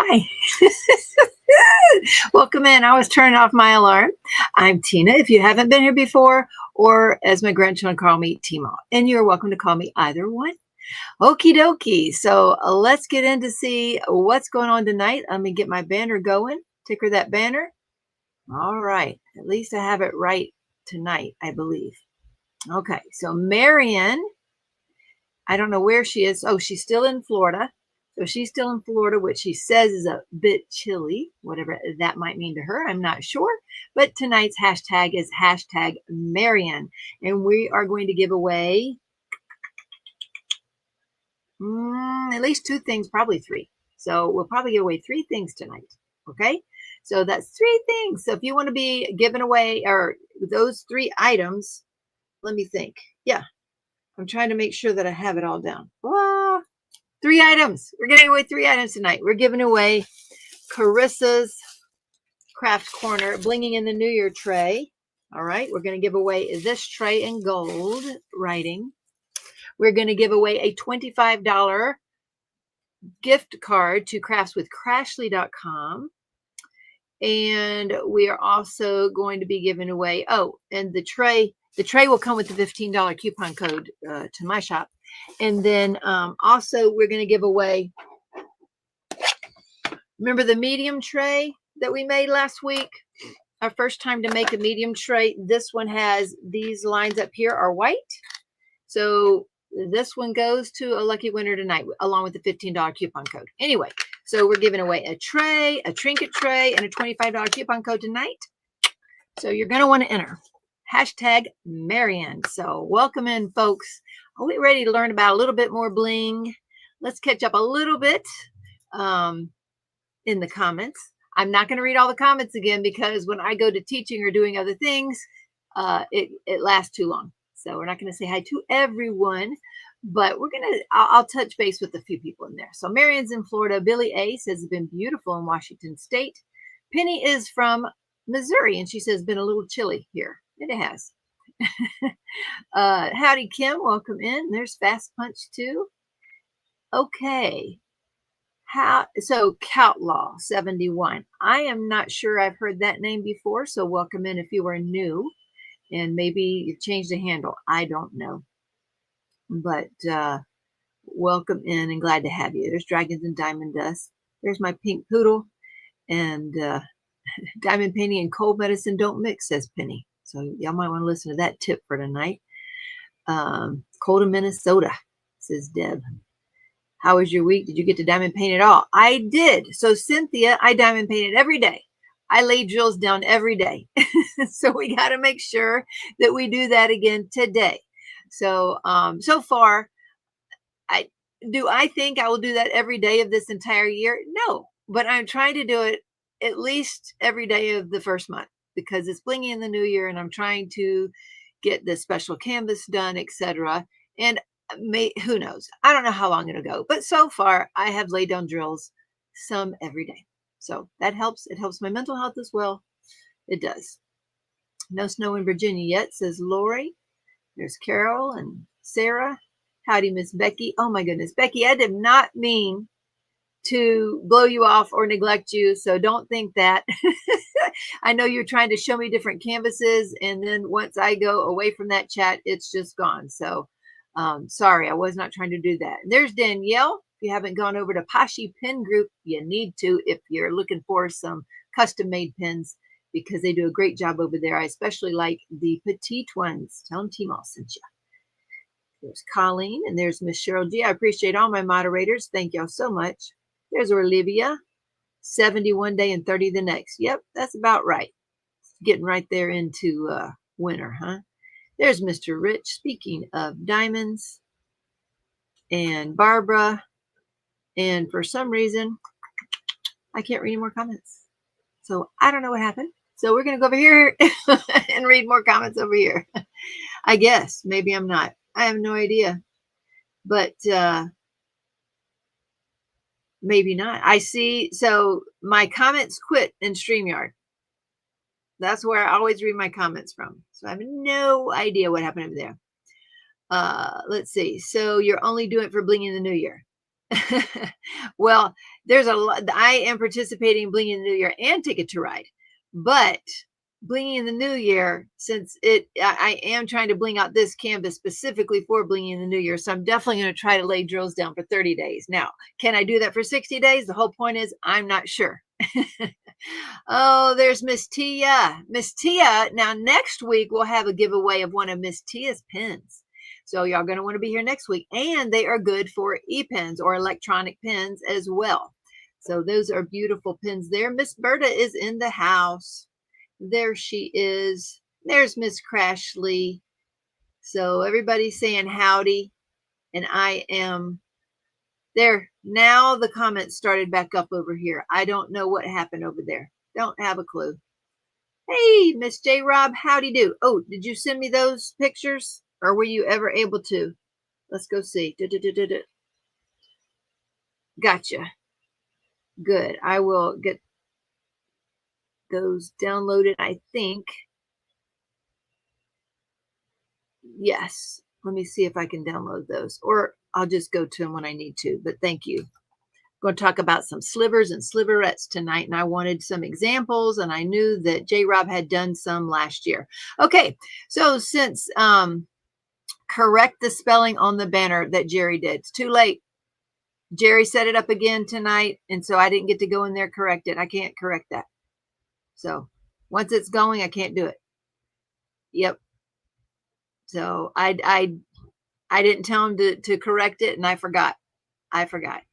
Hi. Welcome in. I was turning off my alarm. I'm Tina. If you haven't been here before, or as my grandchildren call me, Teemaw, and you're welcome to call me either one. Okie dokie. So let's get in to see what's going on tonight. Let me get my banner going. Ticker that banner. All right. At least I have it right tonight, I believe. Okay. So Marion, I don't know where she is. Oh, she's still in Florida. So she's still in Florida, which she says is a bit chilly, whatever that might mean to her. I'm not sure. But tonight's hashtag is hashtag Marion. And we are going to give away at least 2 things, probably 3. So we'll probably give away 3 things tonight. Okay. So that's 3 things. So if you want to be giving away or those 3 items, let me think. Yeah. I'm trying to make sure that I have it all down. 3 items. We're giving away 3 items tonight. We're giving away Carissa's Craft Corner Blinging in the New Year tray. All right. We're going to give away this tray in gold writing. We're going to give away a $25 gift card to craftswithcrashley.com. And we are also going to be giving away, and the tray will come with the $15 coupon code to my shop. And then also we're going to give away, remember the medium tray that we made last week? Our first time to make a medium tray. This one has these lines up here are white. So this one goes to a lucky winner tonight, along with the $15 coupon code. Anyway, so we're giving away a tray, a trinket tray, and a $25 coupon code tonight. So you're going to want to enter. Hashtag Marion. So welcome in, folks. Are we ready to learn about a little bit more bling? Let's catch up a little bit in the comments. I'm not going to read all the comments again because when I go to teaching or doing other things, it lasts too long. So we're not going to say hi to everyone, but I'll touch base with a few people in there. So Marion's in Florida. Billy A says it's been beautiful in Washington State. Penny is from Missouri, and she says it's been a little chilly here. It has. Howdy, Kim. Welcome in. There's Fast Punch too. Okay. So Coutlaw 71. I am not sure I've heard that name before, so welcome in if you are new. And maybe you changed the handle. I don't know. But welcome in and glad to have you. There's Dragons and Diamond Dust. There's my pink poodle. And Diamond Penny and cold medicine don't mix, says Penny. So y'all might want to listen to that tip for tonight. Cold in Minnesota, says Deb. How was your week? Did you get to diamond paint at all? I did. So Cynthia, I diamond painted every day. I lay drills down every day. So we got to make sure that we do that again today. So, so far, I think I will do that every day of this entire year? No, but I'm trying to do it at least every day of the first month because it's blinging in the new year and I'm trying to get the special canvas done, etc. And who knows? I don't know how long it'll go, but so far I have laid down drills some every day. So that helps. It helps my mental health as well. It does. No snow in Virginia yet, says Lori. There's Carol and Sarah. Howdy, Miss Becky. Oh my goodness, Becky, I did not mean to blow you off or neglect you. So don't think that. I know you're trying to show me different canvases. And then once I go away from that chat, it's just gone. So sorry, I was not trying to do that. There's Danielle. If you haven't gone over to Pashi Pen Group, you need to if you're looking for some custom-made pens because they do a great job over there. I especially like the petite ones. Tell them Teemaw sent you. There's Colleen and there's Miss Cheryl G. I appreciate all my moderators. Thank y'all so much. There's Olivia. 71 day and 30 the next. Yep, that's about right. Getting right there into winter, huh? There's Mr. Rich. Speaking of diamonds. And Barbara. And for some reason, I can't read any more comments. So I don't know what happened. So we're going to go over here and read more comments over here. I guess. Maybe I'm not. I have no idea. But maybe not. I see. So my comments quit in StreamYard. That's where I always read my comments from. So I have no idea what happened over there. Let's see. So you're only doing it for blinging the new year. Well, there's a lot. I am participating in Bling in the New Year and Ticket to Ride, but Bling in the New Year, since I am trying to bling out this canvas specifically for Bling in the New Year, so I'm definitely going to try to lay drills down for 30 days. Now, can I do that for 60 days? The whole point is I'm not sure. Oh, there's Miss Tia. Miss Tia. Now, next week we'll have a giveaway of one of Miss Tia's pens. So y'all going to want to be here next week. And they are good for e-pens or electronic pens as well. So those are beautiful pens there. Miss Berta is in the house. There she is. There's Miss Crashley. So everybody's saying howdy. And I am there. Now the comments started back up over here. I don't know what happened over there. Don't have a clue. Hey, Miss J. Rob, howdy do. Oh, did you send me those pictures? Or were you ever able to? Let's go see. Gotcha. Good. I will get those downloaded, I think. Yes. Let me see if I can download those. Or I'll just go to them when I need to. But thank you. I'm going to talk about some slivers and sliverettes tonight. And I wanted some examples. And I knew that J. Rob had done some last year. Okay. So since correct the spelling on the banner that Jerry did. It's too late. Jerry set it up again tonight, and so I didn't get to go in there correct it. I can't correct that. So once it's going, I can't do it. Yep. So I didn't tell him to correct it, and I forgot. I forgot.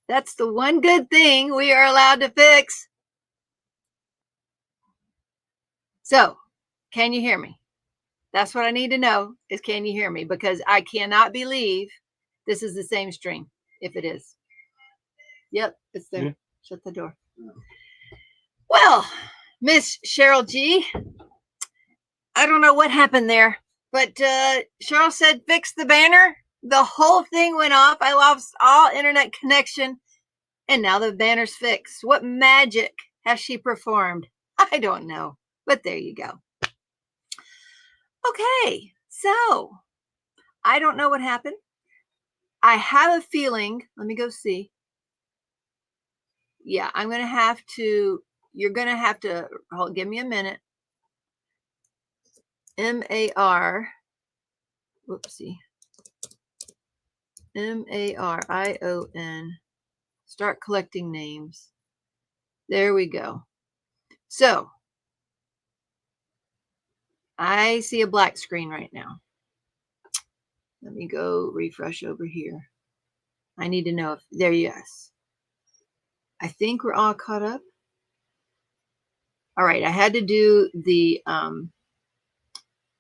That's the one good thing we are allowed to fix. So, can you hear me? That's what I need to know is, can you hear me? Because I cannot believe this is the same stream. If it is. Yep, it's there. Yeah. Shut the door. Well, Miss Cheryl G, I don't know what happened there, but Cheryl said fix the banner. The whole thing went off. I lost all internet connection, and now the banner's fixed. What magic has she performed? I don't know, but there you go. Okay, so I don't know what happened. I have a feeling, let me go see. Yeah, I'm going to have to, you're going to have to, hold, give me a minute. M-A-R, whoopsie. M-A-R-I-O-N, start collecting names. There we go. So, I see a black screen right now. Let me go refresh over here. I need to know if, there, yes. I think we're all caught up. All right, I had to do the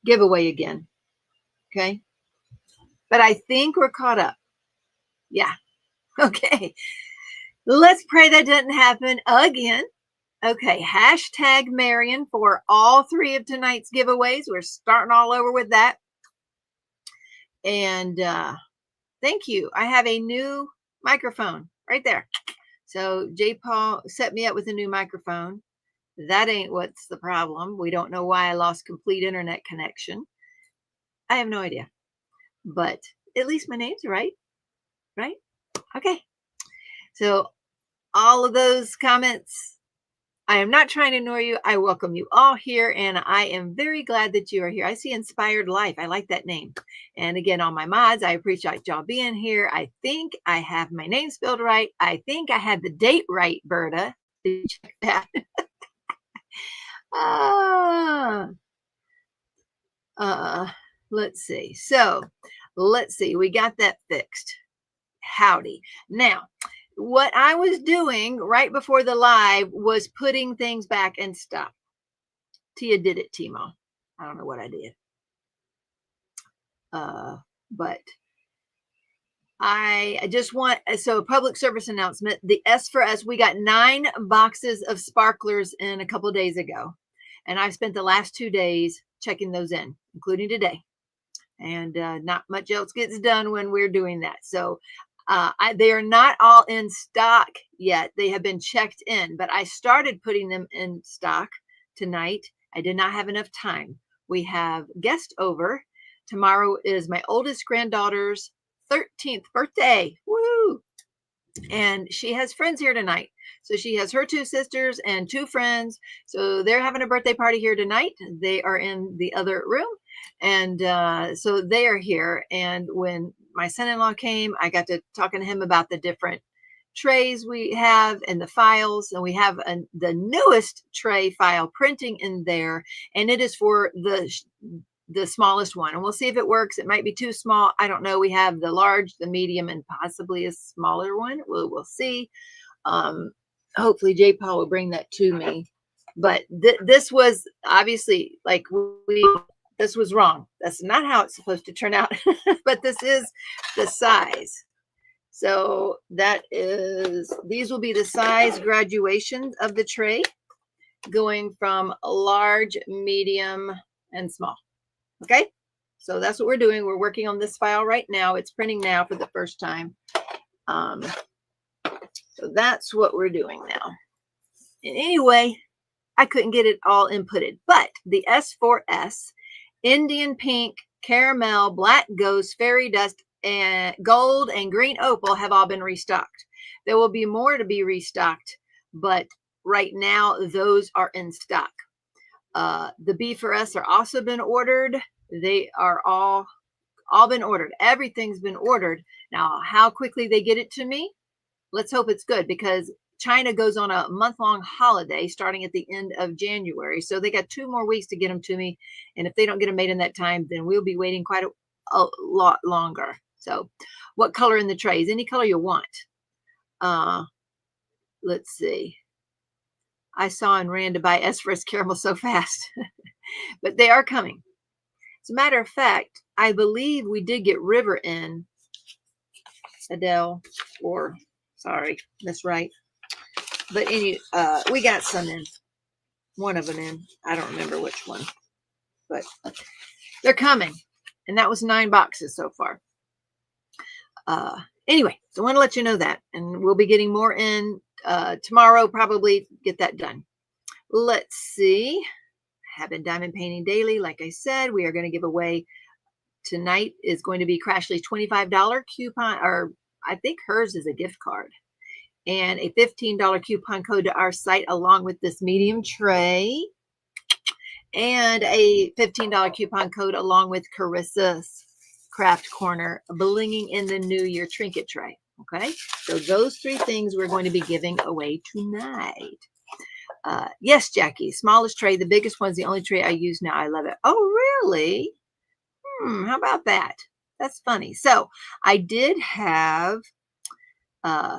giveaway again. Okay. But I think we're caught up. Yeah. Okay. Let's pray that doesn't happen again. Okay. Hashtag Marion for all 3 of tonight's giveaways. We're starting all over with that. And thank you. I have a new microphone right there. So J. Paul set me up with a new microphone. That ain't what's the problem. We don't know why I lost complete internet connection. I have no idea. But at least my name's right. Right? Okay. So all of those comments, I am not trying to annoy you. I welcome you all here, and I am very glad that you are here. I see Inspired Life. I like that name. And again, all my mods, I appreciate y'all being here. I think I have my name spelled right. I think I had the date right, Berta. Did you check that? Let's see. So let's see. We got that fixed. Howdy. Now, what I was doing right before the live was putting things back in stock. Tia did it, Teemaw. I don't know what I did. But I just want, so public service announcement, the S for S, we got 9 boxes of sparklers in a couple of days ago. And I've spent the last 2 days checking those in, including today. And not much else gets done when we're doing that. So they are not all in stock yet. They have been checked in, but I started putting them in stock tonight. I did not have enough time. We have guests over. Tomorrow is my oldest granddaughter's 13th birthday. Woo! And she has friends here tonight. So she has her 2 sisters and 2 friends. So they're having a birthday party here tonight. They are in the other room. And so they are here. And when my son-in-law came, I got to talking to him about the different trays we have and the files. And we have the newest tray file printing in there. And it is for the smallest one, and we'll see if it works. It might be too small. I don't know. We have the large, the medium, and possibly a smaller one. We'll see. Hopefully J. Paul will bring that to me. But this was obviously like this was wrong. That's not how it's supposed to turn out. But this is the size. So that is, these will be the size graduations of the tray, going from large, medium, and small. Okay, so that's what we're doing. We're working on this file right now. It's printing now for the first time. So that's what we're doing now. And anyway, I couldn't get it all inputted, but the S4S, Indian Pink, Caramel, Black Ghost, Fairy Dust, and Gold and Green Opal have all been restocked. There will be more to be restocked, but right now those are in stock. The B4S are also been ordered. They are all been ordered. Everything's been ordered. Now, how quickly they get it to me, let's hope it's good, because China goes on a month-long holiday starting at the end of January. So they got 2 more weeks to get them to me. And if they don't get them made in that time, then we'll be waiting quite a lot longer. So what color in the trays? Any color you want. Let's see. I saw and ran to buy S4S caramel so fast, but they are coming. As a matter of fact, I believe we did get River in, Adele, or sorry, that's right. But we got some in, one of them in. I don't remember which one, but they're coming. And that was 9 boxes so far. Anyway, so I want to let you know that. And we'll be getting more in tomorrow, probably get that done. Let's see. Have been diamond painting daily. Like I said, we are going to give away tonight is going to be Crashley's $25 coupon, or I think hers is a gift card, and a $15 coupon code to our site along with this medium tray, and a $15 coupon code along with Carissa's Craft Corner blinging in the New Year trinket tray. Okay, so those 3 things we're going to be giving away tonight. Yes, Jackie, smallest tray. The biggest one's the only tray I use now. I love it. Oh, really? How about that? That's funny. So I did have Nyx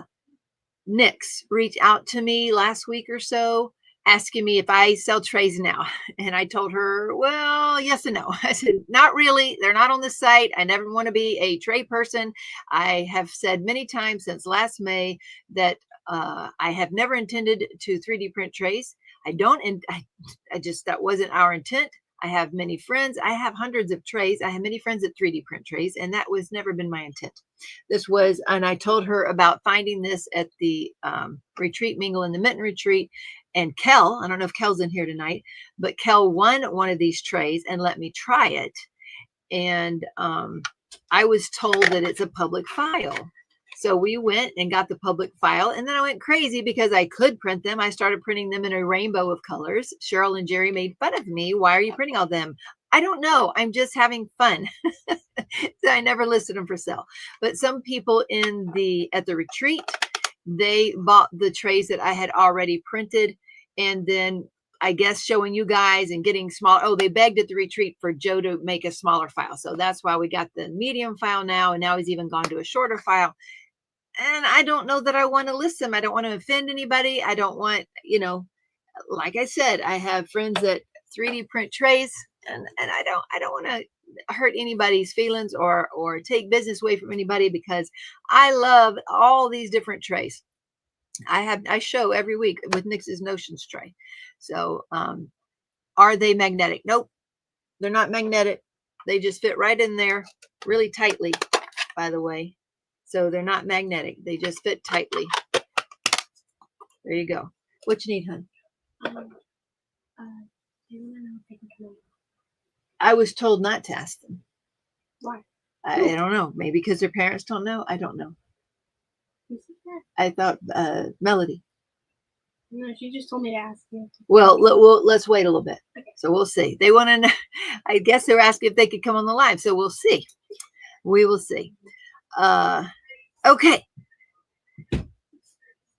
reach out to me last week or so, asking me if I sell trays now. And I told her, well, yes and no. I said, not really. They're not on the site. I never want to be a tray person. I have said many times since last May that I have never intended to 3D print trays. I don't, and I just, that wasn't our intent. I have many friends. I have hundreds of trays. I have many friends that 3D print trays, and that was never been my intent. This was, and I told her about finding this at the retreat mingle in the Mitten retreat. And Kel, I don't know if Kel's in here tonight, but Kel won one of these trays and let me try it. And I was told that it's a public file. So we went and got the public file, and then I went crazy because I could print them. I started printing them in a rainbow of colors. Cheryl and Jerry made fun of me. Why are you printing all them? I don't know. I'm just having fun. So I never listed them for sale. But some people at the retreat, they bought the trays that I had already printed, and then I guess showing you guys and getting small. Oh, they begged at the retreat for Joe to make a smaller file. So that's why we got the medium file now. And now he's even gone to a shorter file. And I don't know that I want to list them. I don't want to offend anybody. I don't want, like I said, I have friends that 3D print trays, and I don't want to hurt anybody's feelings or take business away from anybody, because I love all these different trays. I show every week with Nyx's Notions tray. So are they magnetic? Nope, they're not magnetic. They just fit right in there really tightly, by the way. So they're not magnetic. They just fit tightly. There you go. What you need, hon? I was told not to ask them. Why? I don't know. Maybe because their parents don't know. I don't know. I thought Melody. No, she just told me to ask you. Well, let's wait a little bit. Okay. So we'll see. They want to know. I guess they're asking if they could come on the live. So we'll see. We will see. Okay.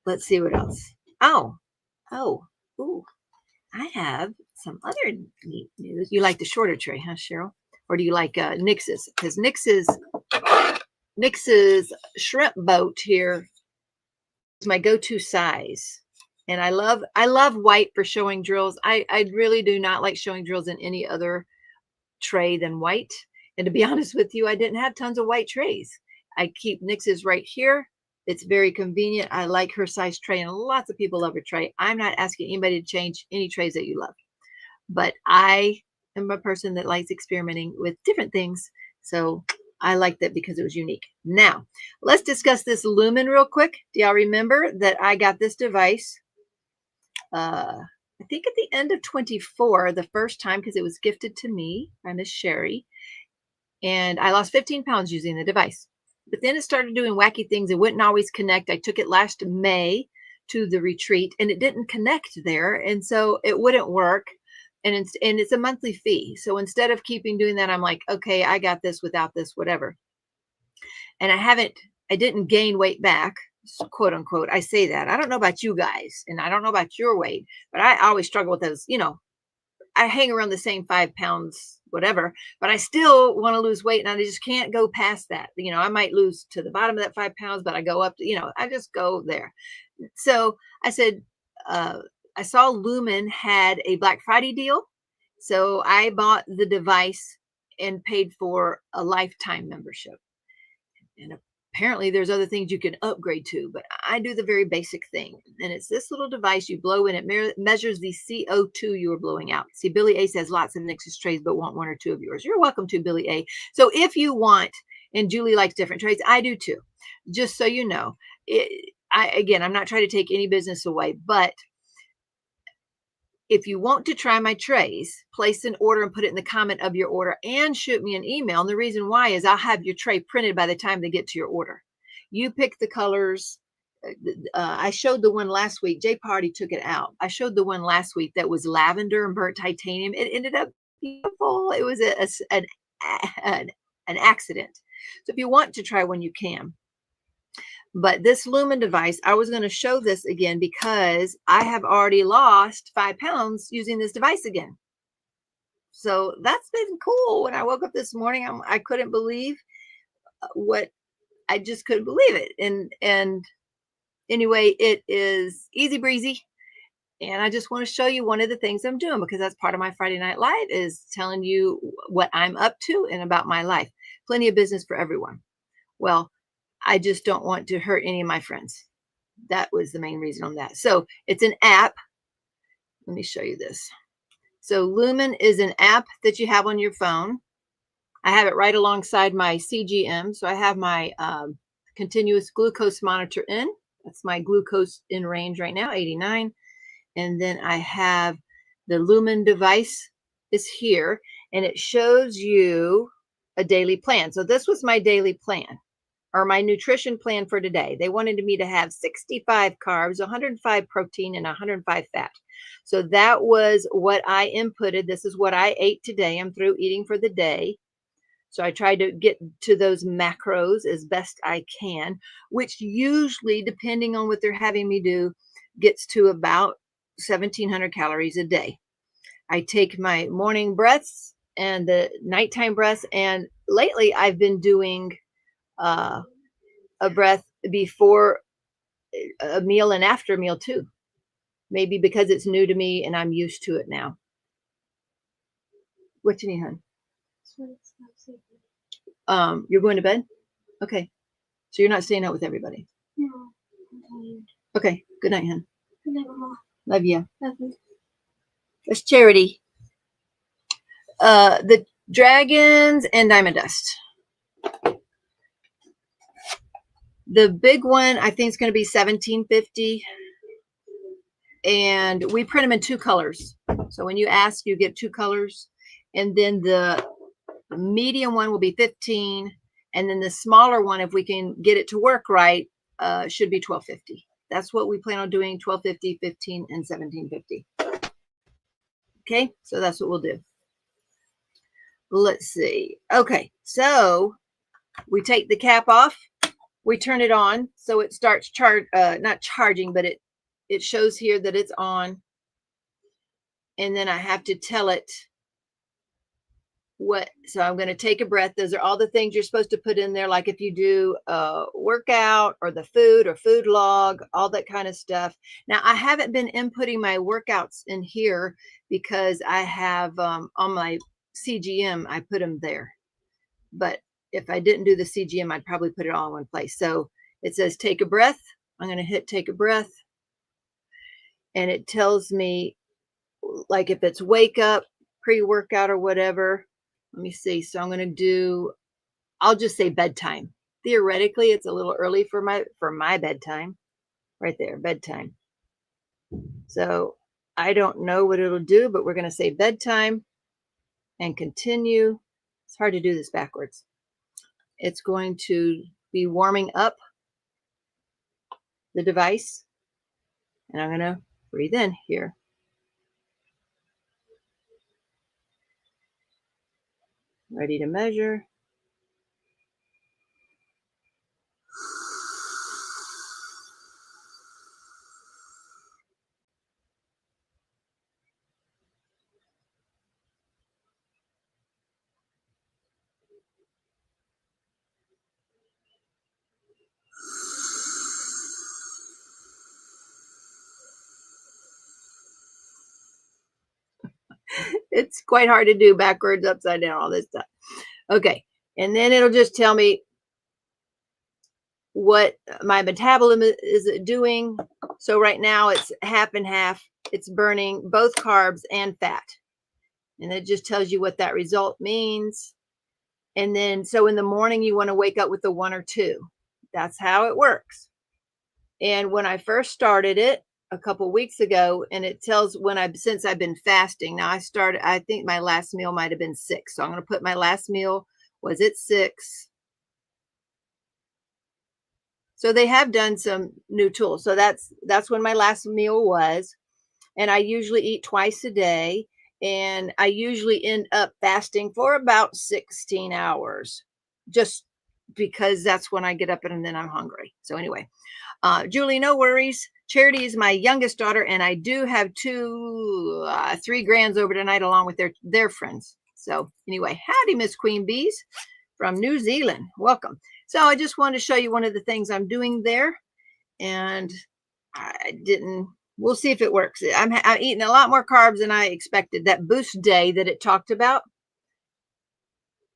Let's see what else. Ooh. I have some other neat news. You like the shorter tray, huh, Cheryl? Or do you like Nyx's? Because Nyx's shrimp boat here is my go-to size. And I love white for showing drills. I really do not like showing drills in any other tray than white. And to be honest with you, I didn't have tons of white trays. I keep Nyx's right here. It's very convenient. I like her size tray, and lots of people love her tray. I'm not asking anybody to change any trays that you love, but I am a person that likes experimenting with different things. So I like that because it was unique. Now, let's discuss this lumen real quick. Do y'all remember that I got this device, I think at the end of 24, the first time, because it was gifted to me by Miss Sherry, and I lost 15 pounds using the device. But then it started doing wacky things. It wouldn't always connect. I took it last May to the retreat, and it didn't connect there. And so it wouldn't work. And it's a monthly fee. So instead of doing that, I'm like, okay, I got this without this, whatever. And I didn't gain weight back, quote unquote. I say that. I don't know about you guys, and I don't know about your weight, but I always struggle with those, I hang around the same 5 pounds, whatever, but I still want to lose weight, and I just can't go past that. I might lose to the bottom of that 5 pounds, but I go up to, I just go there. So I said, I saw Lumen had a Black Friday deal. So I bought the device and paid for a lifetime membership. And apparently there's other things you can upgrade to, but I do the very basic thing. And it's this little device you blow in. It measures the CO2 you are blowing out. See, Billy A says lots of Nix's trays, but want 1 or 2 of yours. You're welcome to, Billy A. So if you want, and Julie likes different trays, I do too. Just so you know, again, I'm not trying to take any business away, but if you want to try my trays, place an order and put it in the comment of your order and shoot me an email. And the reason why is I'll have your tray printed by the time they get to your order. You pick the colors. I showed the one last week. Jay Party took it out. I showed the one last week that was lavender and burnt titanium. It ended up beautiful. It was an accident. So if you want to try one, you can. But this Lumen device, I was going to show this again because I have already lost 5 pounds using this device again. So that's been cool. When I woke up this morning, I couldn't believe I just couldn't believe it. And anyway, it is easy breezy. And I just want to show you one of the things I'm doing because that's part of my Friday Night Live is telling you what I'm up to and about my life. Plenty of business for everyone. Well, I just don't want to hurt any of my friends. That was the main reason on that. So it's an app. Let me show you this. So Lumen is an app that you have on your phone. I have it right alongside my CGM. So I have my continuous glucose monitor in. That's my glucose in range right now, 89. And then I have the Lumen device is here and it shows you a daily plan. So this was my daily plan. Or my nutrition plan for today. They wanted me to have 65 carbs, 105 protein, and 105 fat. So that was what I inputted. This is what I ate today. I'm through eating for the day. So I tried to get to those macros as best I can, which usually, depending on what they're having me do, gets to about 1,700 calories a day. I take my morning breaths and the nighttime breaths. And lately I've been doing a breath before a meal and after a meal too. Maybe because it's new to me and I'm used to it now. What you need, hon? You're going to bed? Okay. So you're not staying out with everybody? No, I'm tired. Okay. Good night, hon. Good night, Mama. Love you. Love you. There's Charity. The dragons and diamond dust. The big one, I think, is going to be $17.50. And we print them in 2 colors. So when you ask, you get 2 colors. And then the medium one will be $15. And then the smaller one, if we can get it to work right, should be $12.50. That's what we plan on doing, $12.50, $15, and $17.50. Okay, so that's what we'll do. Let's see. Okay, so we take the cap off. We turn it on so it starts not charging, but it shows here that it's on. And then I have to tell it what. So I'm going to take a breath. Those are all the things you're supposed to put in there, like if you do a workout or the food or food log, all that kind of stuff. Now, I haven't been inputting my workouts in here because I have on my CGM, I put them there. But if I didn't do the CGM, I'd probably put it all in one place. So it says take a breath. I'm going to hit take a breath. And it tells me like if it's wake up, pre-workout or whatever. Let me see. So I'm going to do, I'll just say bedtime. Theoretically, it's a little early for my bedtime. Right there, bedtime. So I don't know what it'll do, but we're going to say bedtime and continue. It's hard to do this backwards. It's going to be warming up the device. And I'm going to breathe in here. Ready to measure. It's quite hard to do backwards, upside down, all this stuff. Okay. And then it'll just tell me what my metabolism is doing. So right now it's half and half. It's burning both carbs and fat. And it just tells you what that result means. And then, so in the morning, you want to wake up with the 1 or 2. That's how it works. And when I first started it a couple weeks ago, and it tells since I've been fasting. Now I think my last meal might have been 6. So I'm going to put my last meal was at 6. So they have done some new tools. So that's when my last meal was. And I usually eat twice a day. And I usually end up fasting for about 16 hours, just because that's when I get up and then I'm hungry. So anyway, Julie, no worries. Charity is my youngest daughter, and I do have 3 grands over tonight along with their friends. So anyway, howdy, Miss Queen Bees from New Zealand. Welcome. So I just wanted to show you one of the things I'm doing there, and we'll see if it works. I'm eating a lot more carbs than I expected. That boost day that it talked about,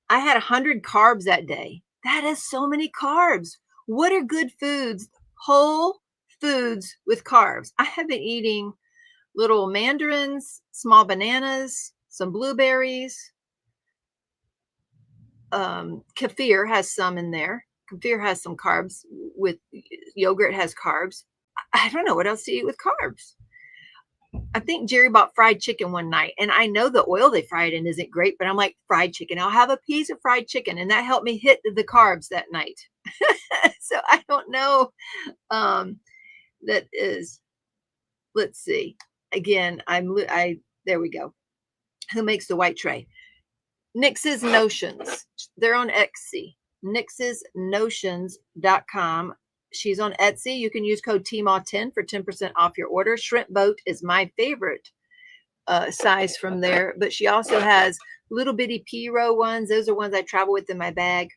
I had 100 carbs that day. That is so many carbs. What are good foods? Whole foods with carbs. I have been eating little mandarins, small bananas, some blueberries. Kefir has some in there. Kefir has some carbs. With yogurt has carbs. I don't know what else to eat with carbs. I think Jerry bought fried chicken one night, and I know the oil they fry it in isn't great, but I'm like, fried chicken. I'll have a piece of fried chicken, and that helped me hit the carbs that night. So I don't know. That is, let's see. Again, there we go. Who makes the white tray? Nix's Notions. They're on Etsy. nixsnotions.com. She's on Etsy. You can use code Teemaw10 for 10% off your order. Shrimp Boat is my favorite size from there, but she also has little bitty pea-row ones. Those are ones I travel with in my bag.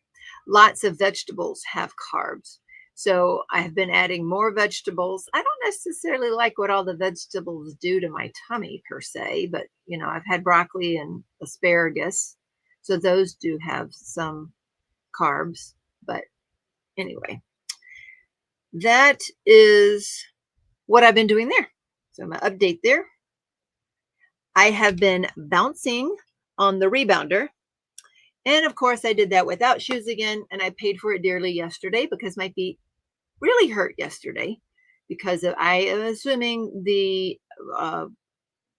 Lots of vegetables have carbs. So I have been adding more vegetables. I don't necessarily like what all the vegetables do to my tummy per se, but I've had broccoli and asparagus. So those do have some carbs, but anyway. That is what I've been doing there. So I'm going to update there. I have been bouncing on the rebounder. And of course, I did that without shoes again. And I paid for it dearly yesterday because my feet really hurt yesterday because I am assuming the,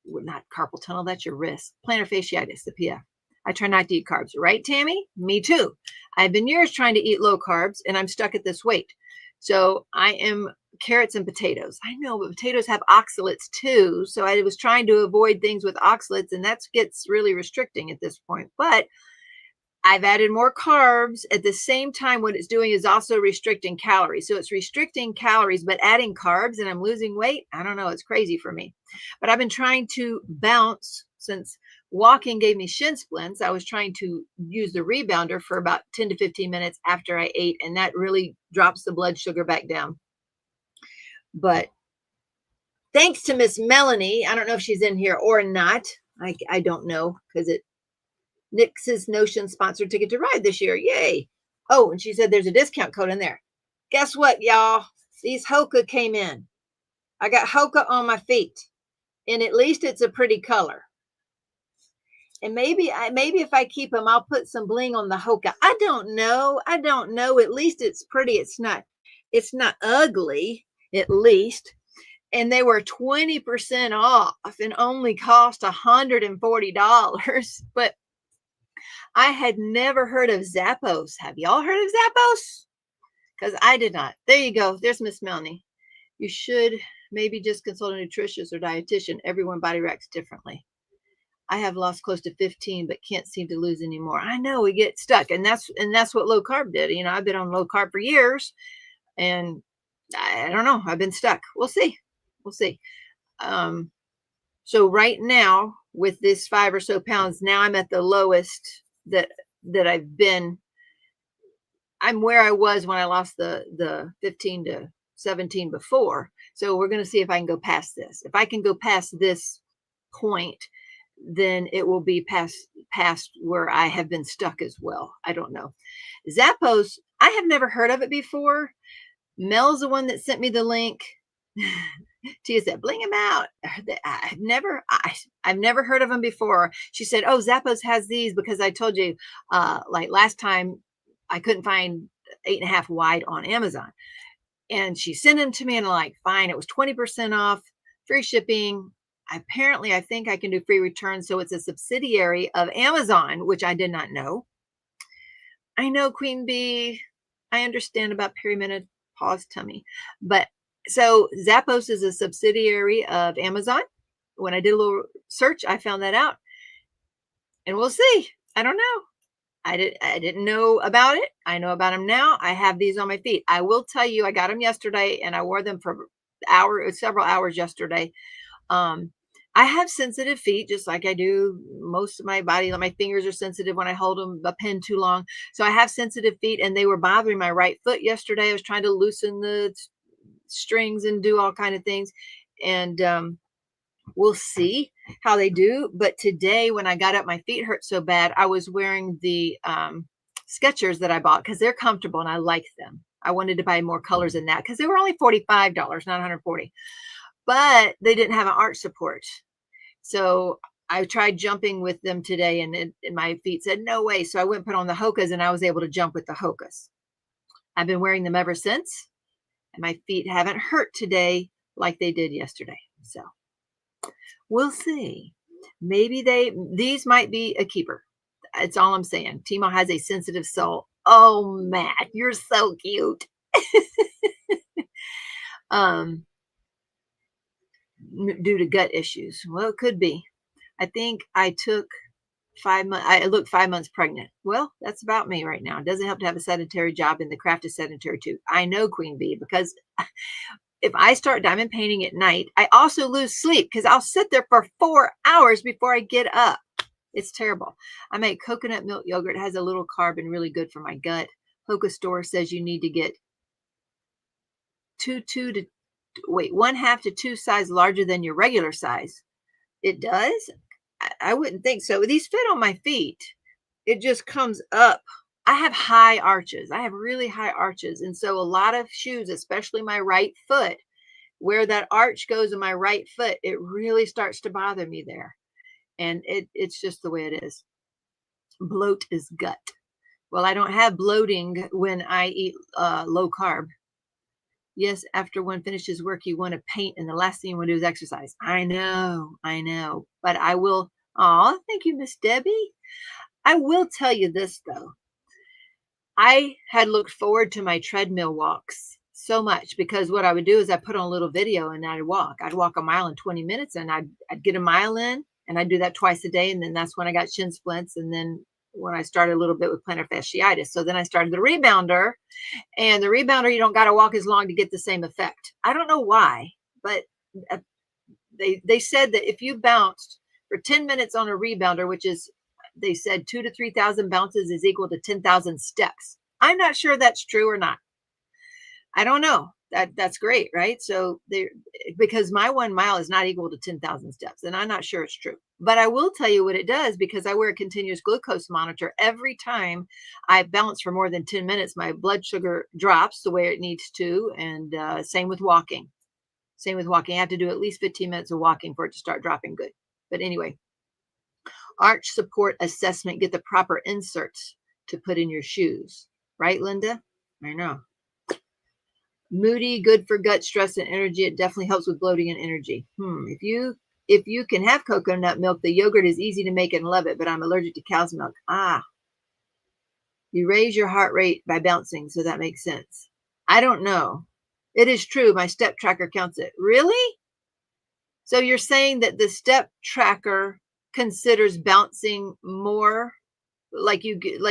not carpal tunnel, that's your wrist, plantar fasciitis, the PF. I try not to eat carbs. Right, Tammy? Me too. I've been years trying to eat low carbs, and I'm stuck at this weight. So I am carrots and potatoes. I know, but potatoes have oxalates too. So I was trying to avoid things with oxalates, and that gets really restricting at this point. But I've added more carbs at the same time. What it's doing is also restricting calories. So it's restricting calories, but adding carbs, and I'm losing weight. I don't know. It's crazy for me. But I've been trying to bounce since walking gave me shin splints. I was trying to use the rebounder for about 10 to 15 minutes after I ate, and that really drops the blood sugar back down. But thanks to Miss Melanie, I don't know if she's in here or not. I don't know, because Nix's Notion sponsored Ticket to Ride this year. Yay. Oh, and she said there's a discount code in there. Guess what, y'all? These Hoka came in. I got Hoka on my feet, and at least it's a pretty color. And maybe if I keep them, I'll put some bling on the Hoka. I don't know. At least it's pretty. It's not ugly, at least. And they were 20% off and only cost $140. But I had never heard of Zappos. Have y'all heard of Zappos? Because I did not. There you go. There's Miss Melanie. You should maybe just consult a nutritionist or dietitian. Everyone body reacts differently. I have lost close to 15, but can't seem to lose anymore. I know, we get stuck. And that's what low carb did. I've been on low carb for years, and I don't know. I've been stuck. We'll see. So right now with this 5 or so pounds, now I'm at the lowest that I've been. I'm where I was when I lost the 15 to 17 before. So we're going to see if I can go past this. If I can go past this point, then it will be past where I have been stuck as well. I don't know. Zappos, I have never heard of it before. Mel's the one that sent me the link. Tia said, bling them out. I've never heard of them before. She said, oh, Zappos has these because I told you, like last time I couldn't find 8.5 wide on Amazon. And she sent them to me and I'm like, fine, it was 20% off, free shipping. Apparently, I think I can do free returns. So it's a subsidiary of Amazon, which I did not know. I know, Queen Bee. I understand about perimenopause tummy. But so Zappos is a subsidiary of Amazon. When I did a little search, I found that out. And we'll see. I don't know. I didn't know about it. I know about them now. I have these on my feet. I will tell you, I got them yesterday and I wore them for several hours yesterday. I have sensitive feet, just like I do most of my body. My fingers are sensitive when I hold a pen too long. So I have sensitive feet and they were bothering my right foot yesterday. I was trying to loosen the strings and do all kind of things. And we'll see how they do. But today when I got up, my feet hurt so bad. I was wearing the Skechers that I bought because they're comfortable and I like them. I wanted to buy more colors than that because they were only $45, not $140. But they didn't have an arch support. So I tried jumping with them today and my feet said, no way. So I went and put on the Hokas and I was able to jump with the Hokas. I've been wearing them ever since. And my feet haven't hurt today like they did yesterday. So we'll see. Maybe these might be a keeper. That's all I'm saying. Teemaw has a sensitive soul. Oh, Matt, you're so cute. Due to gut issues. Well, it could be. I think I took 5 months. I look 5 months pregnant. Well, that's about me right now. It doesn't help to have a sedentary job, and the craft is sedentary too. I know, Queen Bee, because if I start diamond painting at night, I also lose sleep because I'll sit there for 4 hours before I get up. It's terrible. I make coconut milk yogurt. It has a little carb and really good for my gut. Hoka Store says you need to get 1/2 to 2 size larger than your regular size. It does? I wouldn't think so. These fit on my feet. It just comes up. I have high arches. I have really high arches. And so a lot of shoes, especially my right foot, where that arch goes in my right foot, it really starts to bother me there. And it's just the way it is. Bloat is gut. Well, I don't have bloating when I eat low carb. Yes, after one finishes work, you want to paint, and the last thing you want to do is exercise. I know. But I will. Oh, thank you, Miss Debbie. I will tell you this, though. I had looked forward to my treadmill walks so much because what I would do is I put on a little video and I'd walk. I'd walk a mile in 20 minutes and I'd get a mile in, and I'd do that twice a day. And then that's when I got shin splints. And then when I started a little bit with plantar fasciitis. So then I started the rebounder, and the rebounder, you don't got to walk as long to get the same effect. I don't know why, but they said that if you bounced for 10 minutes on a rebounder, which is, they said 2,000 to 3,000 bounces is equal to 10,000 steps. I'm not sure that's true or not. I don't know. That's great, right? So because my 1 mile is not equal to 10,000 steps, and I'm not sure it's true. But I will tell you what it does, because I wear a continuous glucose monitor. Every time I bounce for more than 10 minutes, my blood sugar drops the way it needs to. And same with walking. I have to do at least 15 minutes of walking for it to start dropping good. But anyway, arch support assessment, get the proper inserts to put in your shoes. Right, Linda? I know. Moody, good for gut, stress, and energy. It definitely helps with bloating and energy. If you can have coconut milk, the yogurt is easy to make and love it, but I'm allergic to cow's milk. You raise your heart rate by bouncing, so that makes sense. I don't know. It is true. My step tracker counts it. Really? So you're saying that the step tracker considers bouncing more? Like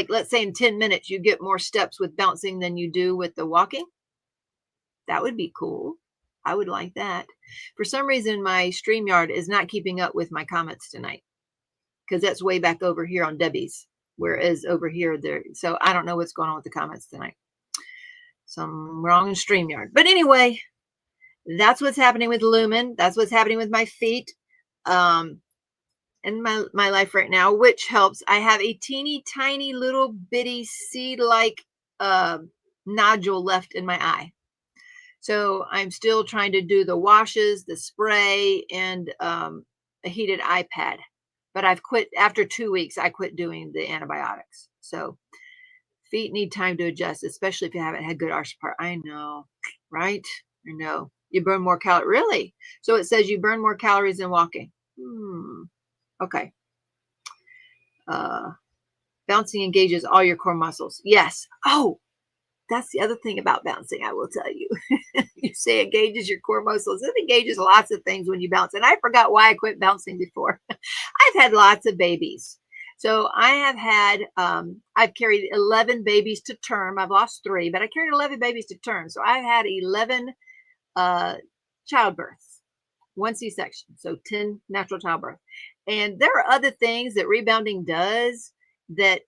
let's say in 10 minutes, you get more steps with bouncing than you do with the walking? That would be cool. I would like that. For some reason, my StreamYard is not keeping up with my comments tonight, because that's way back over here on Debbie's, whereas over here there. So I don't know what's going on with the comments tonight. Something wrong in StreamYard. But anyway, that's what's happening with Lumen. That's what's happening with my feet. in my life right now, which helps. I have a teeny tiny little bitty seed-like nodule left in my eye. So I'm still trying to do the washes, the spray, and a heated eye pad. But I've quit after 2 weeks. I quit doing the antibiotics. So feet need time to adjust, especially if you haven't had good osteoporosis. I know, right? I know. You burn more calories. Really? So it says you burn more calories than walking. Okay. Bouncing engages all your core muscles. Yes. Oh, that's the other thing about bouncing, I will tell you. You say it engages your core muscles. It engages lots of things when you bounce. And I forgot why I quit bouncing before. I've had lots of babies. So I have had, I've carried 11 babies to term. I've lost 3, but I carried 11 babies to term. So I've had 11 childbirths, 1 C-section. So 10 natural childbirth. And there are other things that rebounding does that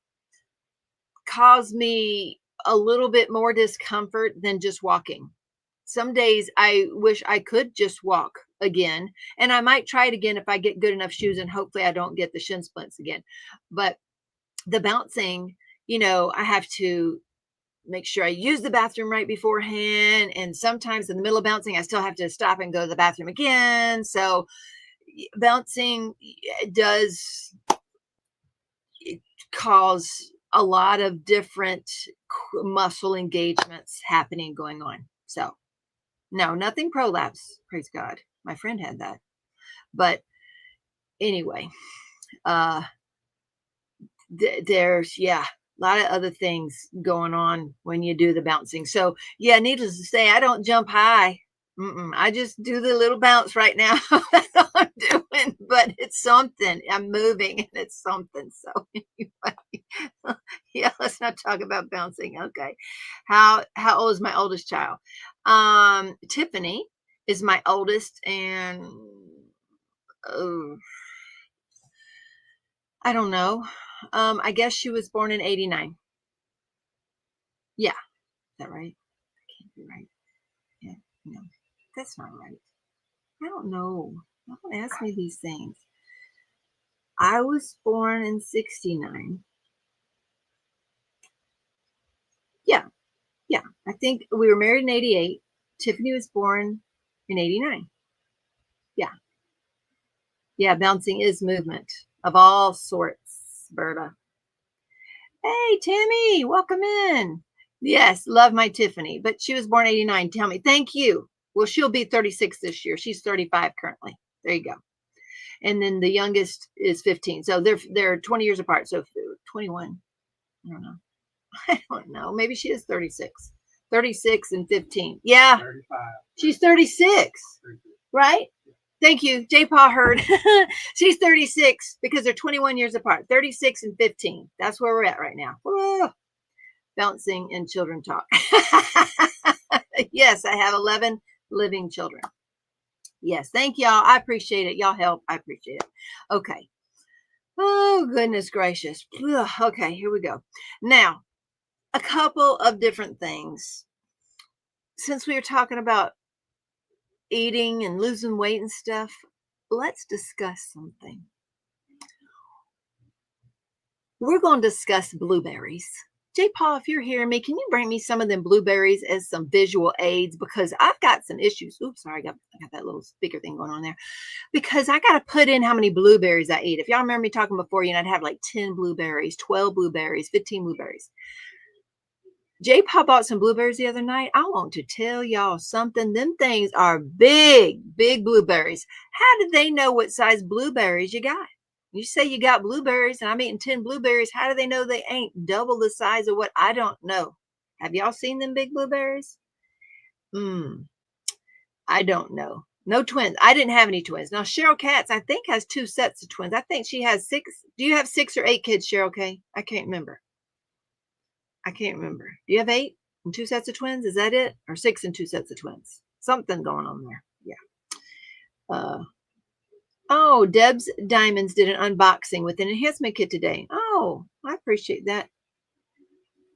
cause me a little bit more discomfort than just walking. Some days I wish I could just walk again, and I might try it again if I get good enough shoes, and hopefully I don't get the shin splints again. But the bouncing, you know, I have to make sure I use the bathroom right beforehand, and sometimes in the middle of bouncing I still have to stop and go to the bathroom again. So bouncing does cause a lot of different muscle engagements going on. So no, nothing prolapse, praise God. My friend had that. But anyway, there's, a lot of other things going on when you do the bouncing. So yeah, needless to say, I don't jump high. I just do the little bounce right now. That's all I'm doing, but it's something. I'm moving and it's something. So anyway, yeah, let's not talk about bouncing. Okay. How old is my oldest child? Tiffany is my oldest, and I don't know. I guess she was born in 89. Yeah. Is that right? That can't be right. Yeah. No, that's not right. I don't know. Don't ask me these things. I was born in 69. Yeah. Yeah. I think we were married in 88. Tiffany was born in 89. Yeah. Yeah. Bouncing is movement of all sorts, Berta. Hey, Tammy, welcome in. Yes, love my Tiffany, but she was born 89. Tell me, thank you. Well, she'll be 36 this year. She's 35 currently. There you go. And then the youngest is 15. So they're 20 years apart. So 21. I don't know. I don't know. Maybe she is 36. 36 and 15. Yeah. 35. She's 36. 36. Right? Thank you. J-Paw heard. She's 36 because they're 21 years apart. 36 and 15. That's where we're at right now. Whoa. Bouncing and children talk. Yes, I have 11 living children. Yes, thank y'all. I appreciate it. Y'all help. I appreciate it. Okay. Oh, goodness gracious. Ugh. Okay, here we go. Now, a couple of different things. Since we were talking about eating and losing weight and stuff, let's discuss something. We're going to discuss blueberries. J. Paul, if you're hearing me, can you bring me some of them blueberries as some visual aids? Because I've got some issues. Oops, sorry, I got that little speaker thing going on there. Because I got to put in how many blueberries I eat. If y'all remember me talking before, you know, I'd have like 10 blueberries, 12 blueberries, 15 blueberries. J. Paul bought some blueberries the other night. I want to tell y'all something. Them things are big, big blueberries. How did they know what size blueberries you got? You say you got blueberries and I'm eating 10 blueberries. How do they know they ain't double the size of what? I don't know. Have y'all seen them big blueberries? I don't know. No twins. I didn't have any twins. Now, Cheryl Katz, I think, has 2 sets of twins. I think she has 6. Do you have 6 or 8 kids, Cheryl K? I can't remember. I can't remember. Do you have 8 and 2 sets of twins? Is that it? Or 6 and 2 sets of twins? Something going on there. Yeah. Oh, Deb's Diamonds did an unboxing with an enhancement kit today. Oh, I appreciate that.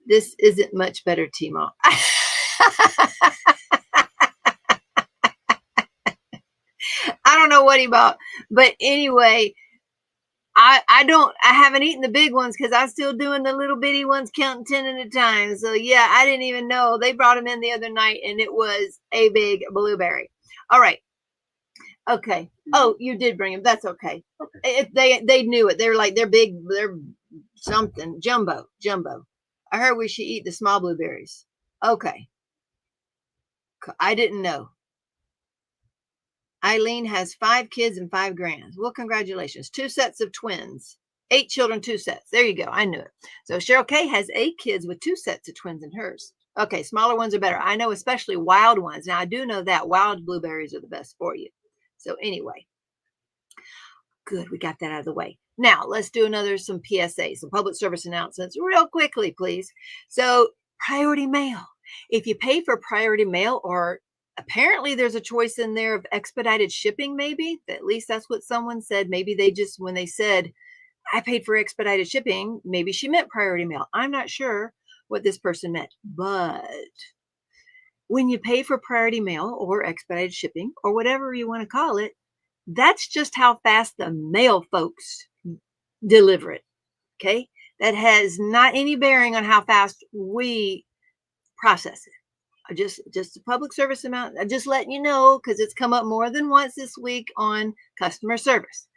This isn't much better, Teemaw. I don't know what he bought. But anyway, I haven't eaten the big ones because I'm still doing the little bitty ones, counting 10 at a time. So yeah, I didn't even know. They brought them in the other night and it was a big blueberry. All right. Okay. Oh, you did bring them. That's okay. They knew it. They're big. They're something jumbo. I heard we should eat the small blueberries. Okay. I didn't know. Eileen has 5 kids and 5 grands. Well, congratulations. 2 sets of twins. 8 children, 2 sets. There you go. I knew it. So Cheryl K has 8 kids with 2 sets of twins in hers. Okay, smaller ones are better. I know, especially wild ones. Now, I do know that wild blueberries are the best for you. So anyway, good. We got that out of the way. Now, let's do some PSAs, some public service announcements real quickly, please. So priority mail. If you pay for priority mail, or apparently there's a choice in there of expedited shipping, maybe. At least that's what someone said. Maybe they just, when they said, I paid for expedited shipping, maybe she meant priority mail. I'm not sure what this person meant. But when you pay for priority mail or expedited shipping or whatever you want to call it, that's just how fast the mail folks deliver it. Okay. That has not any bearing on how fast we process it. Just a public service amount. I'm just letting you know, because it's come up more than once this week on customer service.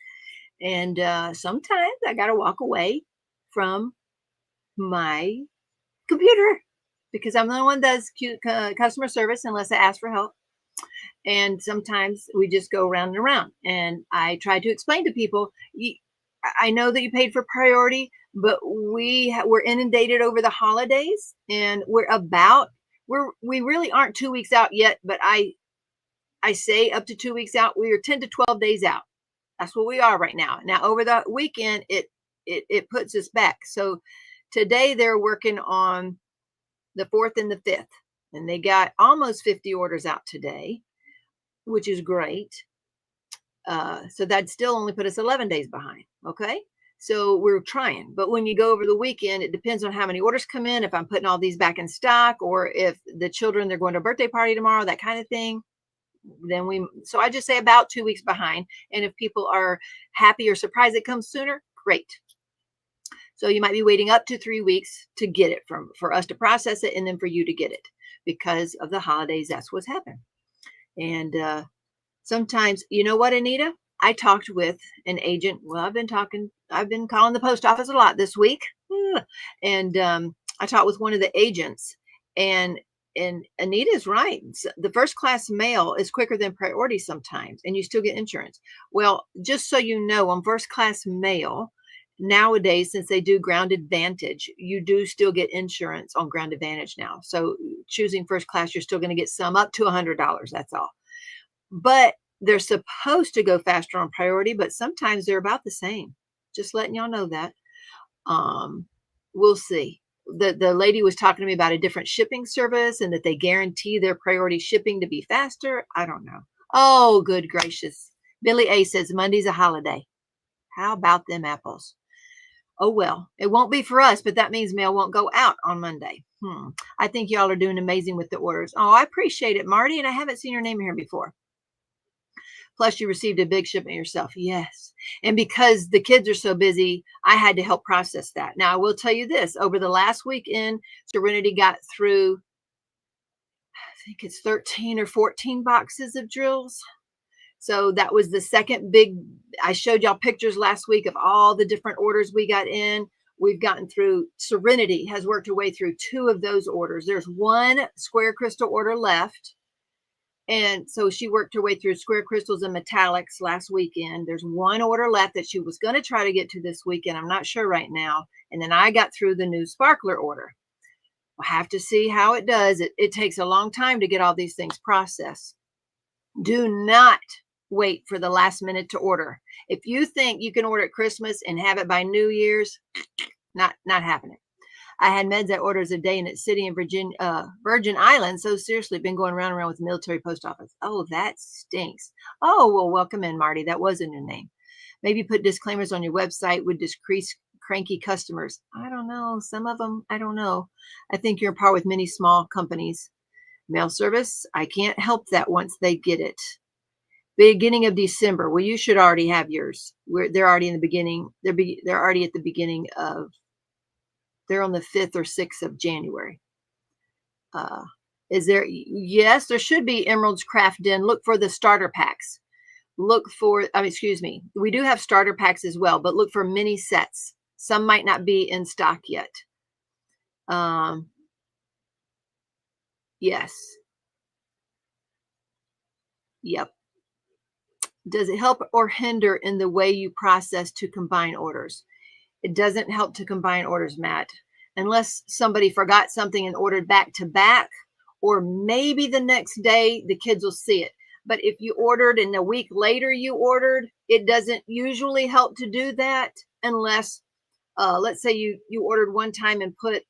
And sometimes I got to walk away from my computer because I'm the only one that does customer service unless I ask for help. And sometimes we just go round and around. And I try to explain to people, I know that you paid for priority, but we're inundated over the holidays, and we really aren't 2 weeks out yet, but I say up to 2 weeks out. We are 10 to 12 days out. That's what we are right now. Now over the weekend, it puts us back. So today they're working on the 4th and the 5th, and they got almost 50 orders out today, which is great. So that still only put us 11 days behind. Okay. So we're trying, but when you go over the weekend, it depends on how many orders come in. If I'm putting all these back in stock, or if the children, they're going to a birthday party tomorrow, that kind of thing. So I just say about 2 weeks behind. And if people are happy or surprised it comes sooner, great. So you might be waiting up to 3 weeks to get it for us to process it, and then for you to get it because of the holidays. That's what's happened. And sometimes, you know what, Anita? I talked with an agent. Well, I've been calling the post office a lot this week. And I talked with one of the agents, and Anita's right. The first class mail is quicker than priority sometimes, and you still get insurance. Well, just so you know, on first class mail nowadays, since they do Ground Advantage, you do still get insurance on Ground Advantage now. So choosing first class, you're still going to get some up to $100. That's all. But they're supposed to go faster on priority, but sometimes they're about the same. Just letting y'all know that. We'll see. The lady was talking to me about a different shipping service, and that they guarantee their priority shipping to be faster. I don't know. Oh, good gracious. Billy A says Monday's a holiday. How about them apples? Oh, well, it won't be for us, but that means mail won't go out on Monday. I think y'all are doing amazing with the orders. Oh, I appreciate it, Marty, and I haven't seen your name here before. Plus, you received a big shipment yourself. Yes. And because the kids are so busy, I had to help process that. Now, I will tell you this. Over the last weekend, Serenity got through, I think it's 13 or 14 boxes of drills. So that was the second big. I showed y'all pictures last week of all the different orders we got in. We've gotten through. Serenity has worked her way through 2 of those orders. There's 1 square crystal order left. And so she worked her way through square crystals and metallics last weekend. There's 1 order left that she was going to try to get to this weekend. I'm not sure right now. And then I got through the new sparkler order. We'll have to see how it does. It takes a long time to get all these things processed. Do not wait for the last minute to order. If you think you can order at Christmas and have it by New Year's, not happening. I had meds I ordered a day in its city in Virgin Islands. So seriously, been going round and round with the military post office. Oh, that stinks. Oh, well, welcome in, Marty. That was in your name. Maybe put disclaimers on your website would decrease cranky customers. I don't know. Some of them, I don't know. I think you're on par with many small companies. Mail service, I can't help that once they get it. Beginning of December. Well, you should already have yours. They're already in the beginning. They're already at the beginning of. They're on the 5th or 6th of January. Is there? Yes, there should be Emerald's Craft Den. Look for the starter packs. Look for. Excuse me. We do have starter packs as well, but look for mini sets. Some might not be in stock yet. Yes. Yep. Does it help or hinder in the way you process to combine orders? It doesn't help to combine orders, Matt, unless somebody forgot something and ordered back to back, or maybe the next day the kids will see it. But if you ordered and a week later you ordered, it doesn't usually help to do that unless, let's say you ordered one time and put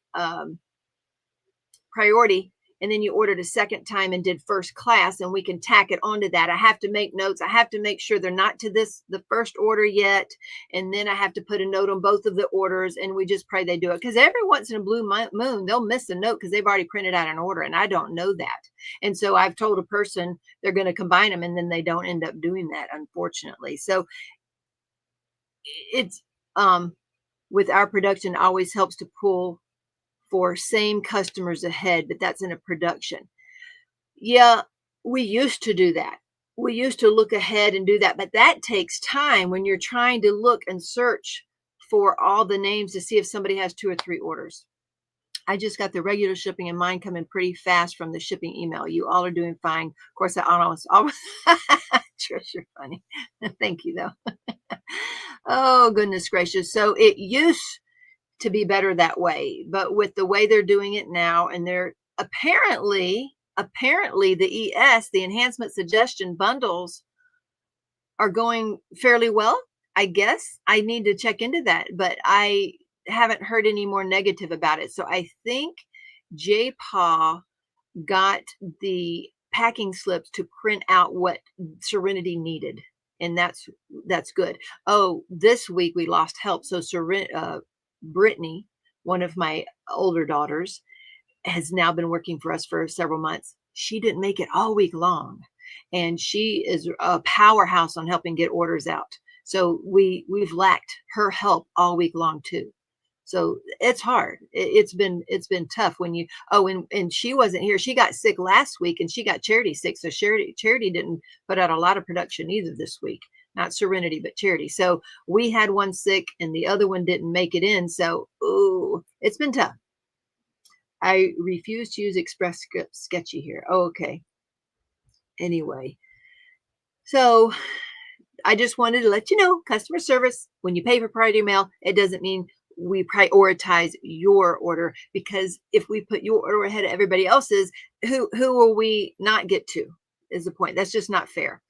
priority, and then you ordered a second time and did first class, and we can tack it onto that. I have to make notes. I have to make sure they're not to the first order yet. And then I have to put a note on both of the orders, and we just pray they do it. Because every once in a blue moon, they'll miss a note because they've already printed out an order, and I don't know that. And so I've told a person they're going to combine them, and then they don't end up doing that, unfortunately. So it's, with our production, always helps to pull for same customers ahead, but that's in a production. Yeah, we used to do that. We used to look ahead and do that, but that takes time when you're trying to look and search for all the names to see if somebody has 2 or 3 orders. I just got the regular shipping and mine coming pretty fast from the shipping email. You all are doing fine. Of course, I almost Trish, you're funny. Thank you though. Oh, goodness gracious. So it used to be better that way, but with the way they're doing it now, and they're apparently the ES, the enhancement suggestion bundles, are going fairly well. I guess I need to check into that, but I haven't heard any more negative about it. So I think J-Paw got the packing slips to print out what Serenity needed, and that's good. Oh, this week we lost help. So Brittany, one of my older daughters, has now been working for us for several months. She didn't make it all week long, and she is a powerhouse on helping get orders out. So we've lacked her help all week long too. So it's hard. It's been tough when you, and she wasn't here. She got sick last week, and she got Charity sick. So Charity didn't put out a lot of production either this week. Not Serenity, but Charity. So we had one sick and the other one didn't make it in. So, ooh, it's been tough. I refuse to use Express Script Sketchy here. Oh, okay. Anyway, so I just wanted to let you know, customer service, when you pay for priority mail, it doesn't mean we prioritize your order, because if we put your order ahead of everybody else's, who will we not get to? Is the point. That's just not fair.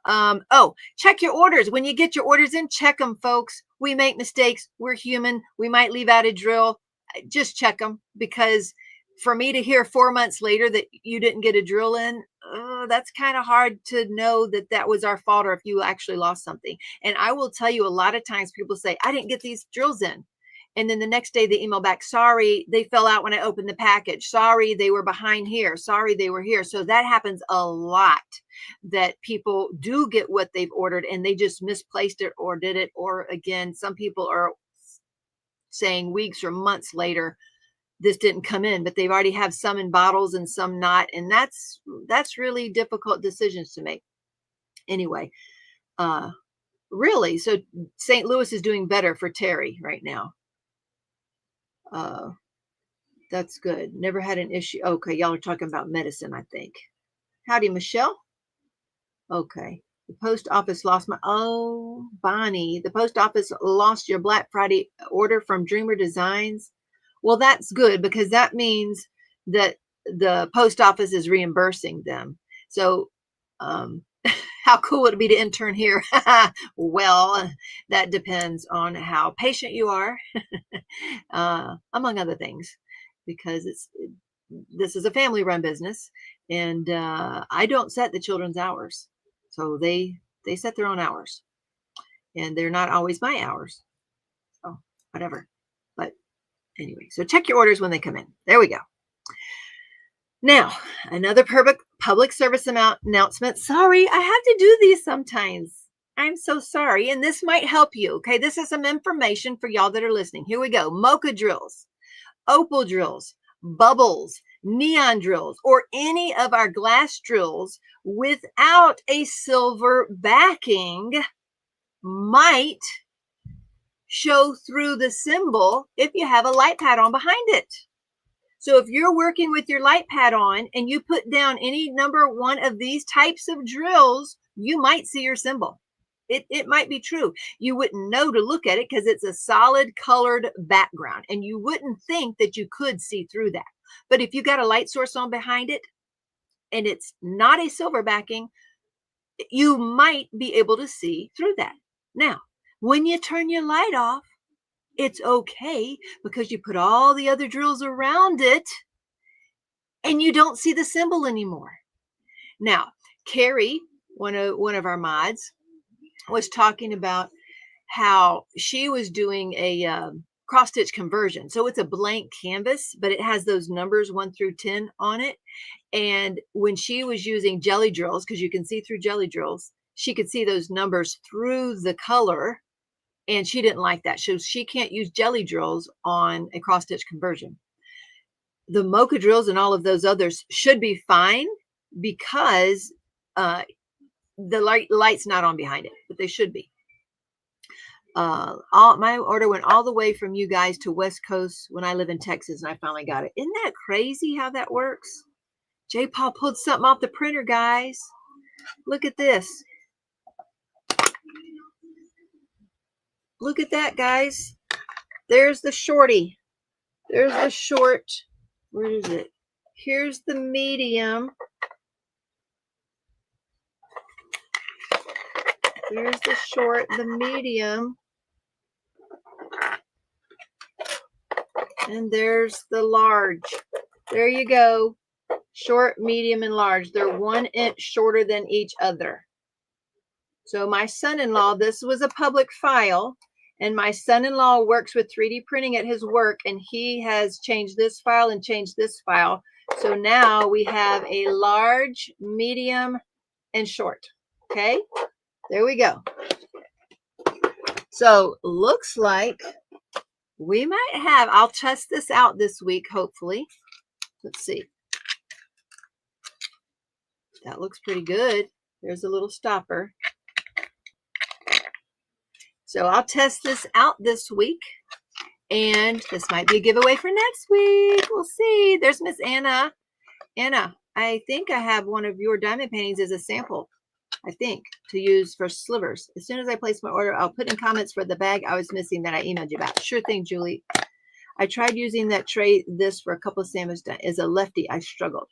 Oh, check your orders. When you get your orders in, check them, folks. We make mistakes. We're human. We might leave out a drill. Just check them, because for me to hear 4 months later that you didn't get a drill in, that's kind of hard to know that that was our fault, or if you actually lost something. And I will tell you, a lot of times people say, I didn't get these drills in. And then the next day they email back, sorry, they fell out when I opened the package. Sorry, they were behind here. Sorry, they were here. So that happens a lot, that people do get what they've ordered and they just misplaced it or did it. Or again, some people are saying weeks or months later, this didn't come in, but they've already have some in bottles and some not. And that's really difficult decisions to make. Anyway, really, so St. Louis is doing better for Terry right now. That's good. Never had an issue. Okay, y'all are talking about medicine, I think. Howdy, Michelle. Okay. The post office lost my, oh, Bonnie, the post office lost your Black Friday order from Dreamer Designs. Well, that's good, because that means that the post office is reimbursing them. So, how cool would it be to intern here? Well, that depends on how patient you are, among other things, because this is a family-run business, and I don't set the children's hours, so they set their own hours, and they're not always my hours. So whatever. But anyway, so check your orders when they come in. There we go. Now, another public service announcement. Sorry, I have to do these sometimes. I'm so sorry. And this might help you. Okay. This is some information for y'all that are listening. Here we go. Mocha drills, opal drills, bubbles, neon drills, or any of our glass drills without a silver backing might show through the symbol if you have a light pad on behind it. So if you're working with your light pad on and you put down any number one of these types of drills, you might see your symbol. It might be true. You wouldn't know to look at it because it's a solid colored background and you wouldn't think that you could see through that. But if you got a light source on behind it and it's not a silver backing, you might be able to see through that. Now, when you turn your light off, it's okay because you put all the other drills around it and you don't see the symbol anymore. Now, Carrie, one of our mods, was talking about how she was doing a cross stitch conversion. So it's a blank canvas, but it has those numbers 1 through 10 on it. And when she was using jelly drills, because you can see through jelly drills, she could see those numbers through the color. And she didn't like that. So she can't use jelly drills on a cross stitch conversion. The mocha drills and all of those others should be fine because the light's not on behind it, but they should be. My order went all the way from you guys to West Coast when I live in Texas, and I finally got it. Isn't that crazy how that works? J. Paul pulled something off the printer, guys. Look at this. Look at that, guys. There's the shorty. There's the short. Where is it? Here's the medium. There's the short, the medium. And there's the large. There you go. Short, medium, and large. They're 1 inch shorter than each other. So my son-in-law, this was a public file, and my son-in-law works with 3D printing at his work, and he has changed this file and changed this file. So now we have a large, medium, and short. Okay, there we go. So looks like we might have, I'll test this out this week, hopefully. Let's see. That looks pretty good. There's a little stopper. So I'll test this out this week. And this might be a giveaway for next week. We'll see. There's Miss Anna. Anna, I think I have one of your diamond paintings as a sample, I think, to use for slivers. As soon as I place my order, I'll put in comments for the bag I was missing that I emailed you about. Sure thing, Julie. I tried using that tray, this for a couple of sandwiches. As a lefty, I struggled.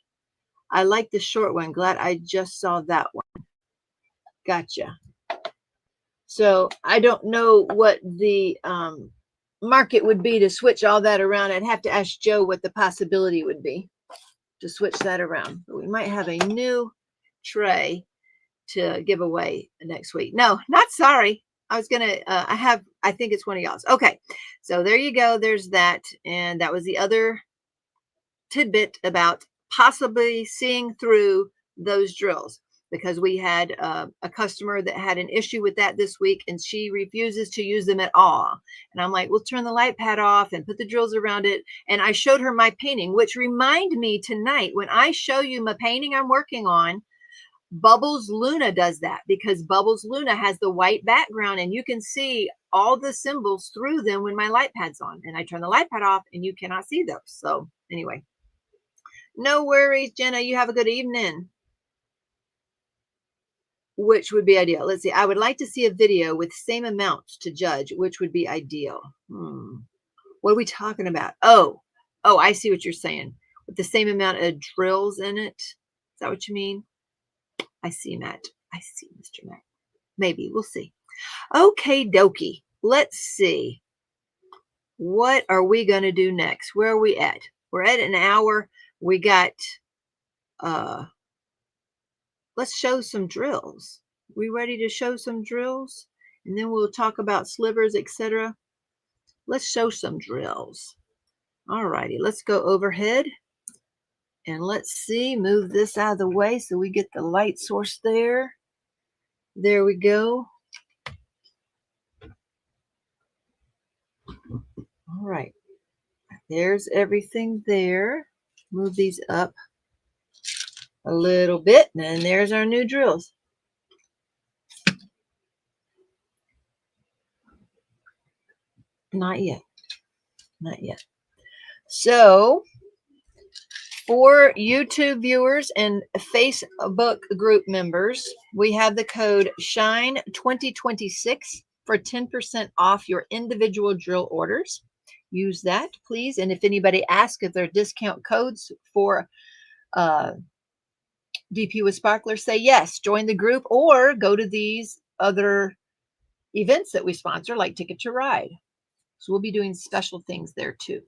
I like the short one. Glad I just saw that one. Gotcha. So I don't know what the market would be to switch all that around. I'd have to ask Joe what the possibility would be to switch that around. But we might have a new tray to give away next week. No, not sorry. I was gonna I think it's one of y'all's. Okay, so there you go. There's that. And that was the other tidbit about possibly seeing through those drills, because we had a customer that had an issue with that this week, and she refuses to use them at all. And I'm like, we'll turn the light pad off and put the drills around it. And I showed her my painting, which remind me tonight, when I show you my painting I'm working on, Bubbles Luna does that, because Bubbles Luna has the white background and you can see all the symbols through them when my light pad's on. And I turn the light pad off and you cannot see those. So anyway, no worries, Jenna. You have a good evening. Which would be ideal? Let's see. I would like to see a video with same amounts to judge, which would be ideal. What are we talking about? Oh, I see what you're saying. With the same amount of drills in it. Is that what you mean? I see, Matt. I see, Mr. Matt. Maybe. We'll see. Okay, dokie. Let's see. What are we going to do next? Where are we at? We're at an hour. We got... let's show some drills. We ready to show some drills? And then we'll talk about slivers, etc. Let's show some drills. All righty, let's go overhead. And let's see, move this out of the way so we get the light source there. There we go. All right. There's everything there. Move these up a little bit, and there's our new drills. Not yet. Not yet. So, for YouTube viewers and Facebook group members, we have the code SHINE2026 for 10% off your individual drill orders. Use that, please. And if anybody asks if there are discount codes for DP with Sparklers, say yes, join the group, or go to these other events that we sponsor, like Ticket to Ride. So we'll be doing special things there too.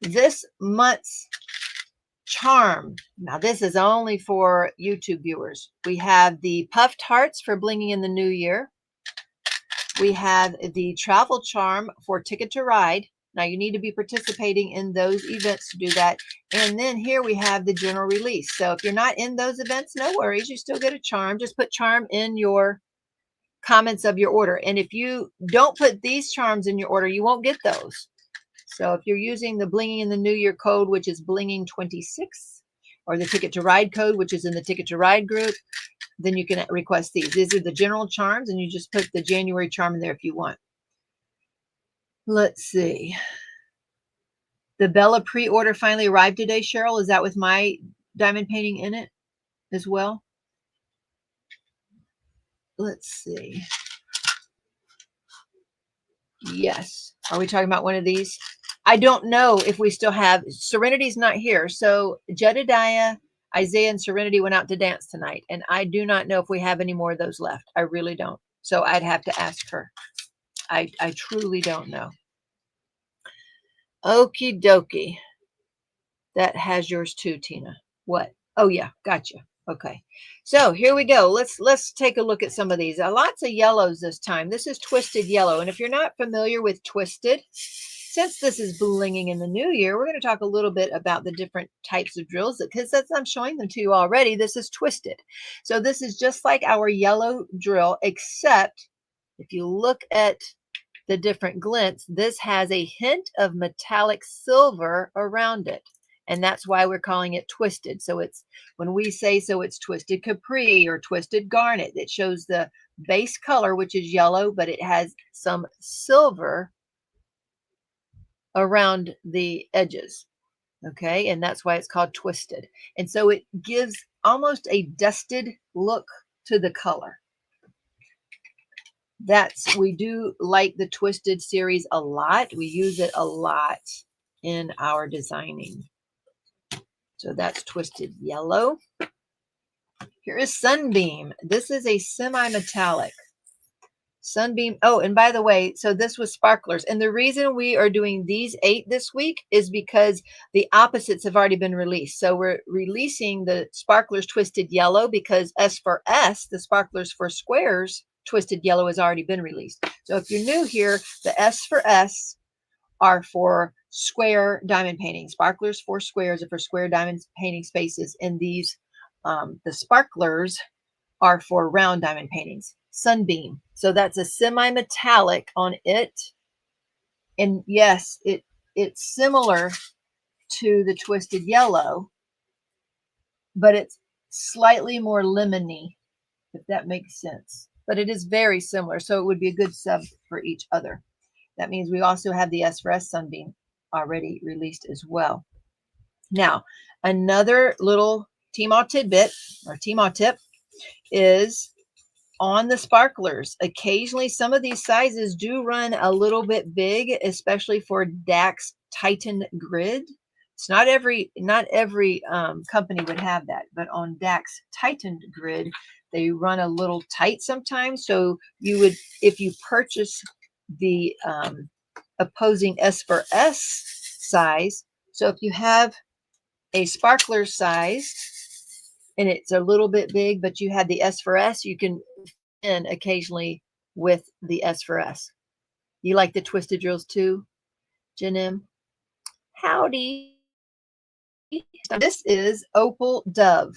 This month's charm. Now this is only for YouTube viewers. We have the puffed hearts for blinging in the new year. We have the travel charm for Ticket to Ride. Now you need to be participating in those events to do that. And then here we have the general release. So if you're not in those events, no worries. You still get a charm. Just put charm in your comments of your order. And if you don't put these charms in your order, you won't get those. So if you're using the blinging in the new year code, which is blinging26, or the Ticket to Ride code, which is in the Ticket to Ride group, then you can request these. These are the general charms, and you just put the January charm in there if you want. Let's see. The Bella pre-order finally arrived today, Cheryl. Is that with my diamond painting in it as well? Let's see. Yes. Are we talking about one of these? I don't know if we still have. Serenity's not here. So Jedediah, Isaiah, and Serenity went out to dance tonight. And I do not know if we have any more of those left. I really don't. So I'd have to ask her. I truly don't know. Okie dokie. That has yours too, Tina. What? Oh, yeah. Gotcha. Okay. So here we go. Let's take a look at some of these. Lots of yellows this time. This is Twisted Yellow. And if you're not familiar with Twisted, since this is blinging in the new year, we're going to talk a little bit about the different types of drills, because I'm showing them to you already. This is Twisted. So this is just like our yellow drill, except if you look at the different glints, this has a hint of metallic silver around it. And that's why we're calling it Twisted. So it's, when we say so, it's Twisted Capri or Twisted Garnet. It shows the base color, which is yellow, but it has some silver around the edges. Okay, and that's why it's called Twisted. And so it gives almost a dusted look to the color. We do like the Twisted series a lot. We use it a lot in our designing. So that's Twisted Yellow. Here is Sunbeam. This is a semi-metallic. Sunbeam. Oh, and by the way, so this was Sparklers. And the reason we are doing these 8 this week is because the opposites have already been released. So we're releasing the Sparklers Twisted Yellow because S for S, the Sparklers for Squares Twisted Yellow, has already been released. So if you're new here, the S for S are for square diamond painting. Sparklers for Squares are for square diamond painting spaces. And these, the Sparklers are for round diamond paintings. Sunbeam. So that's a semi-metallic on it. And yes, it's similar to the Twisted Yellow, but it's slightly more lemony, if that makes sense. But it is very similar. So it would be a good sub for each other. That means we also have the S for S Sunbeam already released as well. Now, another little Teemaw tidbit or Teemaw tip is on the Sparklers. Occasionally, some of these sizes do run a little bit big, especially for DAX Titan Grid. It's not every company would have that, but on DAX Titan Grid, they run a little tight sometimes. So you would, if you purchase the opposing S for S size, so if you have a Sparkler size and it's a little bit big, but you have the S for S, you can in occasionally with the S for S. You like the Twisted drills too, Janim? Howdy. So this is Opal Dove.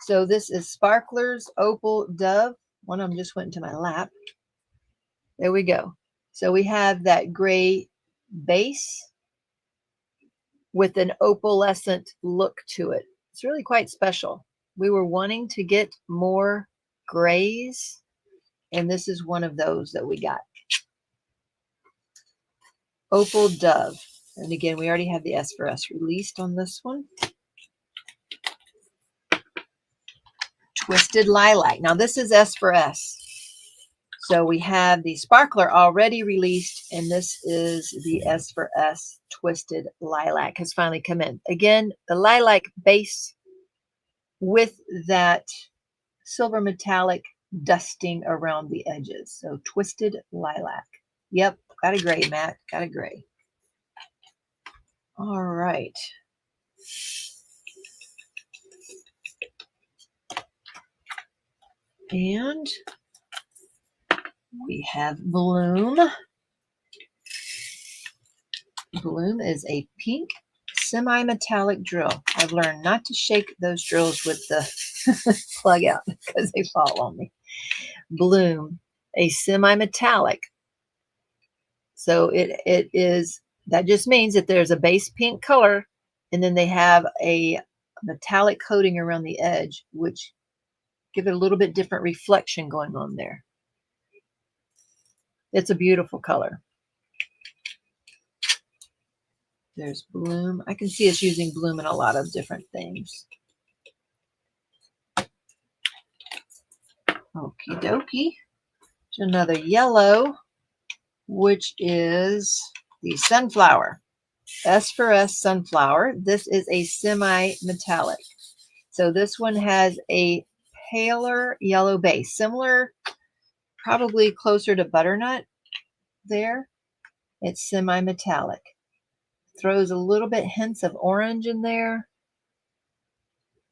So this is Sparkler's Opal Dove. One of them just went into my lap. There we go. So we have that gray base with an opalescent look to it. It's really quite special. We were wanting to get more grays, and this is one of those that we got. Opal Dove. And again, we already have the S for S released on this one. Twisted Lilac. Now this is S for S. So we have the Sparkler already released, and this is the S for S Twisted Lilac has finally come in. Again, the lilac base with that silver metallic dusting around the edges. So Twisted Lilac. Yep, got a gray, Matt. Got a gray. All right. And we have Bloom. Bloom is a pink semi-metallic drill. I've learned not to shake those drills with the plug out because they fall on me. Bloom, a semi-metallic. So it is, that just means that there's a base pink color, and then they have a metallic coating around the edge, which give it a little bit different reflection going on there. It's a beautiful color. There's Bloom. I can see us using Bloom in a lot of different things. Okie dokie. There's another yellow, which is the Sunflower. S for S Sunflower. This is a semi-metallic. So this one has a paler yellow base, similar, probably closer to butternut there. It's semi-metallic. Throws a little bit hints of orange in there.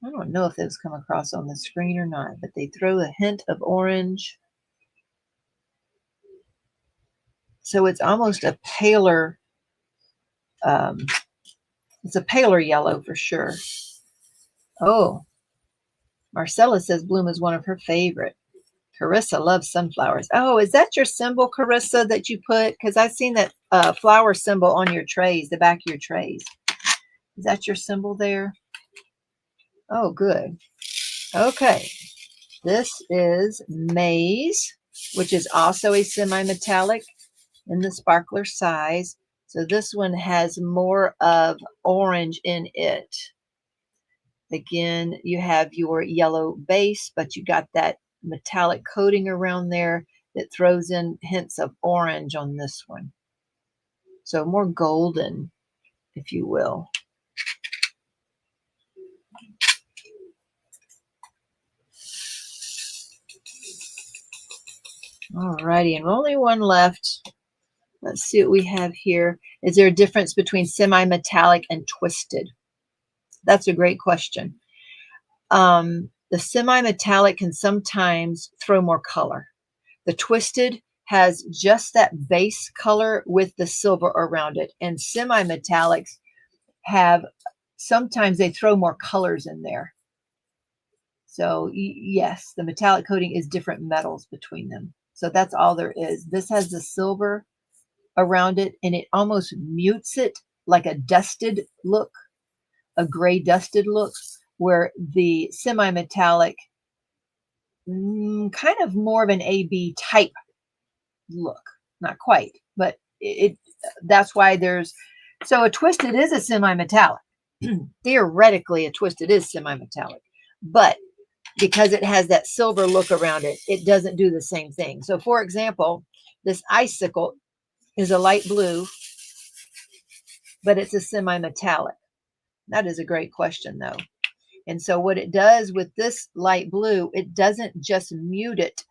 I don't know if those come across on the screen or not, but they throw a hint of orange. So it's almost a paler, it's a paler yellow for sure. Oh, Marcella says Bloom is one of her favorite. Carissa loves sunflowers. Oh, is that your symbol, Carissa, that you put? Because I've seen that flower symbol on your trays, the back of your trays. Is that your symbol there? Oh, good. Okay. This is Maize, which is also a semi-metallic in the sparkler size. So this one has more of orange in it. Again, you have your yellow base, but you got that metallic coating around there that throws in hints of orange on this one. So more golden, if you will. All righty, and only one left. Let's see what we have here. Is there a difference between semi-metallic and twisted? That's a great question. The semi-metallic can sometimes throw more color. The twisted has just that base color with the silver around it. And semi-metallics have, sometimes they throw more colors in there. So yes, the metallic coating is different metals between them. So that's all there is. This has the silver around it, and it almost mutes it like a dusted look, a gray dusted look, where the semi-metallic kind of more of an AB type look. Not quite, but that's why there's, so a twisted is a semi-metallic. Theoretically, a twisted is semi-metallic, but because it has that silver look around it, it doesn't do the same thing. So for example, this icicle is a light blue, but it's a semi-metallic. That is a great question though. And so what it does with this light blue, it doesn't just mute it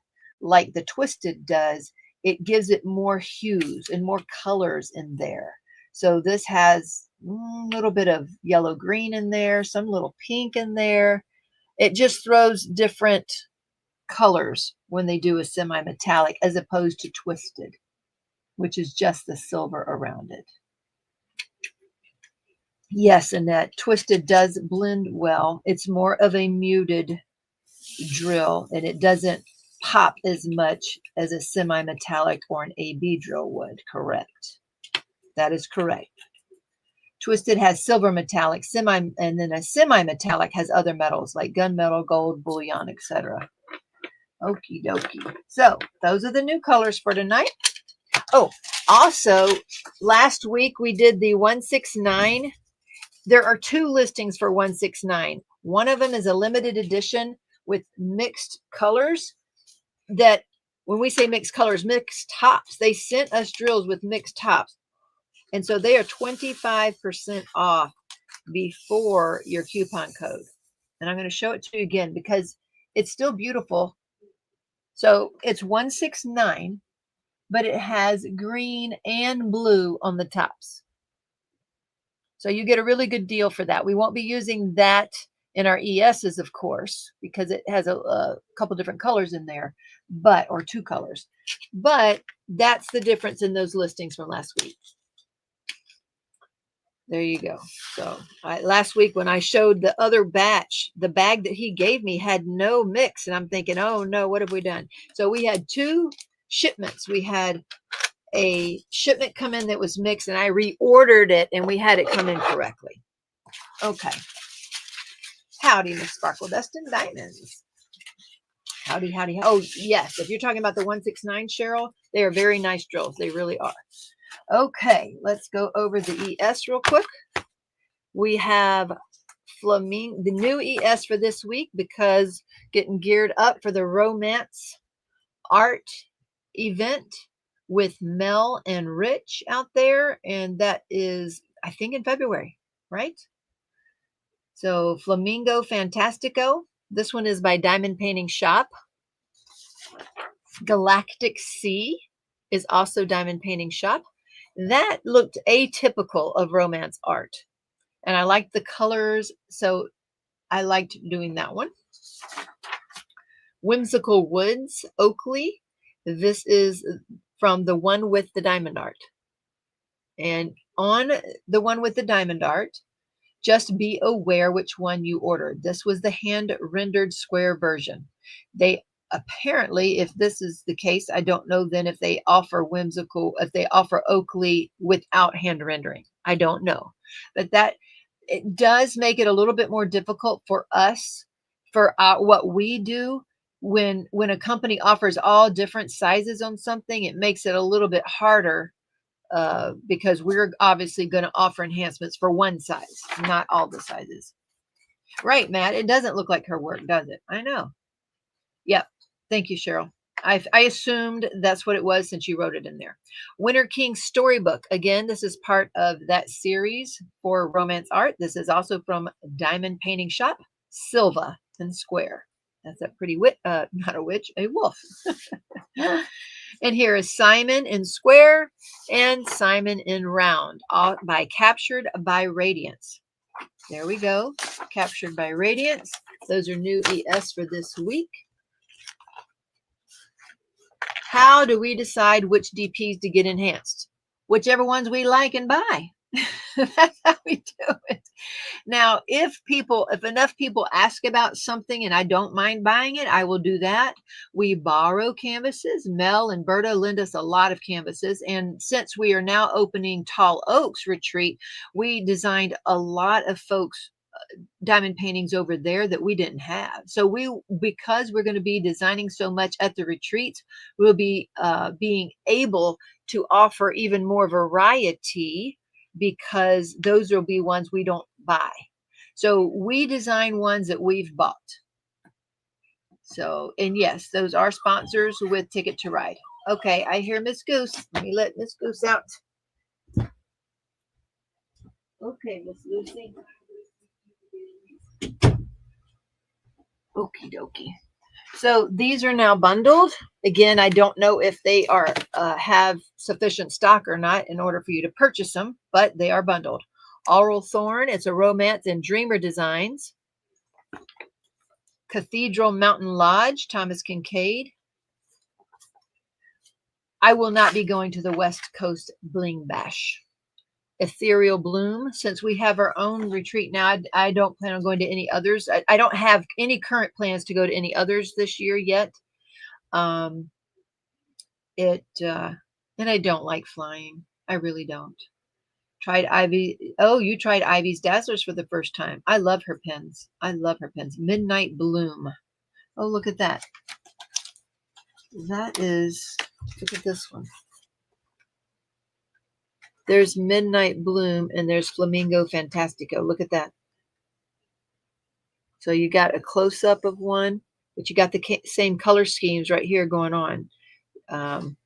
like the twisted does. It gives it more hues and more colors in there. So this has a little bit of yellow green in there, some little pink in there. It just throws different colors when they do a semi-metallic as opposed to twisted, which is just the silver around it. Yes, Annette, Twisted does blend well. It's more of a muted drill, and it doesn't pop as much as a semi-metallic or an AB drill would. Correct. That is correct. Twisted has silver metallic, and then a semi-metallic has other metals like gunmetal, gold, bullion, etc. Okie dokie. So those are the new colors for tonight. Oh, also, last week we did the 169. There are 2 listings for 169. One of them is a limited edition with mixed colors that, when we say mixed colors, mixed tops, they sent us drills with mixed tops. And so they are 25% off before your coupon code. And I'm going to show it to you again because it's still beautiful. So it's 169, but it has green and blue on the tops. So you get a really good deal for that. We won't be using that in our ESs, of course, because it has a couple different colors in there, or 2 colors. But that's the difference in those listings from last week. There you go. So last week when I showed the other batch, the bag that he gave me had no mix. And I'm thinking, oh no, what have we done? So we had 2 shipments. We had a shipment come in that was mixed, and I reordered it, and we had it come in correctly. Okay. Howdy, Miss Sparkle Dust and Diamonds. Howdy, howdy. Oh, yes. If you're talking about the 169, Cheryl, they are very nice drills. They really are. Okay, let's go over the ES real quick. We have the new ES for this week, because getting geared up for the romance art event with Mel and Rich out there, and that is, I think, in February, right? So Flamingo Fantastico. This one is by Diamond Painting Shop. Galactic Sea is also Diamond Painting Shop. That looked atypical of romance art, and I liked the colors, so I liked doing that one. Whimsical Woods, Oakley. This is from the one with the diamond art. And on the one with the diamond art, just be aware which one you ordered. This was the hand-rendered square version. They apparently, if this is the case, I don't know then if they offer Oakley without hand rendering. I don't know. But it does make it a little bit more difficult for us, for what we do. When a company offers all different sizes on something, it makes it a little bit harder, because we're obviously going to offer enhancements for one size, not all the sizes. Right, Matt? It doesn't look like her work, does it? I know. Yep. Thank you, Cheryl. I assumed that's what it was since you wrote it in there. Winter King Storybook. Again, this is part of that series for romance art. This is also from Diamond Painting Shop, Silva and Square. That's a pretty not a witch, a wolf. And here is Simon in Square and Simon in Round, all by Captured by Radiance. There we go. Captured by Radiance. Those are new ES for this week. How do we decide which DPs to get enhanced? Whichever ones we like and buy. That's how we do it. Now, if enough people ask about something and I don't mind buying it, I will do that. We borrow canvases. Mel and Berta lend us a lot of canvases. And since we are now opening Tall Oaks Retreat, we designed a lot of folks' diamond paintings over there that we didn't have. So because we're going to be designing so much at the retreats, we'll be being able to offer even more variety, because those will be ones we don't buy. So we design ones that we've bought. So, and yes, those are sponsors with Ticket to Ride. Okay, I hear Miss Goose. Let me let Miss Goose out. Okay, Miss Lucy. Okie dokie. So these are now bundled. Again, I don't know if they are have sufficient stock or not in order for you to purchase them, but they are bundled. Aural Thorn, it's a romance and dreamer designs. Cathedral Mountain Lodge, Thomas Kincaid. I will not be going to the West Coast Bling Bash. Ethereal Bloom. Since we have our own retreat now, I don't plan on going to any others. I don't have any current plans to go to any others this year yet. And I don't like flying. I really don't. Tried Ivy. Oh, you tried Ivy's Dazzlers for the first time. I love her pens. I love her pens. Midnight Bloom. Oh, look at that. That is, look at this one. There's Midnight Bloom and there's Flamingo Fantastico. Look at that. So you got a close-up of one, but you got the same color schemes right here going on.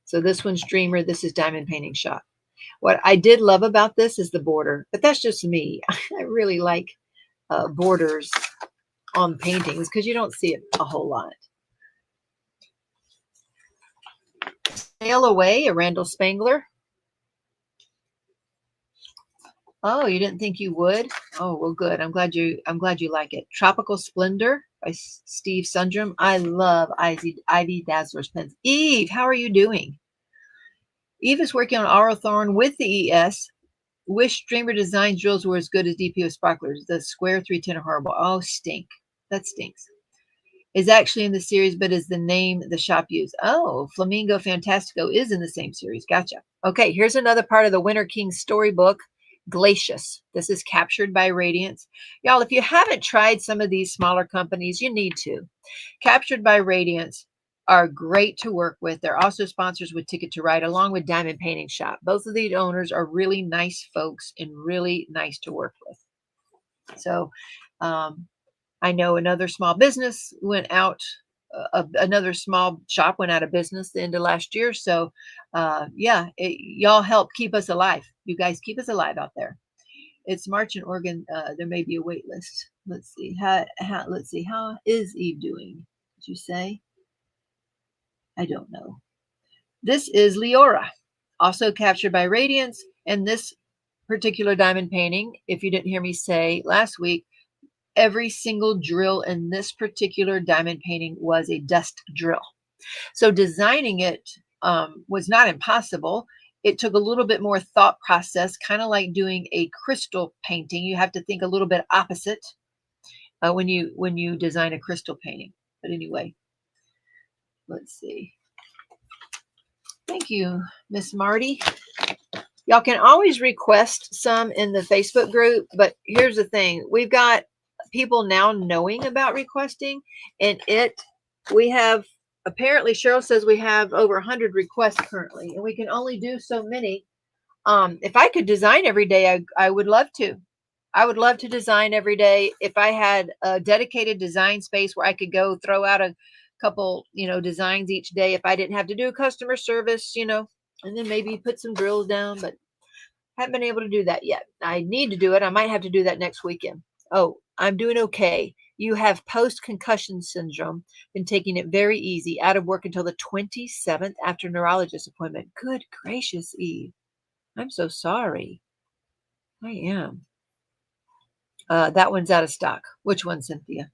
So this one's Dreamer. This is Diamond Painting Shop. What I did love about this is the border, but that's just me. I really like borders on paintings because you don't see it a whole lot. Sail Away, a Randall Spangler. Oh, you didn't think you would? Oh, well, good. I'm glad you like it. Tropical Splendor by Steve Sundrum. I love Ivy Dazzler's pens. Eve, how are you doing? Eve is working on Auralthorn with the ES. Wish Dreamer Designs drills were as good as DPO Sparklers. The square 310 are horrible. Oh, stink. That stinks. Is actually in the series, but is the name the shop used. Oh, Flamingo Fantastico is in the same series. Gotcha. Okay, here's another part of the Winter King storybook. Glacius. This is Captured by Radiance. Y'all, if you haven't tried some of these smaller companies, you need to. Captured by Radiance are great to work with. They're also sponsors with Ticket to Ride, along with Diamond Painting Shop. Both of these owners are really nice folks and really nice to work with. So I know another small business went out, another small shop went out of business the end of last year. So yeah, y'all help keep us alive. You guys keep us alive out there. It's March in Oregon. There may be a wait list. Let's see. Let's see. How is Eve doing? Did you say? I don't know. This is Leora, also Captured by Radiance. And this particular diamond painting, if you didn't hear me say last week, every single drill in this particular diamond painting was a dust drill. So designing it was not impossible. It took a little bit more thought process, kind of like doing a crystal painting. You have to think a little bit opposite when you design a crystal painting. But anyway, let's see. Thank you, Miss Marty. Y'all can always request some in the Facebook group, but here's the thing. We've got people now knowing about requesting, and we have, apparently Cheryl says we have over 100 requests currently, and we can only do so many. If I could design every day, I would love to. I would love to design every day. If I had a dedicated design space where I could go throw out a couple, designs each day, if I didn't have to do customer service, and then maybe put some drills down, but haven't been able to do that yet. I need to do it. I might have to do that next weekend. Oh, I'm doing okay. You have post-concussion syndrome. Been taking it very easy. Out of work until the 27th after neurologist appointment. Good gracious, Eve. I'm so sorry. I am. That one's out of stock. Which one, Cynthia?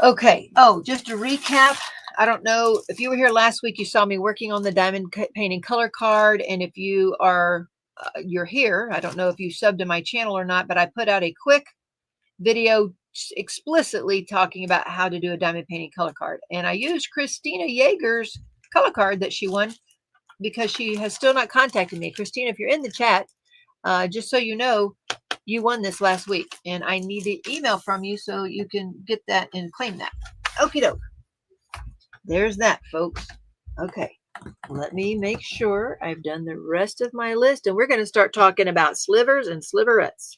Okay. Oh, just to recap. I don't know if you were here last week, you saw me working on the diamond painting color card. And if you are, you're here, I don't know if you subbed to my channel or not, but I put out a quick video explicitly talking about how to do a diamond painting color card. And I used Christina Yeager's color card that she won because she has still not contacted me. Christina, if you're in the chat, just so you know, you won this last week. And I need the email from you so you can get that and claim that. Okie doke. There's that, folks. Okay. Let me make sure I've done the rest of my list. And we're going to start talking about slivers and sliverettes.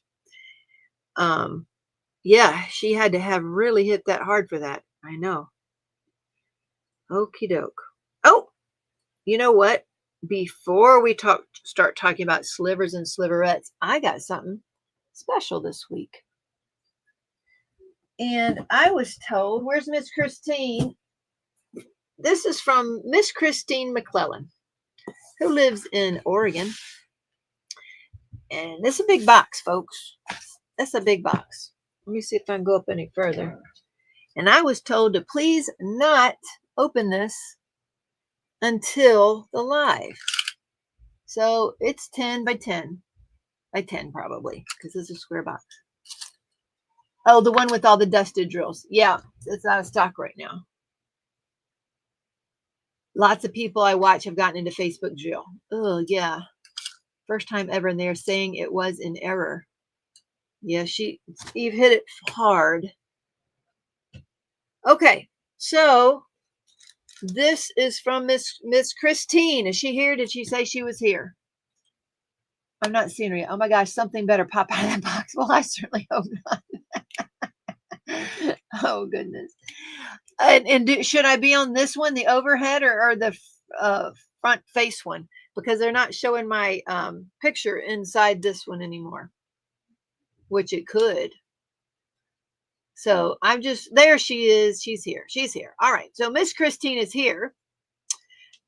Yeah, she had to have really hit that hard for that. I know. Okie doke. Oh, you know what? Before we start talking about slivers and sliverettes, I got something special this week. And I was told, where's Miss Christine? This is from Miss Christine McClellan, who lives in Oregon. And this is a big box, folks. That's a big box. Let me see if I can go up any further. And I was told to please not open this until the live. So it's 10 by 10 by 10 probably, because it's a square box. Oh, the one with all the dusted drills. Yeah, it's out of stock right now. Lots of people I watch have gotten into Facebook drill. Oh, yeah. First time ever, and they're saying it was in error. Yeah, Steve hit it hard. Okay, so this is from Miss Christine. Is she here? Did she say she was here? I'm not seeing her yet. Oh my gosh, something better pop out of that box. Well, I certainly hope not. Oh goodness. And should I be on this one, the overhead, or the front face one? Because they're not showing my picture inside this one anymore, which it could. So I'm just, there she is. She's here. She's here. All right. So Miss Christine is here.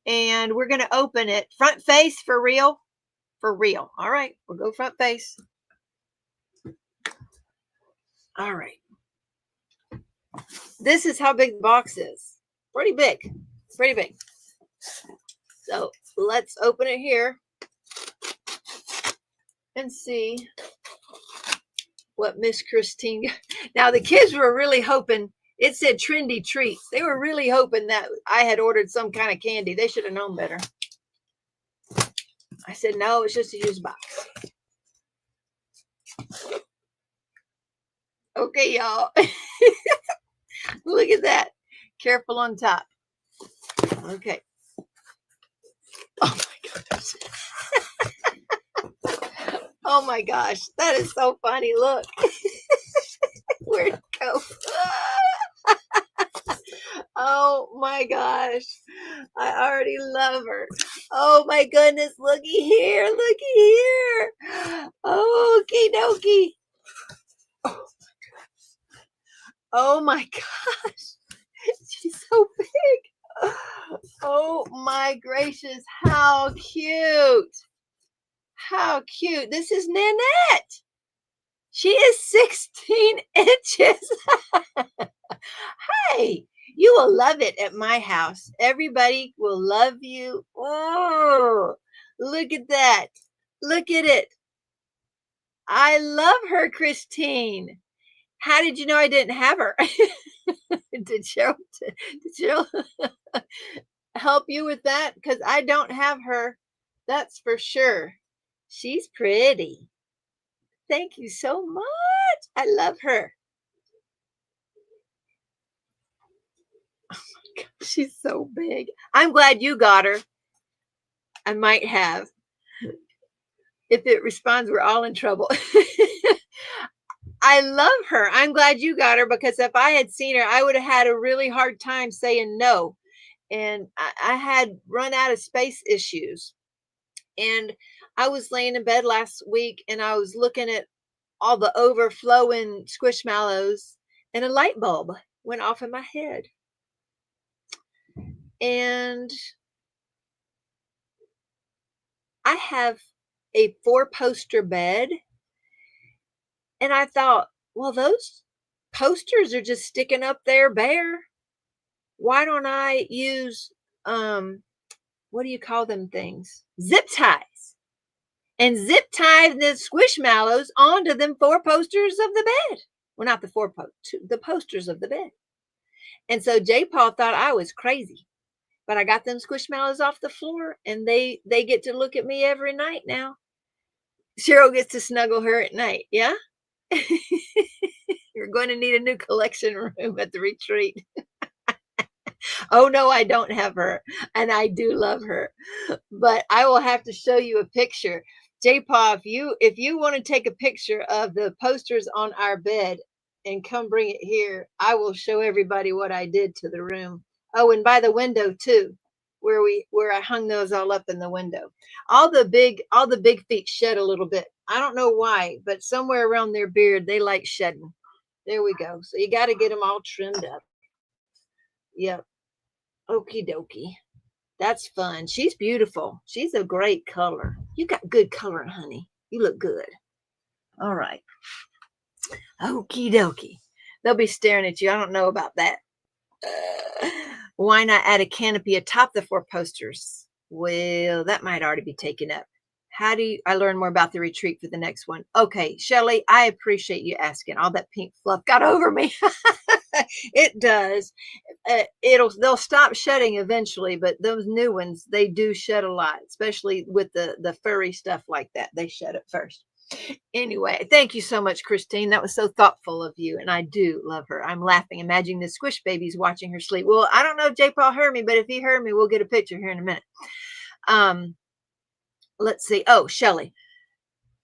And we're going to open it. Front face for real? For real. All right. We'll go front face. All right. This is how big the box is. Pretty big. Pretty big. So let's open it here and see what Miss Christine got. Now the kids were really hoping, it said trendy treats. They were really hoping that I had ordered some kind of candy. They should have known better. I said, no, it's just a used box. Okay, y'all. Look at that. Careful on top. Okay. Oh my gosh. Oh my gosh. That is so funny. Look. Where'd it go? Oh my gosh. I already love her. Oh my goodness. Looky here. Looky here. Okie dokie. Oh my gosh. She's so big. Oh my gracious. How cute. How cute. This is Nanette. She is 16 inches. Hey, you will love it at my house. Everybody will love you. Oh, look at that. Look at it. I love her, Christine. How did you know I didn't have her? Did Cheryl help you with that? Because I don't have her. That's for sure. She's pretty. Thank you so much. I love her. Oh my God, she's so big. I'm glad you got her. I might have. If it responds, we're all in trouble. I love her. I'm glad you got her, because if I had seen her, I would have had a really hard time saying no. And I had run out of space issues. And I was laying in bed last week and I was looking at all the overflowing squishmallows, and a light bulb went off in my head. And I have a 4-poster bed. And I thought, well, those posters are just sticking up there bare. Why don't I use, what do you call them things? Zip ties. And zip tie the squishmallows onto them 4 posters of the bed. Well, not the 4 the posters of the bed. And so J. Paul thought I was crazy. But I got them squishmallows off the floor, and they get to look at me every night now. Cheryl gets to snuggle her at night. Yeah? You're going to need a new collection room at the retreat. Oh no, I don't have her, and I do love her, but I will have to show you a picture. J-Paw, if you want to take a picture of the posters on our bed and come bring it here, I will show everybody what I did to the room. Oh, and by the window too, where I hung those all up in the window. All the big feet shed a little bit. I don't know why, but somewhere around their beard, they like shedding. There we go. So you got to get them all trimmed up. Yep. Okie dokie. That's fun. She's beautiful. She's a great color. You got good color, honey. You look good. All right. Okie dokie. They'll be staring at you. I don't know about that. Why not add a canopy atop the 4 posters? Well, that might already be taken up. How do I learn more about the retreat for the next one? Okay, Shelly, I appreciate you asking. All that pink fluff got over me. It does. They'll stop shedding eventually, but those new ones, they do shed a lot, especially with the furry stuff like that. They shed it first. Anyway, thank you so much, Christine. That was so thoughtful of you, and I do love her. I'm laughing, imagining the squish babies watching her sleep. Well, I don't know if J. Paul heard me, but if he heard me, we'll get a picture here in a minute. Let's see. Oh, Shelly.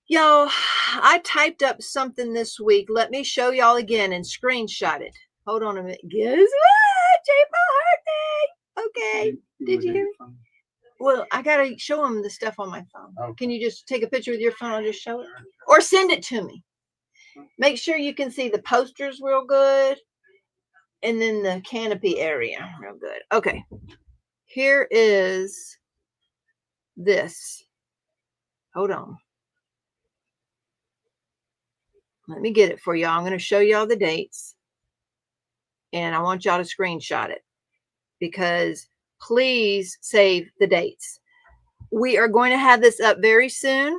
Y'all, I typed up something this week. Let me show y'all again and screenshot it. Hold on a minute. Guess what? J. Paul heard me. Okay. Did you hear me? Well, I got to show him the stuff on my phone. Oh. Can you just take a picture with your phone? I'll just show it. Or send it to me. Make sure you can see the posters real good. And then the canopy area real good. Okay. Here is this. Hold on. Let me get it for y'all. I'm going to show y'all the dates. And I want y'all to screenshot it. Because please save the dates. We are going to have this up very soon.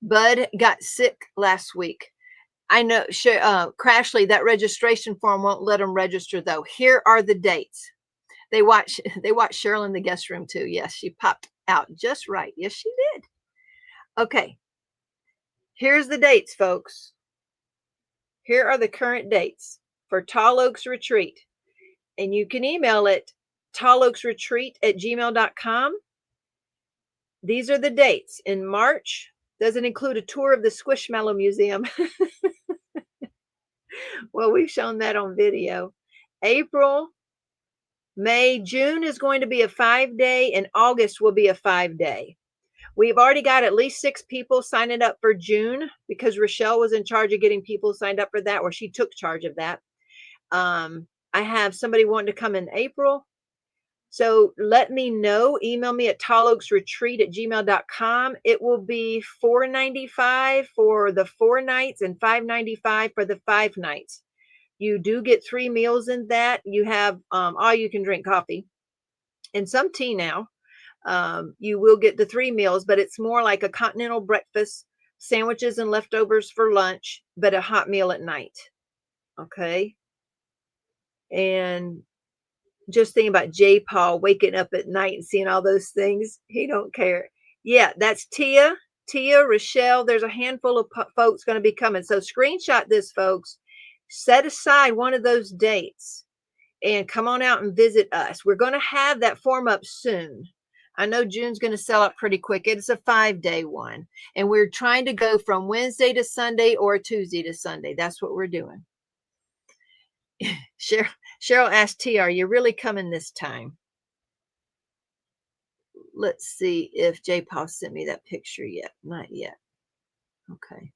Bud got sick last week. I know Crashley, that registration form won't let them register though. Here are the dates. They watch Cheryl in the guest room too. Yes, she popped out just right. Yes, she did. Okay. Here's the dates, folks. Here are the current dates for Tall Oaks Retreat. And you can email it talloaksretreat@gmail.com. These are the dates. In March, doesn't include a tour of the Squishmallow Museum. Well, we've shown that on video. April, May, June is going to be a 5-day, and August will be a 5-day. We've already got at least 6 people signing up for June because Rochelle was in charge of getting people signed up for that, or she took charge of that. I have somebody wanting to come in April. So let me know. Email me at talloaksretreat@gmail.com. It will be $4.95 for the 4 nights and $5.95 for the 5 nights. You do get 3 meals in that. You have all you can drink coffee and some tea now. You will get the 3 meals, but it's more like a continental breakfast, sandwiches and leftovers for lunch, but a hot meal at night. Okay. And just thinking about J. Paul waking up at night and seeing all those things. He don't care. Yeah, that's Tia, Rochelle. There's a handful of folks going to be coming. So screenshot this, folks. Set aside one of those dates and come on out and visit us. We're going to have that form up soon. I know June's going to sell out pretty quick. It's a 5-day one. And we're trying to go from Wednesday to Sunday or Tuesday to Sunday. That's what we're doing. Cheryl asked T, are you really coming this time? Let's see if J. Paul sent me that picture yet. Not yet. Okay.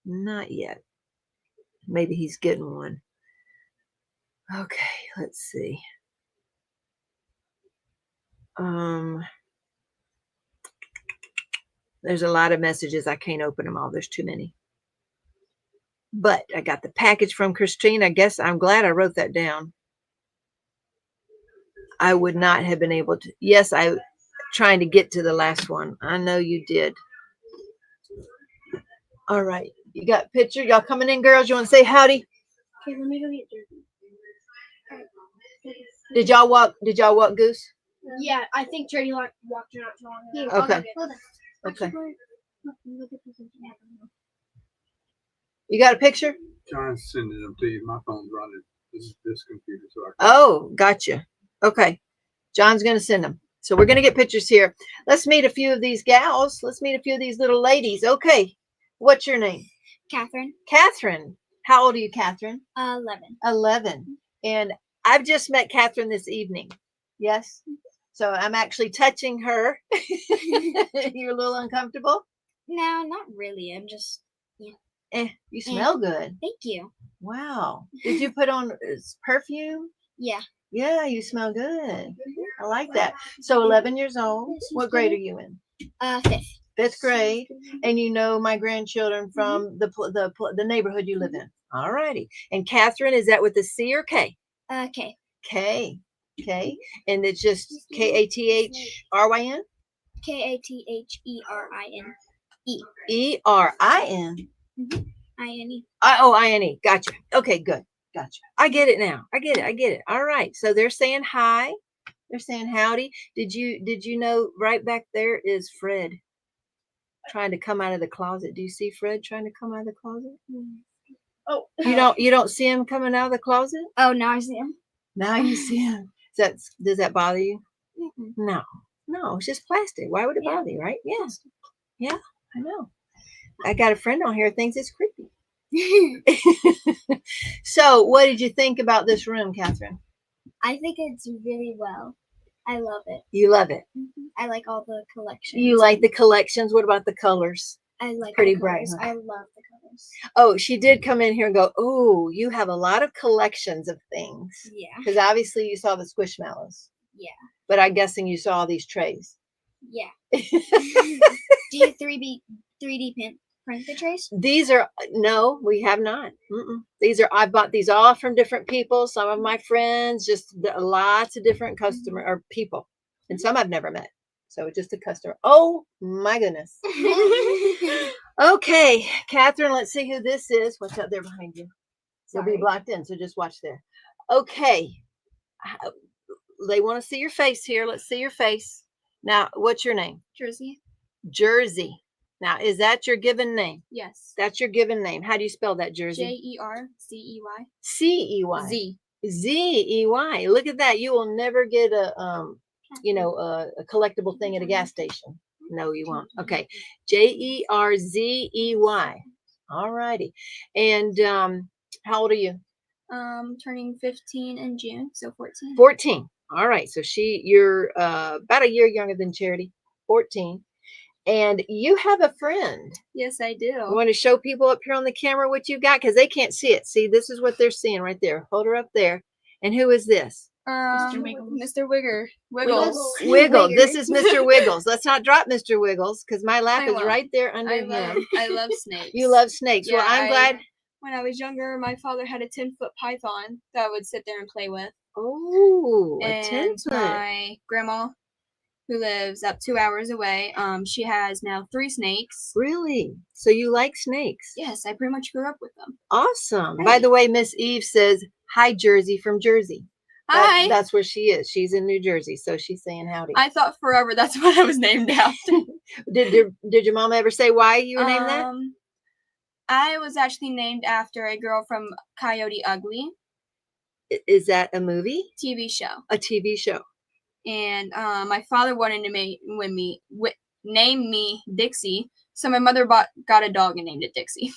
Not yet. Maybe he's getting one. Okay, let's see. There's a lot of messages. I can't open them all. There's too many. But I got the package from Christine. I guess I'm glad I wrote that down. I would not have been able to. Yes, I trying to get to the last one. I know you did. All right. You got a picture? Y'all coming in, girls? You want to say howdy? Okay, let me go get Dirty. Did y'all walk Goose? Yeah, I think Dirty walked her not too long ago. Okay. Okay. You got a picture? Trying to send them to you. My phone's running. This computer, so I can. Oh, gotcha. Okay. John's going to send them. So we're going to get pictures here. Let's meet a few of these gals. Let's meet a few of these little ladies. Okay. What's your name? Catherine. Catherine. How old are you, Catherine? 11. 11. And I've just met Catherine this evening. Yes. So I'm actually touching her. You're a little uncomfortable? No, not really. I'm just, yeah. You smell good. Thank you. Wow. Did you put on perfume? Yeah. Yeah, you smell good. I like that. So 11 years old. What grade are you in? 5th. 5th grade. And you know my grandchildren from the neighborhood you live in. All righty. And Catherine, is that with a C or K? K. K. Okay. And it's just Kathryn? Katherin. E-R-I-N. I-N-E. I-N-E. Gotcha. Okay, good. Gotcha. I get it now. I get it. All right. So they're saying hi. They're saying howdy. Did you know right back there is Fred trying to come out of the closet? Do you see Fred trying to come out of the closet? Oh. You don't see him coming out of the closet? Oh, now I see him. Now you see him. Does that bother you? Mm-mm. No, it's just plastic. Why would it Yeah. bother you, right? Yes. Yeah, I know. I got a friend on here who thinks it's creepy. So what did you think about this room, Catherine? I think it's really well. I love it. You love it. I like all the collections. You like the collections. What about the colors? I like pretty the bright, colors. huh? I love the colors. Oh, she did come in here and go, oh, you have a lot of collections of things. Yeah. Because obviously you saw the Squishmallows. Yeah. But I'm guessing you saw all these trays. Yeah. Do you 3D print the trays? These are, no, we have not. I bought these all from different people. Some of my friends, just lots of different customer or people. And some I've never met. So just a customer. Oh my goodness. Okay, Catherine, let's see who this is. What's out there behind you? You'll be blocked in, so just watch there. Okay. They want to see your face here. Let's see your face. Now, what's your name? Jersey. Jersey. Now, is that your given name? Yes. That's your given name. How do you spell that, Jersey? J-E-R-C-E-Y. C-E-Y. Z. Z-E-Y. Look at that. You will never get a collectible thing at a gas station. No, you won't. Okay. J-E-R-Z-E-Y. All righty. And how old are you? Turning 15 in June, so 14. 14. All right. So you're about a year younger than Charity. 14. And you have a friend. Yes, I do. I want to show people up here on the camera what you got because they can't see it. See, this is what they're seeing right there. Hold her up there. And who is this? Mr. Wiggles. Wiggle. This is Mr. Wiggles. Let's not drop Mr. Wiggles because my lap is right there under him. I love snakes. You love snakes. Yeah, well, I'm glad. When I was younger, my father had a 10-foot python that I would sit there and play with. Oh, a And 10-foot. my grandma, who lives up 2 hours away, she has now 3 snakes. Really? So you like snakes? Yes, I pretty much grew up with them. Awesome. Hey. By the way, Miss Eve says, hi, Jersey from Jersey. Hi. That's where she is. She's in New Jersey, so she's saying howdy. I thought forever that's what I was named after. Did your mom ever say why you were named that? I was actually named after a girl from Coyote Ugly. Is that a movie? TV show. A TV show. And my father wanted to name me Dixie, so my mother got a dog and named it Dixie.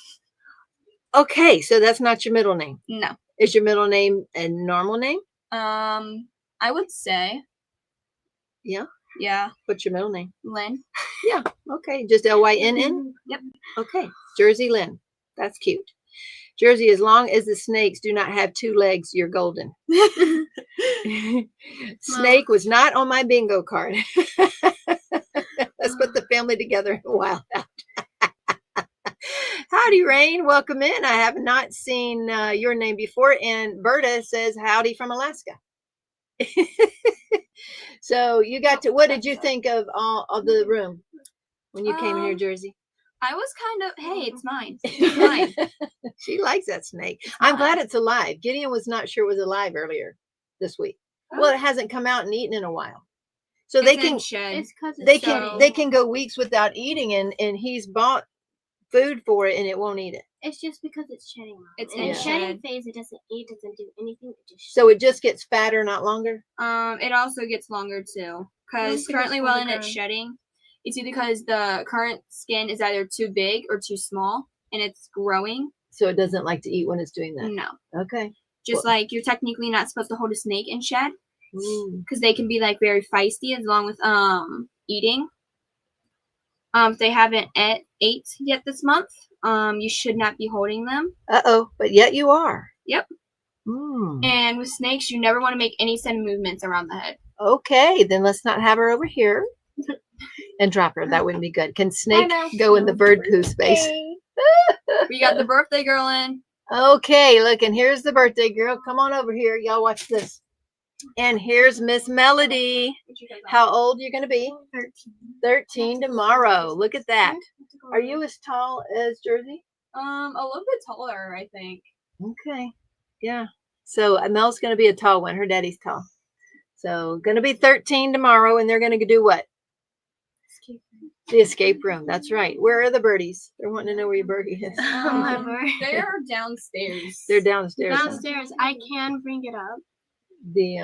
Okay, so that's not your middle name. No. Is your middle name a normal name? I would say. Yeah. Yeah. What's your middle name? Lynn. Yeah. Okay. Just L-Y-N-N? Yep. Okay. Jersey Lynn. That's cute. Jersey, as long as the snakes do not have 2 legs, you're golden. Snake was not on my bingo card. Let's put the family together in a while. Howdy, Rain. Welcome in. I have not seen your name before. And Berta says howdy from Alaska. So you got to, what did you think of all of the room when you came in here, Jersey? I was kind of, hey, it's mine. It's mine. She likes that snake. I'm glad it's alive. Gideon was not sure it was alive earlier this week. Oh. Well, it hasn't come out and eaten in a while. So they can go weeks without eating, and he's bought food for it and it won't eat it. It's just because it's shedding. It's in in the shedding shed. phase. It doesn't eat, doesn't do anything. It just So it just gets fatter, not longer. It also gets longer too, because currently while it's shedding, it's either because the current skin is either too big or too small, and it's growing. So it doesn't like to eat when it's doing that. No. Okay. Just like you're technically not supposed to hold a snake in shed, because they can be like very feisty as long with eating. If they haven't ate yet this month, you should not be holding them. Uh-oh, but yet you are. Yep. And with snakes, you never want to make any sudden movements around the head. Okay, then let's not have her over here and drop her. That wouldn't be good. Can Snake go in the bird poo space? We got the birthday girl in. Okay, look, and here's the birthday girl. Come on over here. Y'all watch this. And here's Miss Melody. How old are you going to be? 13. 13 tomorrow. Look at that. Are you as tall as Jersey? A little bit taller, I think. Okay. Yeah. So Mel's going to be a tall one. Her daddy's tall. So going to be 13 tomorrow, and they're going to do what? The escape room. That's right. Where are the birdies? They're wanting to know where your birdie is. They're downstairs. They're downstairs. huh? Downstairs. I can bring it up. The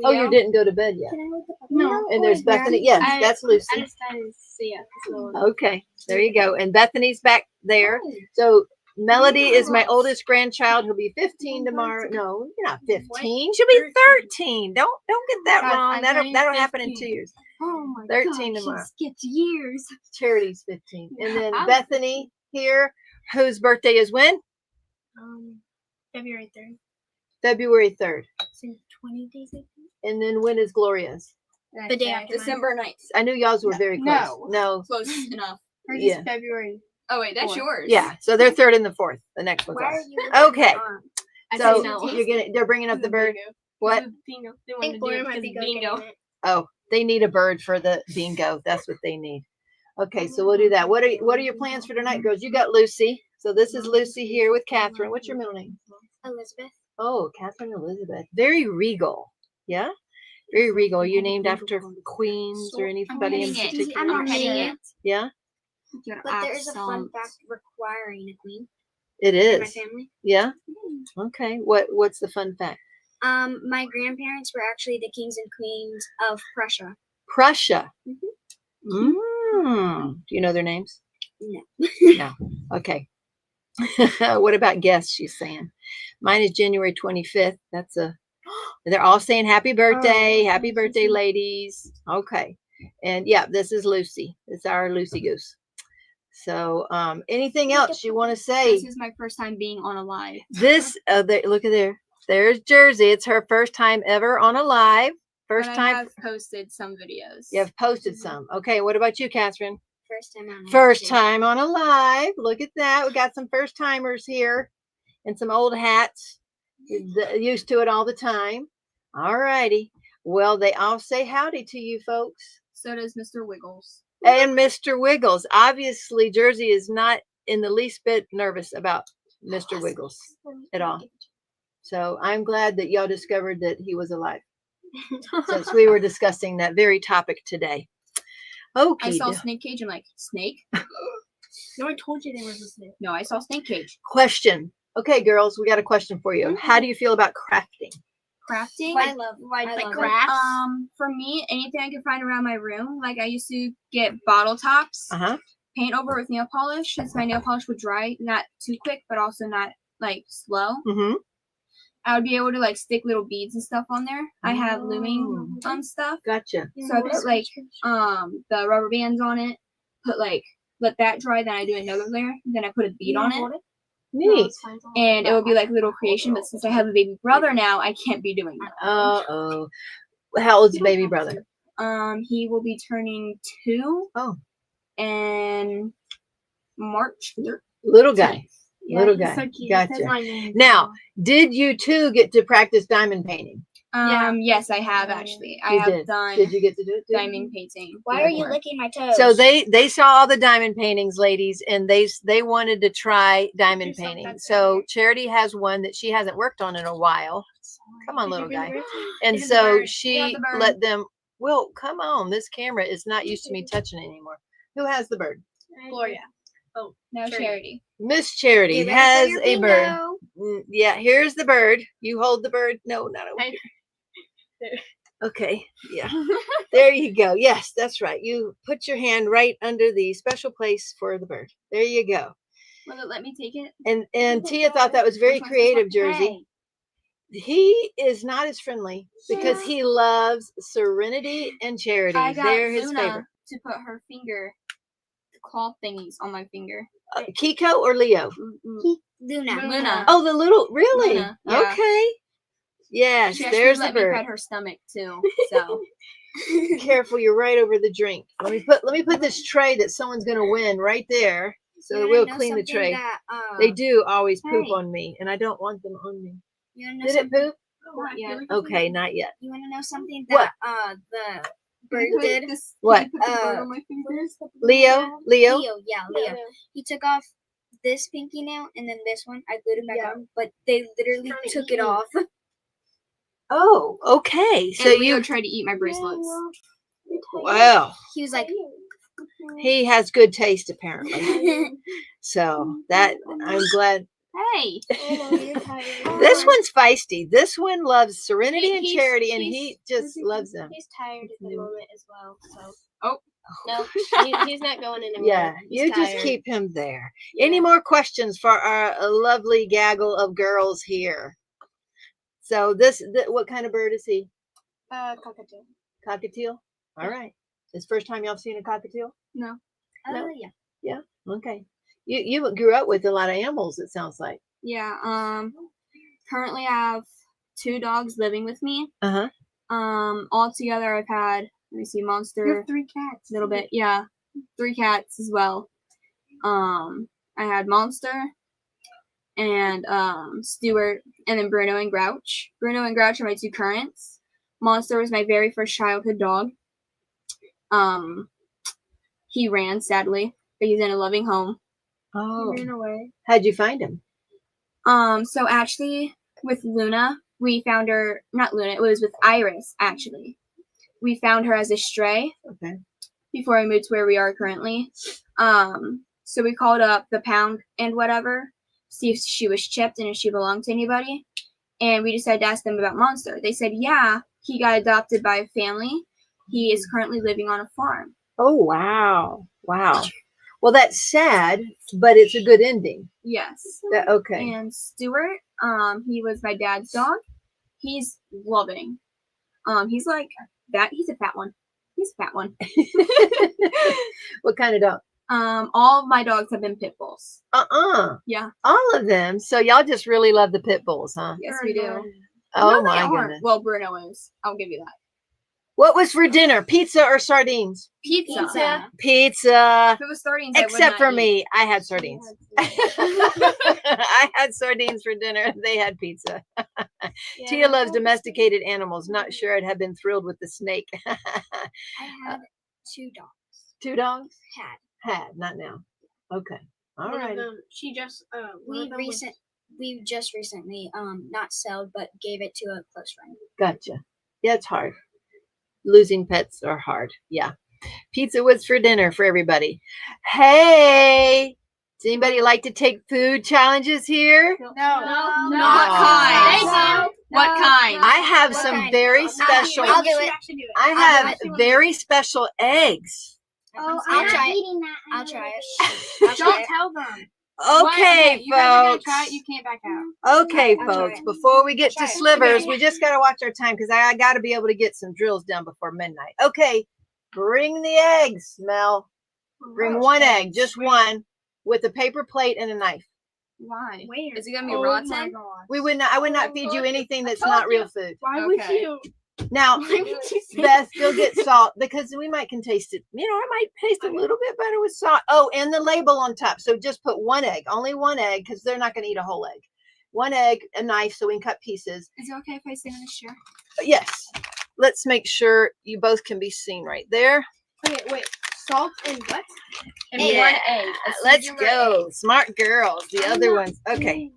oh, you didn't go to bed yet. No. And there's Bethany. Yes, that's Lucy. I decided to see it. So. Okay, there you go. And Bethany's back there. So Melody is my oldest grandchild. He'll be 15 tomorrow. No, you're not 15. She'll be 13. Don't get that wrong. That'll happen in 2 years. Oh my 13 gosh, tomorrow. she skipped years. Charity's 15. And then Bethany here, whose birthday is when? February 3rd. February 3rd. So 20 days, I think. And then when is Gloria's? The day after December 9th. I knew y'all's were very close. No. Close enough. Hers Yeah. is February. Oh wait, that's 4th. yours. Yeah, so they're third and the fourth. The next one's Why are ours. you Okay. I So said no. they're bringing up the bird. What? Bingo. They I wanted think to do Gloria it might because be of bingo. bingo. Oh, they need a bird for the bingo. That's what they need. Okay, so we'll do that. What are your plans for tonight, girls? You got Lucy. So this is Lucy here with Catherine. What's your middle name? Elizabeth. Oh, Catherine Elizabeth. Very regal. Yeah? Very regal. Are you named after queens or anybody in getting it. particular? I'm not getting sure. it. Yeah, But there is a fun fact requiring a queen it in my is. family. Yeah? Okay. What's the fun fact? My grandparents were actually the kings and queens of Prussia. Prussia. Mhm. Do you know their names? No. No. Okay. What about guests? She's saying. Mine is January 25th. They're all saying happy birthday. Oh, Happy birthday, ladies. Okay. And yeah, this is Lucy. It's our Lucy Goose. So, anything else you want to say? This is my first time being on a live. This, look at there. There's Jersey. It's her first time ever on a live. First But time. I have posted some videos. You have posted some. Okay. What about you, Catherine? First time on. First time on a live. Look at that. We got some first timers here and some old hats. Used to it all the time. All righty. Well, they all say howdy to you folks. So does Mr. Wiggles. And Mr. Wiggles. Obviously, Jersey is not in the least bit nervous about Mr. Wiggles at all. So I'm glad that y'all discovered that he was alive, since we were discussing that very topic today. Okay. I saw Snake Cage. I'm like, snake? No, I told you there was a snake. No, I saw Snake Cage. Question. Okay, girls, we got a question for you. How do you feel about crafting? Crafting? I love like crafts. For me, anything I can find around my room. Like I used to get bottle tops, paint over with nail polish, since my nail polish would dry not too quick, but also not like slow. I would be able to like stick little beads and stuff on there. I have looming stuff. Gotcha. So I put like the rubber bands on it. Let that dry. Then I do another layer. Then I put a bead on it. Neat. And it would be like little creation. But since I have a baby brother now, I can't be doing that. Oh. How old's the baby brother? He will be turning 2. Oh. In March. Little guy. Yeah, Little he's guy. so cute. Gotcha. That's my name. Now, did you two get to practice diamond painting? Yes, I have actually. I You have did. done Did you get to do it? diamond painting. Why are you before. licking my toes? So they saw all the diamond paintings, ladies, and they wanted to try diamond painting. So Charity has one that she hasn't worked on in a while. Come on, little guy. And so she let them. Well, come on. This camera is not used to me touching it anymore. Who has the bird? Gloria. Oh, no, Charity. Miss Charity You ready for has your a bird. bingo? Yeah, here's the bird. You hold the bird. No, not over here. Okay, yeah. There you go. Yes, that's right. You put your hand right under the special place for the bird. There you go. Will it let me take it? And Tia thought that was very creative, Jersey. He is not as friendly because he loves Serenity and Charity. I got They're his Luna favorite. to put her finger, the claw thingies on my finger. Kiko or Leo? Luna. Oh, the little, really? Luna, yeah. Okay. Yes, She actually there's the let me bird. pet her stomach too. So Careful, you're right over the drink. Let me put this tray that someone's gonna win right there, so that we'll clean the tray. They do always poop on me, and I don't want them on me. Did it poop? Not yet. Okay, not yet. You want to know something What? that the bird did? What? Leo. Leo? Leo, yeah, Leo. He took off this pinky nail and then this one. I glued it back on, but they literally took it off. Oh, okay. So And Leo you, tried to eat my bracelets. wow. He was like, He has good taste, apparently. So that, I'm glad. Hey. This one's feisty. This one loves Serenity and Charity, and he just loves them. He's tired at the moment as well. So. Oh. No, he's not going anywhere. Yeah, He's you just tired. keep him there. Yeah. Any more questions for our lovely gaggle of girls here? So what kind of bird is he? Cockatoo. Cockatiel? All right. It's first time y'all have seen a cockatiel? No. No. yeah. Yeah. Okay. You grew up with a lot of animals, it sounds like. Yeah. Currently I have 2 dogs living with me. Uh-huh. Altogether I've had, let me see, Monster. You have 3 cats. A little bit, yeah. 3 cats as well. I had Monster and Stewart, and then Bruno and Grouch. Bruno and Grouch are my 2 currents. Monster was my very first childhood dog. He ran, sadly, but he's in a loving home. Oh. He ran away. How'd you find him? So actually with Luna, we found her, not Luna, it was with Iris, actually. We found her as a stray. Okay. Before we moved to where we are currently. So we called up the pound and whatever, see if she was chipped and if she belonged to anybody. And we decided to ask them about Monster. They said, yeah, he got adopted by a family. He is currently living on a farm. Oh, wow. Wow. Well, that's sad, but it's a good ending. Yes. Okay. And Stewart, he was my dad's dog. He's loving. He's like that. He's a fat one. He's a fat one. What kind of dog? All of my dogs have been pit bulls. Yeah. All of them. So y'all just really love the pit bulls, huh? Yes, we do. Oh, No, they my aren't. goodness. Well, Bruno is. I'll give you that. What was for dinner? Pizza or sardines? Pizza. Pizza. If it was sardines, I would Except not for eat. me. I had sardines. I had sardines for dinner. They had pizza. Tia loves domesticated animals. Not sure I'd have been thrilled with the snake. I had 2 dogs. 2 dogs? Had. Not now. Okay. All One right. of them, she just We just recently not sold but gave it to a close friend. Gotcha. Yeah, it's hard. Losing pets are hard. Yeah. Pizza was for dinner for everybody. Hey, does anybody like to take food challenges here? No. What kind? What kind? I have What some kind? very special. I'll do it. I have very special eggs. Oh, I'll try it. I'll try it. Don't tell them. Okay, you guys are gonna folks. try it, you can't back out. Okay, I'll try folks. it. Before we get to Try it. slivers, Okay. we just got to watch our time because I got to be able to get some drills done before midnight. Okay, bring the eggs, Mel. Bring 1 egg, just 1, with a paper plate and a knife. Why? Where? Is it gonna be Oh rotten? my gosh. We would not. I would not feed you anything that's told not real you. food. Why would Okay. you? Now, Why would you say Beth, still get salt because we can taste it. You know, I might taste a little bit better with salt. Oh, and the label on top. So just put 1 egg, only 1 egg, because they're not going to eat a whole egg. 1 egg, a knife, so we can cut pieces. Is it okay if I stand in this chair? Yes. Let's make sure you both can be seen right there. Wait. Salt and what? And Yeah. 1 egg. A Let's singular go. Smart girls. The I'm other not ones. Okay.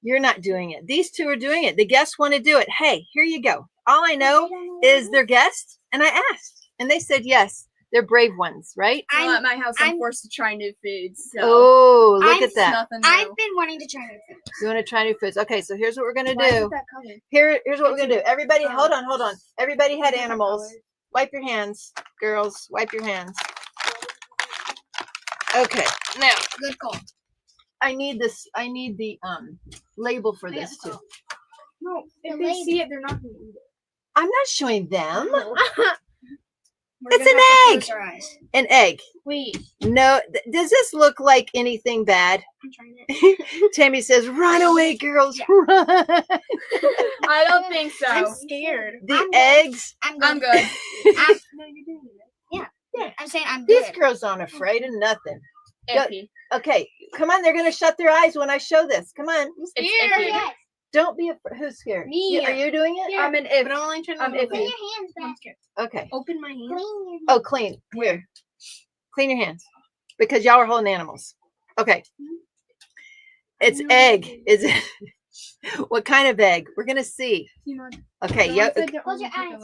You're not doing it. These 2 are doing it. The guests want to do it. Hey, here you go. All I know is they're guests, and I asked, and they said yes. They're brave ones, right? Well, at my house, I'm I'm- forced to try new foods. So Oh, look I'm at that. nothing new. I've been wanting to try new food. You want to try new foods? Okay, so here's what we're gonna Why is do. it that color? Here's what we're gonna do. Everybody, Oh. hold on. Everybody had Is it that animals. color? Wipe your hands, girls. Wipe your hands. Okay, now Good call. I need this. I need the label for I got this too. salt. No, if The they lady. see it, they're not gonna eat it. I'm not showing them. We're It's gonna an have to egg. close our eyes. An egg. Wait, No, does this look like anything bad? I'm trying it. Tammy says, "Run away, girls, Yeah. run." I don't think so. I'm scared. The I'm good. eggs. I'm good. No, you're doing it. I'm saying I'm These good. girls aren't afraid of nothing. Go- Iffy. Okay, come on. They're gonna shut their eyes when I show this. Come on. It's iffy. Don't be afraid. Who's scared? Me. Are you doing it? Yeah. I'm an if. But I'm only trying to I'm open iffy. your hands back. Okay. Open my hands. Oh, clean. Here. Clean your hands. Because y'all are holding animals. Okay. It's egg. Is it? What kind of egg? We're going to see. Okay. Yeah. Close your eyes.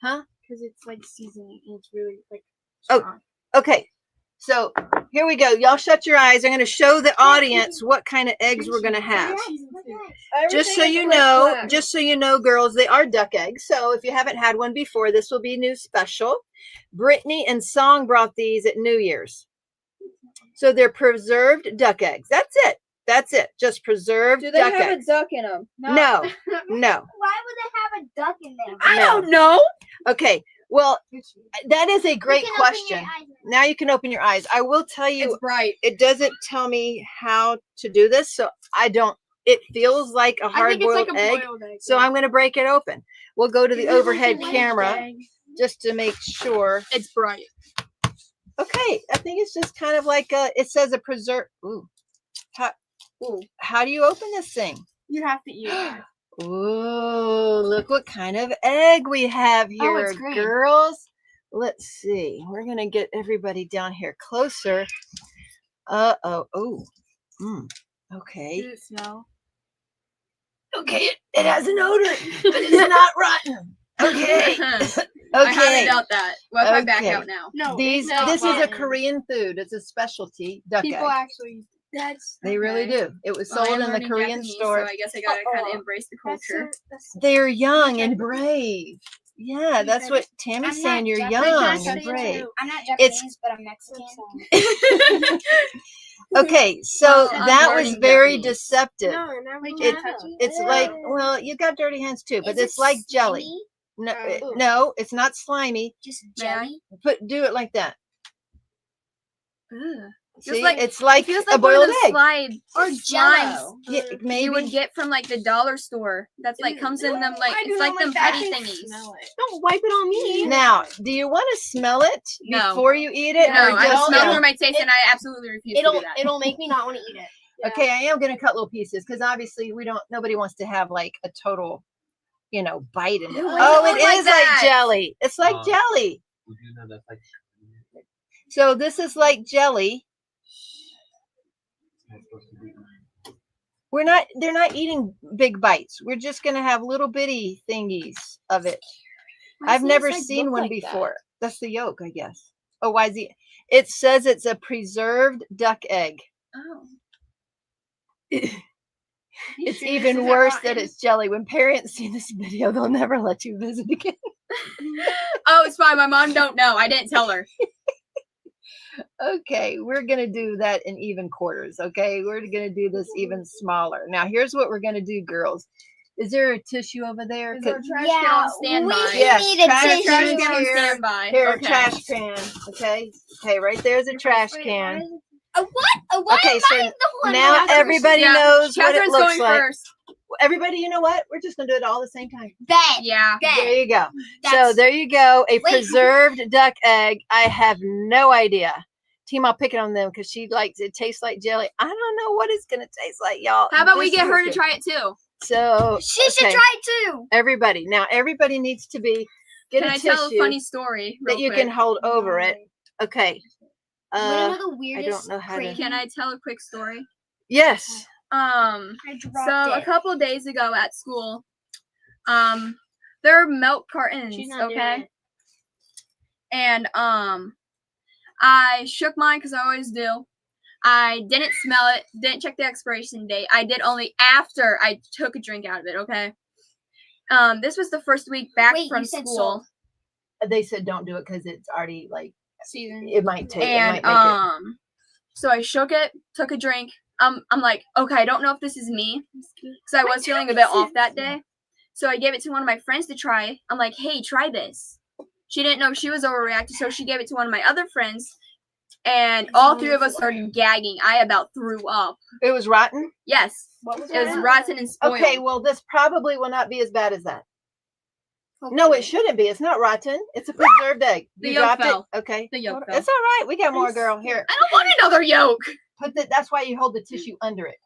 Huh? Because it's like seasoning and it's really like Oh. strong. Okay. So here we go. Y'all shut your eyes. I'm going to show the audience what kind of eggs we're going to have. Just so you know, girls, they are duck eggs. So if you haven't had one before, this will be new special. Brittany and Song brought these at New Year's. So they're preserved duck eggs. That's it. That's it. Just preserved Do they duck have eggs. a duck in them? No. No. Why would they have a duck in there? I No. don't know. Okay. Well, that is a great You can open your question. eyes now. Now you can open your eyes. I will tell you, It's bright. it doesn't tell me how to do this. So I don't, it feels like a I think it's hard-boiled like a egg. boiled egg. So I'm going to break it open. We'll go to the Is it like overhead a white camera egg? just to make sure. It's bright. Okay. I think it's just kind of like it says a preserve. Ooh. How do you open this thing? You have to eat it. Ooh, look what kind of egg we have here, it's green. girls. Let's see. We're going to get everybody down here closer. Oh. Okay. Does it smell? Okay, it has an odor, but it's not rotten. Okay. I highly Okay. doubt that. What if I back Okay. out now? No. This it's is a rotten. Korean food. It's a specialty duck People egg. actually. That's. They really do. It was Well, I sold am in the learning Korean Japanese, store. So I guess I gotta kind of embrace the culture. They're young and brave. Yeah, that's what Tammy's I'm saying. not You're Japanese. young and brave. I'm not It's- Japanese, but I'm Mexican. Okay, so Well, I'm that was learning very Japanese. deceptive. No, now we It- can't touch it. It's like, well, you got dirty hands too, but Is it's it like jelly. slimy? No, Ooh. no, it's not slimy. Just May I? jelly. Do it like that. Ugh. See, like- it's like It feels a like one of boiled those egg. slide Or slimes Jell-O. Yeah, maybe. you would get from like the dollar store. That's like comes in them like I do it's not like them that. putty I thingies. smell it. Don't wipe it on me. Now, do you want to smell it No. before you eat it? No, or I just smell no? through my taste and I absolutely refuse to do that. It'll make me not want to eat it. Okay, I am going to cut little pieces because obviously nobody wants to have like a total, bite in it. Ew, why Oh, does it it look is like like that? jelly. It's like jelly. So this is like jelly. They're not eating big bites. We're just going to have little bitty thingies of it. I've never seen one before. That's the yolk, I guess. Oh, why is it says it's a preserved duck egg. Oh. It's even worse that it's jelly. When parents see this video, they'll never let you visit again. Oh, it's fine. My mom don't know. I didn't tell her. Okay, we're going to do that in even quarters, okay? We're going to do this even smaller. Now, here's what we're going to do, girls. Is there a tissue over there? Is there a trash Yeah, can on standby? we Yes, need a trash tissue. Trash can can on here. standby. Here, Okay. trash can, okay? Okay, right there's a trash can. Why Okay, am so I the one? now that- everybody Yeah, knows what it Catherine's looks going like. first. Everybody, you know what? We're just going to do it all at the same time. Bet. Yeah. There you go. So That's- there you go. A Wait. preserved duck egg. I have no idea. Teemaw picking on them because she likes it. Tastes like jelly. I don't know what it's going to taste like, y'all. How about we This get her is to good. try it too? So She should okay. try it too. Everybody. Now everybody needs to get Can a I tissue tell a funny story real that you quick? can hold over it. Okay. Wanna know the weirdest? don't know how to- crazy- Can I tell a quick story? Yes. I dropped So a it. couple of days ago at school, there are milk cartons, She's not doing okay? it. And I shook mine because I always do. I didn't smell it, didn't check the expiration date. I did only after I took a drink out of it, okay? This was the first week back Wait, from you said school. salt. They said don't do it because it's already like Season. it might take. And it might make it. so I shook it, took a drink. I'm like, okay, I don't know if this is me, because I was feeling a bit off that day. So I gave it to one of my friends to try. I'm like, hey, try this. She didn't know she was overreacting, so she gave it to one of my other friends, and all three of us started gagging. I about threw up. It was rotten. Yes, What was it was rotten and spoiled. Okay, well this probably will not be as bad as that. No, it shouldn't be. It's not rotten. It's a preserved egg. The You yolk dropped fell. it. Okay. The yolk It's all right. We got more, girl. Here. I don't want another yolk. That's why you hold the tissue under it.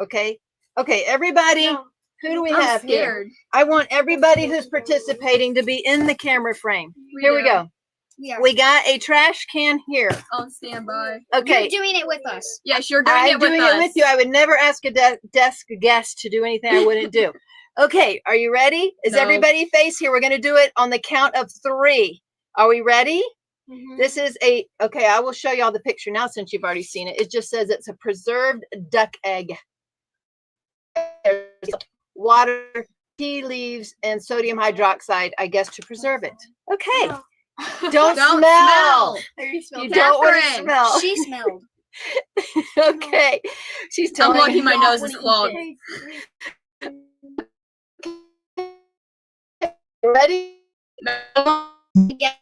Okay. Okay, everybody. No. Who do we I'm have here? scared. I want everybody who's participating to be in the camera frame. Here we go. Yeah. We got a trash can here. On standby. Okay. You're doing it with us. Yes, you're doing I'm it with doing us. it with you. I would never ask a desk guest to do anything I wouldn't do. Okay, are you ready? Is No. everybody face here? We're going to do it on the count of 3. Are we ready? This is okay, I will show y'all the picture now since you've already seen it. It just says it's a preserved duck egg. There's water, tea leaves, and sodium hydroxide, I guess, to preserve it. Okay. Don't smell. You don't want to Catherine. smell. She smelled. Okay. She's I'm telling lucky me my nose is clogged. Ready? Yes.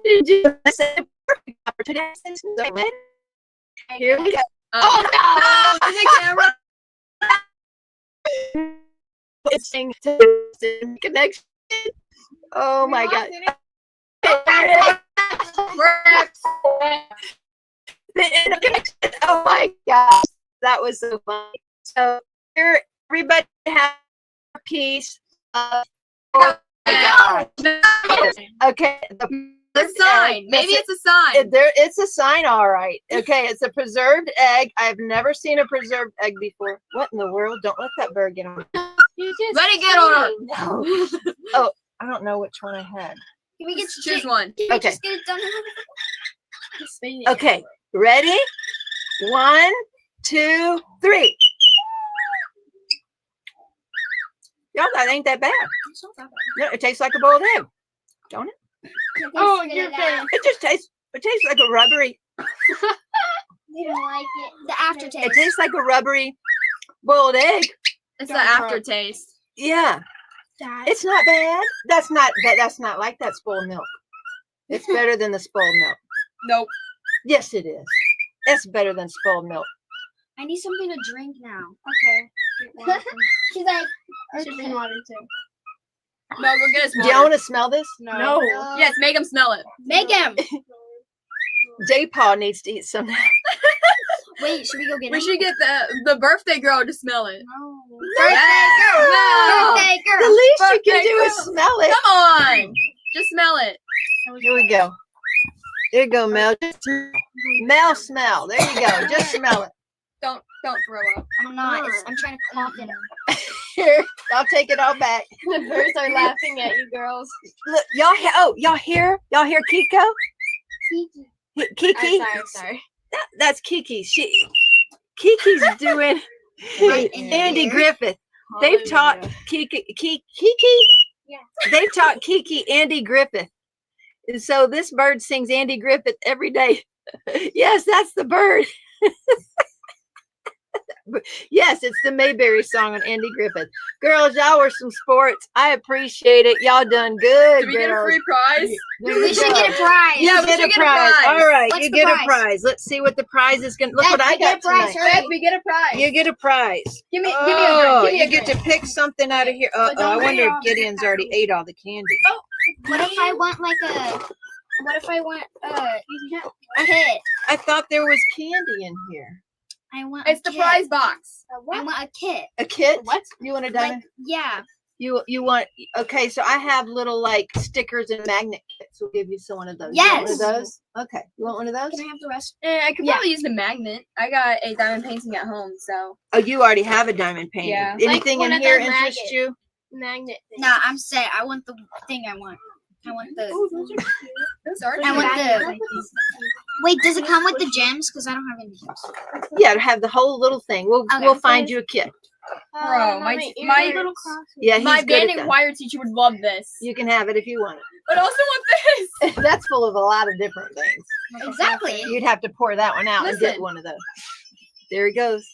Did you say perfect opportunity? Here we go. Oh no! The camera. It's saying connection. Oh my god. The internet connection. Oh my gosh. That was so funny. So here everybody has a piece of oh my gosh. Okay. The sign. Maybe it's a sign. It's a sign, all right. Okay, it's a preserved egg. I've never seen a preserved egg before. What in the world? Don't let that bird get on. Let it get on her. No. Oh, I don't know which one I had. Can we get Choose one. Can we Okay. just get it done? Okay, ready? 1, 2, 3. Y'all, that ain't that bad. No, it tastes like a boiled egg, don't it? Oh, you're bad. It tastes like a rubbery. You don't like it. The aftertaste. It tastes like a rubbery boiled egg. It's the aftertaste. Yeah, it's not bad. That's not like that spoiled milk. It's better than the spoiled milk. Nope. Yes, it is. It's better than spoiled milk. I need something to drink now. Okay. She's like, should drink water too. No, go get us Do y'all want to smell this? No. Yes, make him smell it. Make him. J-Paw needs to eat some. Wait, should we go get We him? should get the birthday girl to smell it. No. Yeah. Birthday The girl. least you can Birthday do is girl. smell it. Come on. Just smell it. Here we go. There you go, Mel. Just smell. There you go. Just smell it. Don't throw up. I'm not. I'm trying to cough in him. Here, I'll take it all back. The birds are laughing at you girls. Look, y'all hear Kiko? Kiki? I'm sorry. That's Kiki. Kiki's doing Right in the Andy ear. Griffith. They've taught Kiki. Yeah. They've taught Kiki Andy Griffith. And so this bird sings Andy Griffith every day. Yes, that's the bird. Yes, it's the Mayberry song on Andy Griffith. Girls, y'all were some sports. I appreciate it. Y'all done good. Do we get a girls. free prize? There We you should go. get a prize. Yeah, You we get should a get a prize. prize. All right, What's you the get a prize? prize. Let's see what the prize is going to. Look Dad, what I we get got a prize. tonight. Yes, we get a prize. You get a prize. Give me Oh, a drink. Give me you a get drink. to pick something out of here. I don't wonder eat if all the Gideon's already ate all the candy. What if I want a kit? I thought there was candy in here. I want It's a the kit. prize box. I want a kit. A kit? What? You want a diamond? Like, yeah. You want? Okay, so I have little like stickers and magnet kits. We'll give you some one of those. You Yes. want one of those? Okay. You want one of those? Can I have the rest? I could probably use the magnet. I got a diamond painting at home, so. Oh, you already have a diamond painting. Yeah. Anything Like one in of here the interest magnet- you? Magnet thing. Nah, I'm set. I want the thing I want. I want the. Those are I want cute. the. Wait, does it come with the gems? Because I don't have any gems. Yeah, to have the whole little thing. We'll Okay. we'll find you a kit. Bro, my little cross. Yeah, he's my good at band and that. choir teacher would love this. You can have it if you want But also want this. it. That's full of a lot of different things. Exactly. You'd have to pour that one out and get Listen. one of those. There he goes.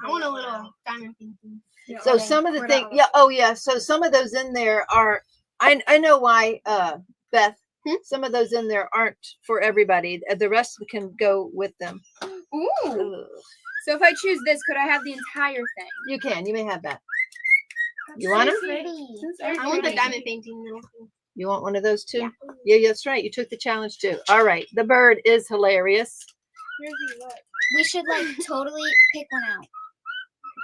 I want a little diamond painting. So some of the things, yeah, oh yeah. So some of those in there are, I know why, Beth. Some of those in there aren't for everybody. The rest can go with them. Ooh. Ugh. So if I choose this, could I have the entire thing? You can. You may have that. You want them? I want the diamond painting. You want one of those too? Yeah, that's right. You took the challenge too. All right. The bird is hilarious. Here's the look. We should like totally pick one out.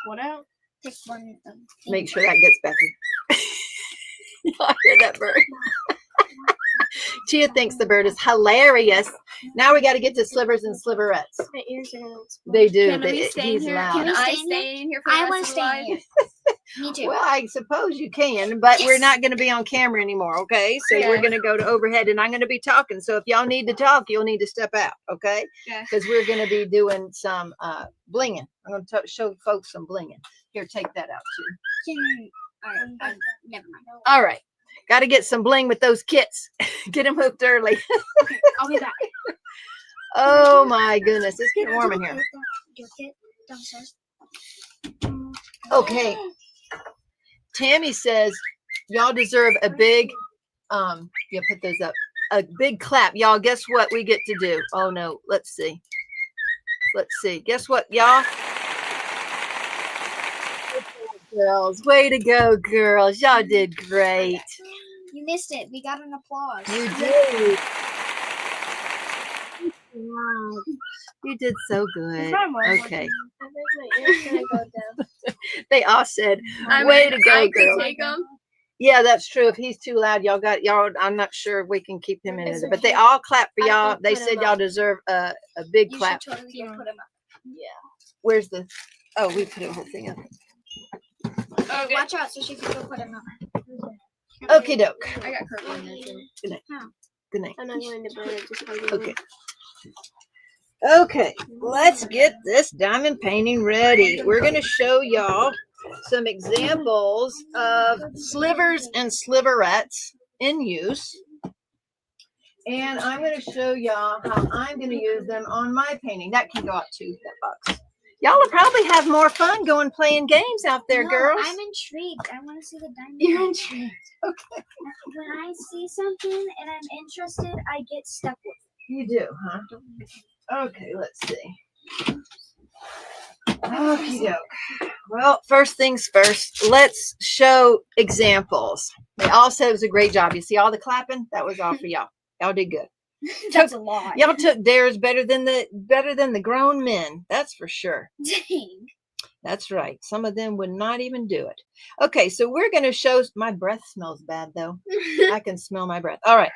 What out? pick one. Make sure that gets Becky. Y'all hear that bird? Chia thinks the bird is hilarious. Now we got to get to slivers and sliverettes. My ears are gonna explode. They do. Can we stay He's here? loud. Can we I stay in stay in here for I the want rest to of the stay live? here. Me too. Well, I suppose you can, but we're not going to be on camera anymore, okay? So we're Okay. going to go to overhead, and I'm going to be talking. So if y'all need to talk, you'll need to step out, okay? Okay. Because we're going to be doing some blinging. I'm going to show folks some blinging. Here, take that out too. All right. Never mind. All right. Got to get some bling with those kits. Get them hooked early. Okay, I'll be back. Oh my goodness. It's getting warm in here. Your kit downstairs. Okay. Tammy says y'all deserve a big yeah, put those up. A big clap. Y'all, guess what we get to do? Oh no, let's see. Let's see. Guess what, y'all? Girls, way to go, girls. Y'all did great. You missed it. We got an applause. You did. You did so good. Okay. I think my ears gonna go down. They all said, I way mean, to go, I could girl. take 'em. Yeah, that's true. If he's too loud, y'all, I'm not sure if we can keep him in it. But they all clap for I y'all. can They put said him y'all up. deserve a big You clap. should totally go put him up. Yeah. Where's the, oh, we put the whole thing up. Okay. Watch out so she can go put him up. Okie doke. I got Kurt on there too. Good night. I'm not going to burn it. Just hold Okay. Okay, let's get this diamond painting ready. We're going to show y'all some examples of slivers and sliverettes in use. And I'm going to show y'all how I'm going to use them on my painting. That can go out too, that box. Y'all will probably have more fun going playing games out there, No, girls. I'm intrigued. I want to see the diamond. You're intrigued. Okay. When I see something and I'm interested, I get stuck with it. You do, huh? Okay, let's see. Okie doke. Well, first things first, let's show examples. They all said it was a great job. You see all the clapping? That was all for y'all. Y'all did good. That's a lot. Y'all took theirs better than the grown men. That's for sure. Dang. That's right. Some of them would not even do it. Okay, so we're going to show. My breath smells bad though. I can smell my breath. All right.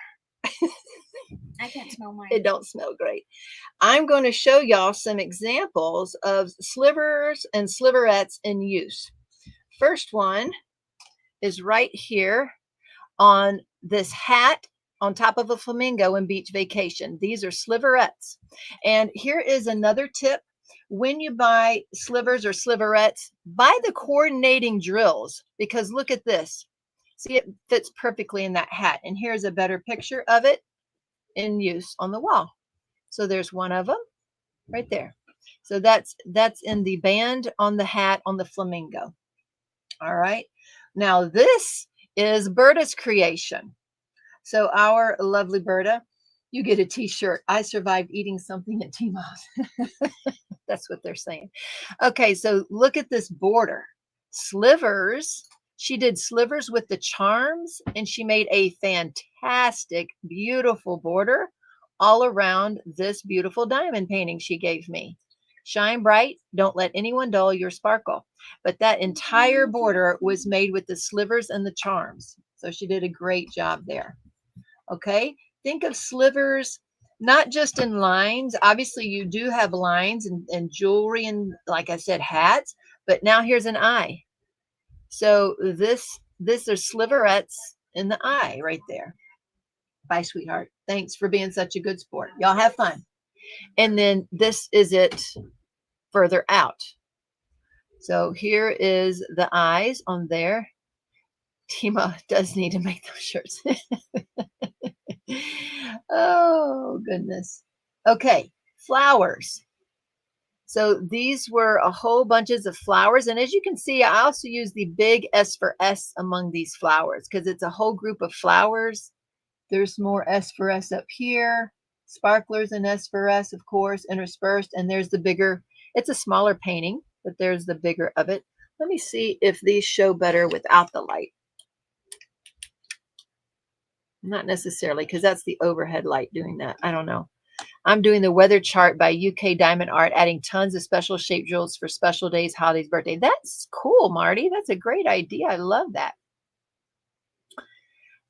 I can't smell mine. It don't smell great. I'm going to show y'all some examples of slivers and sliverettes in use. First one is right here on this hat on top of a flamingo in Beach Vacation. These are sliverettes. And here is another tip. When you buy slivers or sliverettes, buy the coordinating drills, because look at this. See, it fits perfectly in that hat. And here's a better picture of it in use on the wall. So there's one of them right there. So that's in the band on the hat on the flamingo. All right. Now this is Berta's creation. So our lovely Berta, you get a t-shirt. I survived eating something at Teemaw. That's what they're saying. Okay, so look at this border. Slivers. She did slivers with the charms, and she made a fantastic, beautiful border all around this beautiful diamond painting she gave me. Shine bright, don't let anyone dull your sparkle. But that entire border was made with the slivers and the charms. So she did a great job there. Okay, think of slivers not just in lines. Obviously, you do have lines and jewelry and, like I said, hats. But now here's an eye. So this are sliverettes in the eye right there. Bye, sweetheart. Thanks for being such a good sport. Y'all have fun. And then this is it further out. So here is the eyes on there. Teemaw does need to make those shirts. Oh, goodness. Okay, flowers. So these were a whole bunches of flowers. And as you can see, I also use the big S for S among these flowers because it's a whole group of flowers. There's more S for S up here. Sparklers and S for S, of course, interspersed. And there's the bigger, it's a smaller painting, but there's the bigger of it. Let me see if these show better without the light. Not necessarily, because that's the overhead light doing that. I don't know. I'm doing the weather chart by UK Diamond Art, adding tons of special shape jewels for special days, holidays, birthday. That's cool, Marty. That's a great idea. I love that.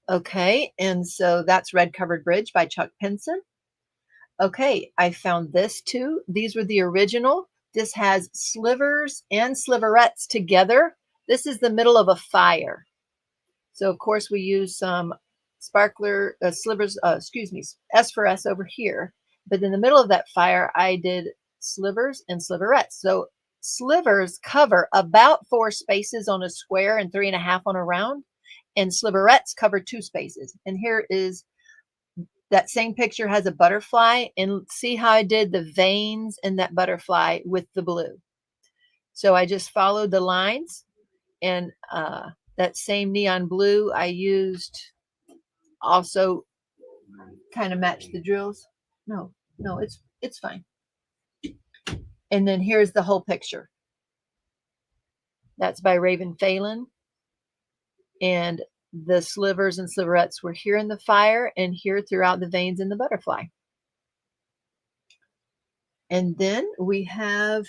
Okay, and so that's Red Covered Bridge by Chuck Pinson. Okay, I found this too. These were the original. This has slivers and sliverettes together. This is the middle of a fire. So of course we use some sparkler slivers, S for S over here. But in the middle of that fire, I did slivers and sliverettes. So slivers cover about 4 spaces on a square and 3.5 on a round. And sliverettes cover 2 spaces. And here is that same picture has a butterfly, and see how I did the veins in that butterfly with the blue. So I just followed the lines, and that same neon blue I used also kind of matched the drills. No, it's fine. And then here's the whole picture. That's by Raven Phelan. And the slivers and sliverettes were here in the fire and here throughout the veins in the butterfly. And then we have,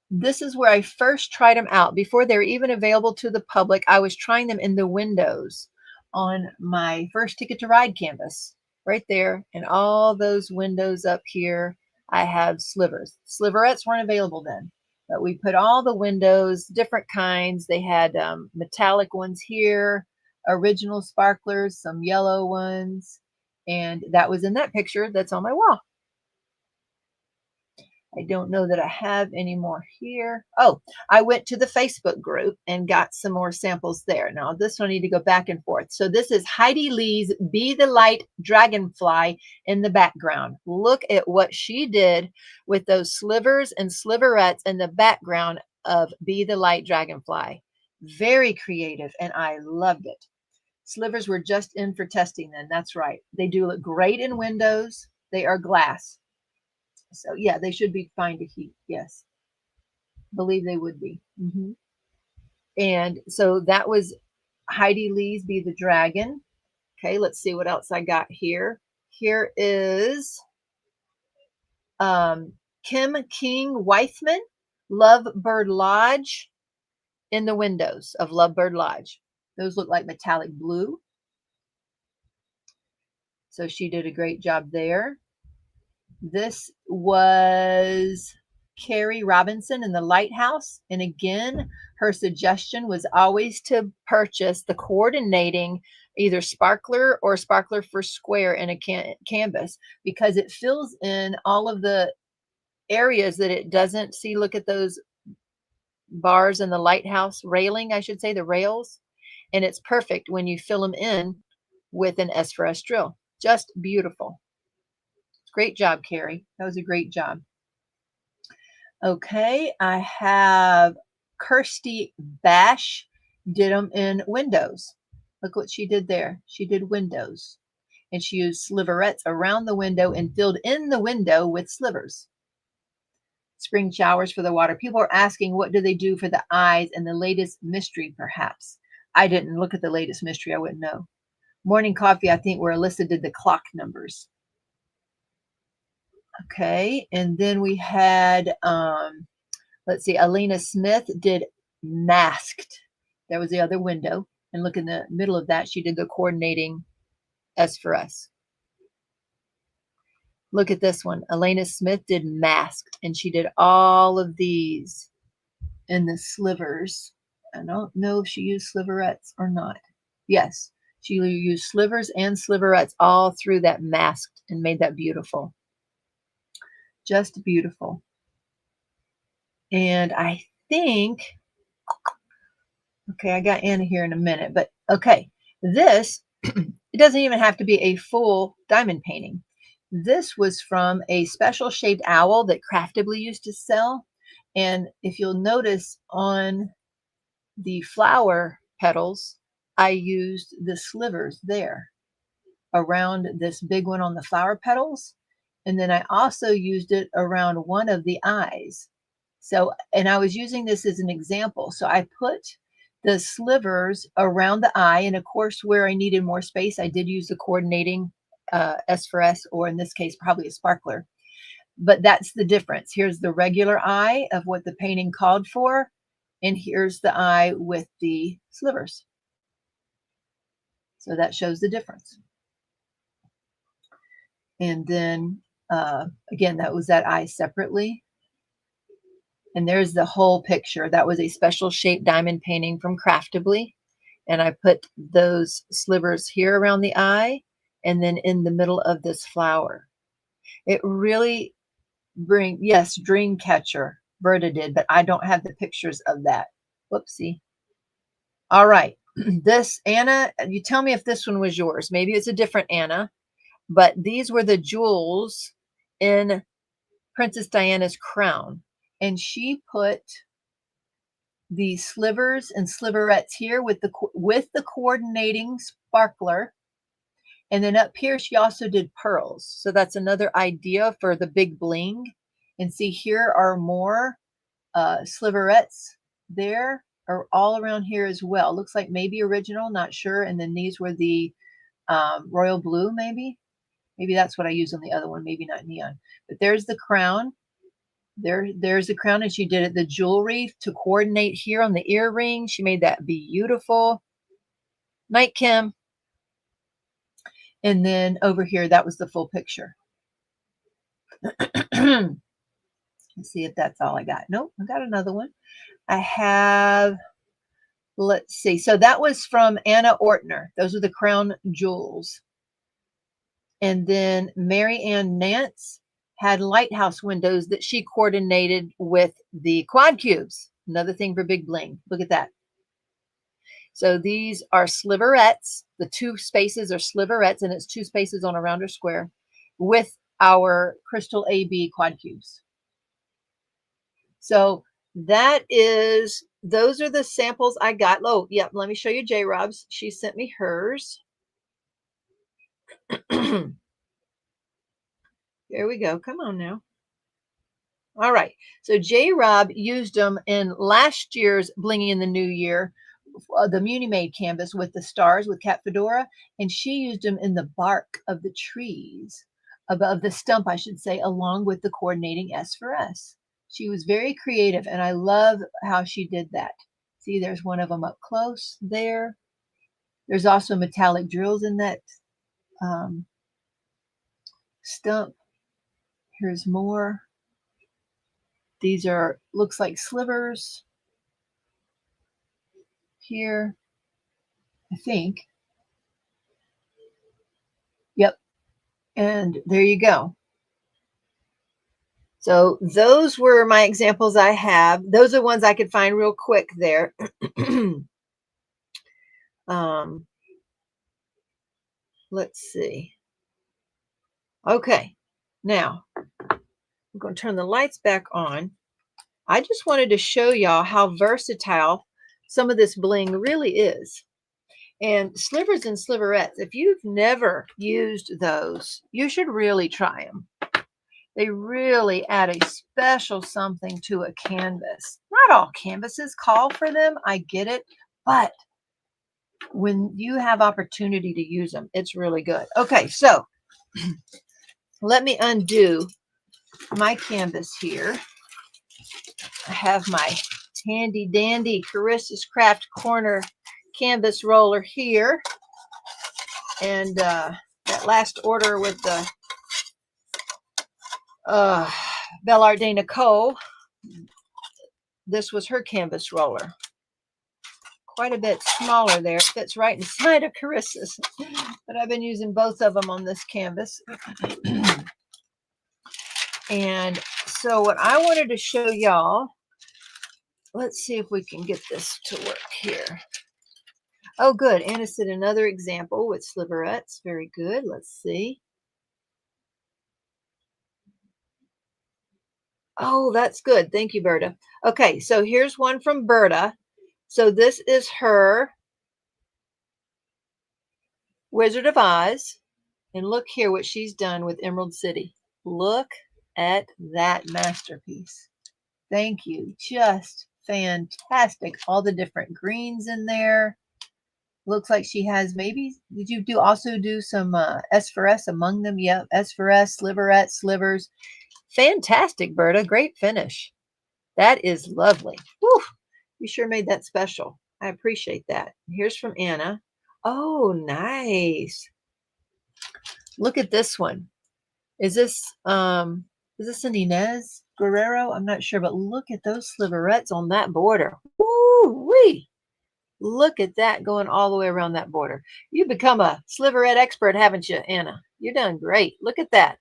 this is where I first tried them out. Before they were even available to the public, I was trying them in the windows on my first Ticket to Ride canvas. Right there, and all those windows up here, I have slivers. Sliverettes weren't available then. But we put all the windows, different kinds. They had metallic ones here, original sparklers, some yellow ones. And that was in that picture that's on my wall. I don't know that I have any more here. Oh, I went to the Facebook group and got some more samples there. Now, this one I need to go back and forth. So this is Heidi Lee's Be the Light Dragonfly in the background. Look at what she did with those slivers and sliverettes in the background of Be the Light Dragonfly. Very creative, and I loved it. Slivers were just in for testing then. That's right. They do look great in windows. They are glass. So yeah, they should be fine to heat. Yes, believe they would be. And so that was Heidi Lee's Be the Dragon. Okay, let's see what else I got here. Here is Kim King Weithman, Lovebird Lodge in the windows of Lovebird Lodge. Those look like metallic blue. So she did a great job there. This was Carrie Robinson in the Lighthouse. And again, her suggestion was always to purchase the coordinating either sparkler or sparkler for square in a canvas, because it fills in all of the areas that it doesn't see. Look at those bars in the lighthouse railing, I should say, the rails. And it's perfect when you fill them in with an S for S drill. Just beautiful. Great job, Carrie. That was a great job. Okay, I have Kirsty Bash did them in windows. Look what she did there. She did windows. And she used sliverettes around the window and filled in the window with slivers. Spring showers for the water. People are asking, what do they do for the eyes and the latest mystery, perhaps? I didn't look at the latest mystery. I wouldn't know. Morning coffee, I think, where Alyssa did the clock numbers. Okay, and then we had, let's see, Alina Smith did masked. That was the other window. And look in the middle of that, she did the coordinating S for S. Look at this one. Elena Smith did masked, and she did all of these in the slivers. I don't know if she used sliverettes or not. Yes, she used slivers and sliverettes all through that masked and made that beautiful. Just beautiful. And I think, okay, I got Anna here in a minute, but okay, this, it doesn't even have to be a full diamond painting. This was from a special shaped owl that Craftably used to sell. And if you'll notice on the flower petals, I used the slivers there around this big one on the flower petals. And then I also used it around one of the eyes. So, and I was using this as an example. So I put the slivers around the eye. And of course, where I needed more space, I did use the coordinating S for S, or in this case, probably a sparkler. But that's the difference. Here's the regular eye of what the painting called for, and here's the eye with the slivers. So that shows the difference. And then, again, that was that eye separately. And there's the whole picture. That was a special shaped diamond painting from Craftably. And I put those slivers here around the eye and then in the middle of this flower. It really yes, Dreamcatcher, Berta did, but I don't have the pictures of that. Whoopsie. All right. This, Anna, you tell me if this one was yours. Maybe it's a different Anna, but these were the jewels in Princess Diana's crown. And she put the slivers and sliverettes here with the coordinating sparkler. And then up here, she also did pearls. So that's another idea for the big bling. And see, here are more sliverettes there, are all around here as well. Looks like maybe original, not sure. And then these were the royal blue, maybe. Maybe that's what I used on the other one, maybe not neon. But there's the crown. There's the crown, and she did it, the jewelry to coordinate here on the earring. She made that beautiful. Night, Kim. And then over here, that was the full picture. Let's see if that's all I got. Nope, I got another one. I have, let's see. So that was from Anna Ortner. Those are the crown jewels. And then Mary Ann Nance had lighthouse windows that she coordinated with the quad cubes. Another thing for big bling. Look at that. So these are sliverettes. The 2 spaces are sliverettes, and it's 2 spaces on a rounder square with our crystal AB quad cubes. So that is, those are the samples I got. Oh, yeah, let me show you J. Rob's. She sent me hers. There we go. Come on now. All right. So J. Rob used them in last year's Blinging in the New Year, the Muni Made canvas with the stars with Cat Fedora, and she used them in the bark of the trees, of the stump, I should say, along with the coordinating S for S. She was very creative, and I love how she did that. See, there's one of them up close there. There's also metallic drills in that stump. Here's more. These are, looks like slivers here, I think. Yep. And there you go. So those were my examples I have. Those are ones I could find real quick there. Let's see. Okay. Now, I'm going to turn the lights back on. I just wanted to show y'all how versatile some of this bling really is. And slivers and sliverettes, if you've never used those, you should really try them. They really add a special something to a canvas. Not all canvases call for them, I get it, but when you have opportunity to use them, it's really good. Okay, so let me undo my canvas here. I have my handy dandy Carissa's Craft Corner canvas roller here, and that last order with the Belle Art de Nicole, this was her canvas roller. Quite a bit smaller there. It fits right inside of Carissa's, but I've been using both of them on this canvas. And so what I wanted to show y'all, let's see if we can get this to work here. Oh, good. Anna said another example with sliverettes. Very good. Let's see. Oh, that's good. Thank you, Berta. Okay, so here's one from Berta. So this is her Wizard of Oz. And look here what she's done with Emerald City. Look at that masterpiece. Thank you. Just fantastic. All the different greens in there. Looks like she has maybe, did you also do some S for S among them? Yep, S for S, sliverettes, slivers. Fantastic, Berta. Great finish. That is lovely. Whew. You sure made that special. I appreciate that. Here's from Anna. Oh, nice. Look at this one. Is this an Inez Guerrero? I'm not sure, but look at those sliverettes on that border. Woo-wee. Look at that going all the way around that border. You've become a sliverette expert, haven't you, Anna? You're done great. Look at that.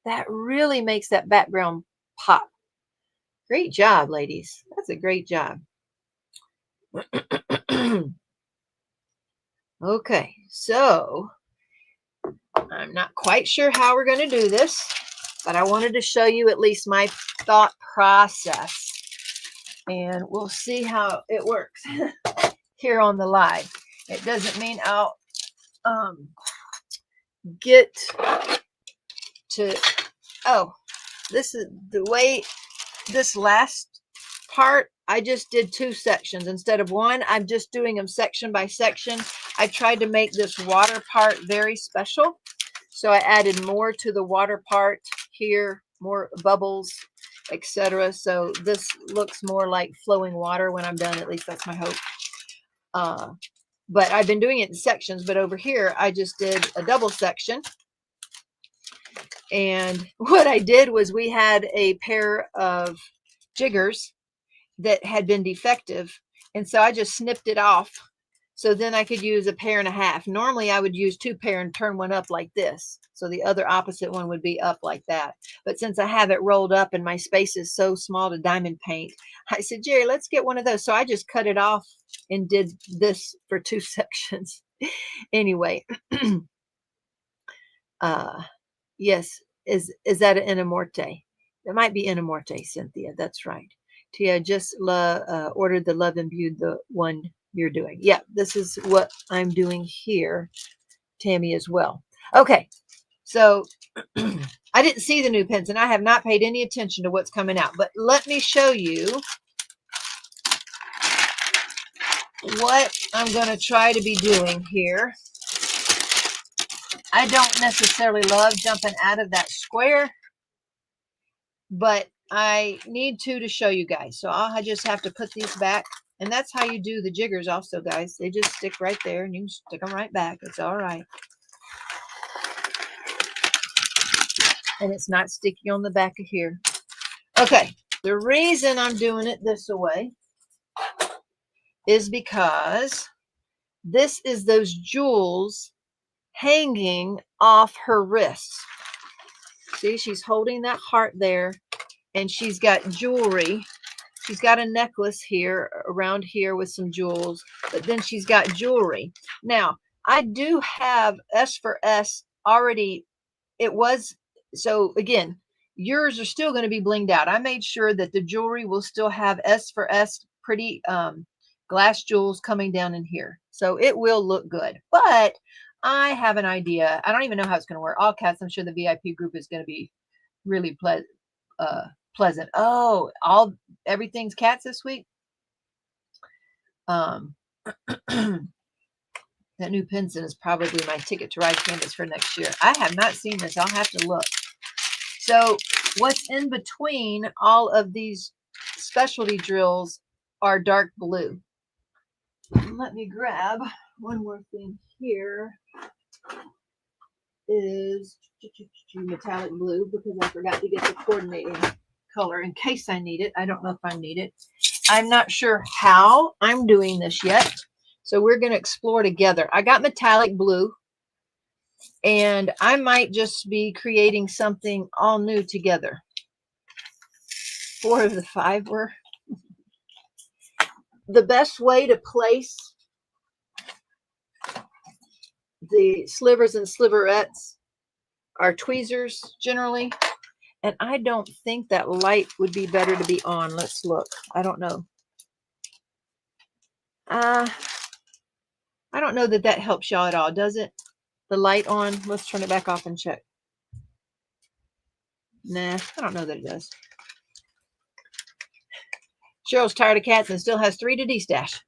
That really makes that background pop. Great job, ladies. That's a great job. Okay, so I'm not quite sure how we're going to do this, but I wanted to show you at least my thought process, and we'll see how it works here on the live. It doesn't mean I'll get to, oh, this is the way this last part, I just did 2 sections instead of 1. I'm just doing them section by section. I tried to make this water part very special, so I added more to the water part here, more bubbles, etc. So this looks more like flowing water when I'm done. At least that's my hope. But I've been doing it in sections, but over here I just did a double section. And what I did was we had a pair of jiggers that had been defective, and so I just snipped it off, so then I could use a pair and a half. Normally I would use 2 pair and turn one up like this, so the other opposite one would be up like that. But since I have it rolled up and my space is so small to diamond paint, I said, Jerry, let's get one of those. So I just cut it off and did this for 2 sections. Anyway, yes, is that an Inamorte? It might be Inamorte, Cynthia. That's right. Tia, just ordered the Love Imbued, the one you're doing. Yeah, this is what I'm doing here, Tammy, as well. Okay, so I didn't see the new pins, and I have not paid any attention to what's coming out. But let me show you what I'm going to try to be doing here. I don't necessarily love jumping out of that square, but I need to show you guys. So I just have to put these back. And that's how you do the jiggers also, guys. They just stick right there and you can stick them right back. It's all right. And it's not sticky on the back of here. Okay. The reason I'm doing it this way is because this is those jewels hanging off her wrists. See, she's holding that heart there, and she's got jewelry. She's got a necklace here around here with some jewels, but then she's got jewelry. Now, I do have S for S already. It was, so again, yours are still going to be blinged out. I made sure that the jewelry will still have S for S pretty glass jewels coming down in here. So it will look good, but I have an idea. I don't even know how it's going to work. All cats, I'm sure the VIP group is going to be really pleasant. Oh, everything's cats this week. That new pencil is probably my ticket to ride canvas for next year. I have not seen this. I'll have to look. So what's in between all of these specialty drills are dark blue. Let me grab one more thing here. Is metallic blue, because I forgot to get the coordinating color in case I need it. I don't know if I need it. I'm not sure how I'm doing this yet. So we're going to explore together. I got metallic blue, and I might just be creating something all new together. 4 of the 5 were. The best way to place the slivers and sliverettes are tweezers generally. And I don't think that light would be better to be on. Let's look. I don't know. I don't know that that helps y'all at all, does it? The light on. Let's turn it back off and check. Nah, I don't know that it does. Cheryl's tired of cats and still has 3 to de-stash.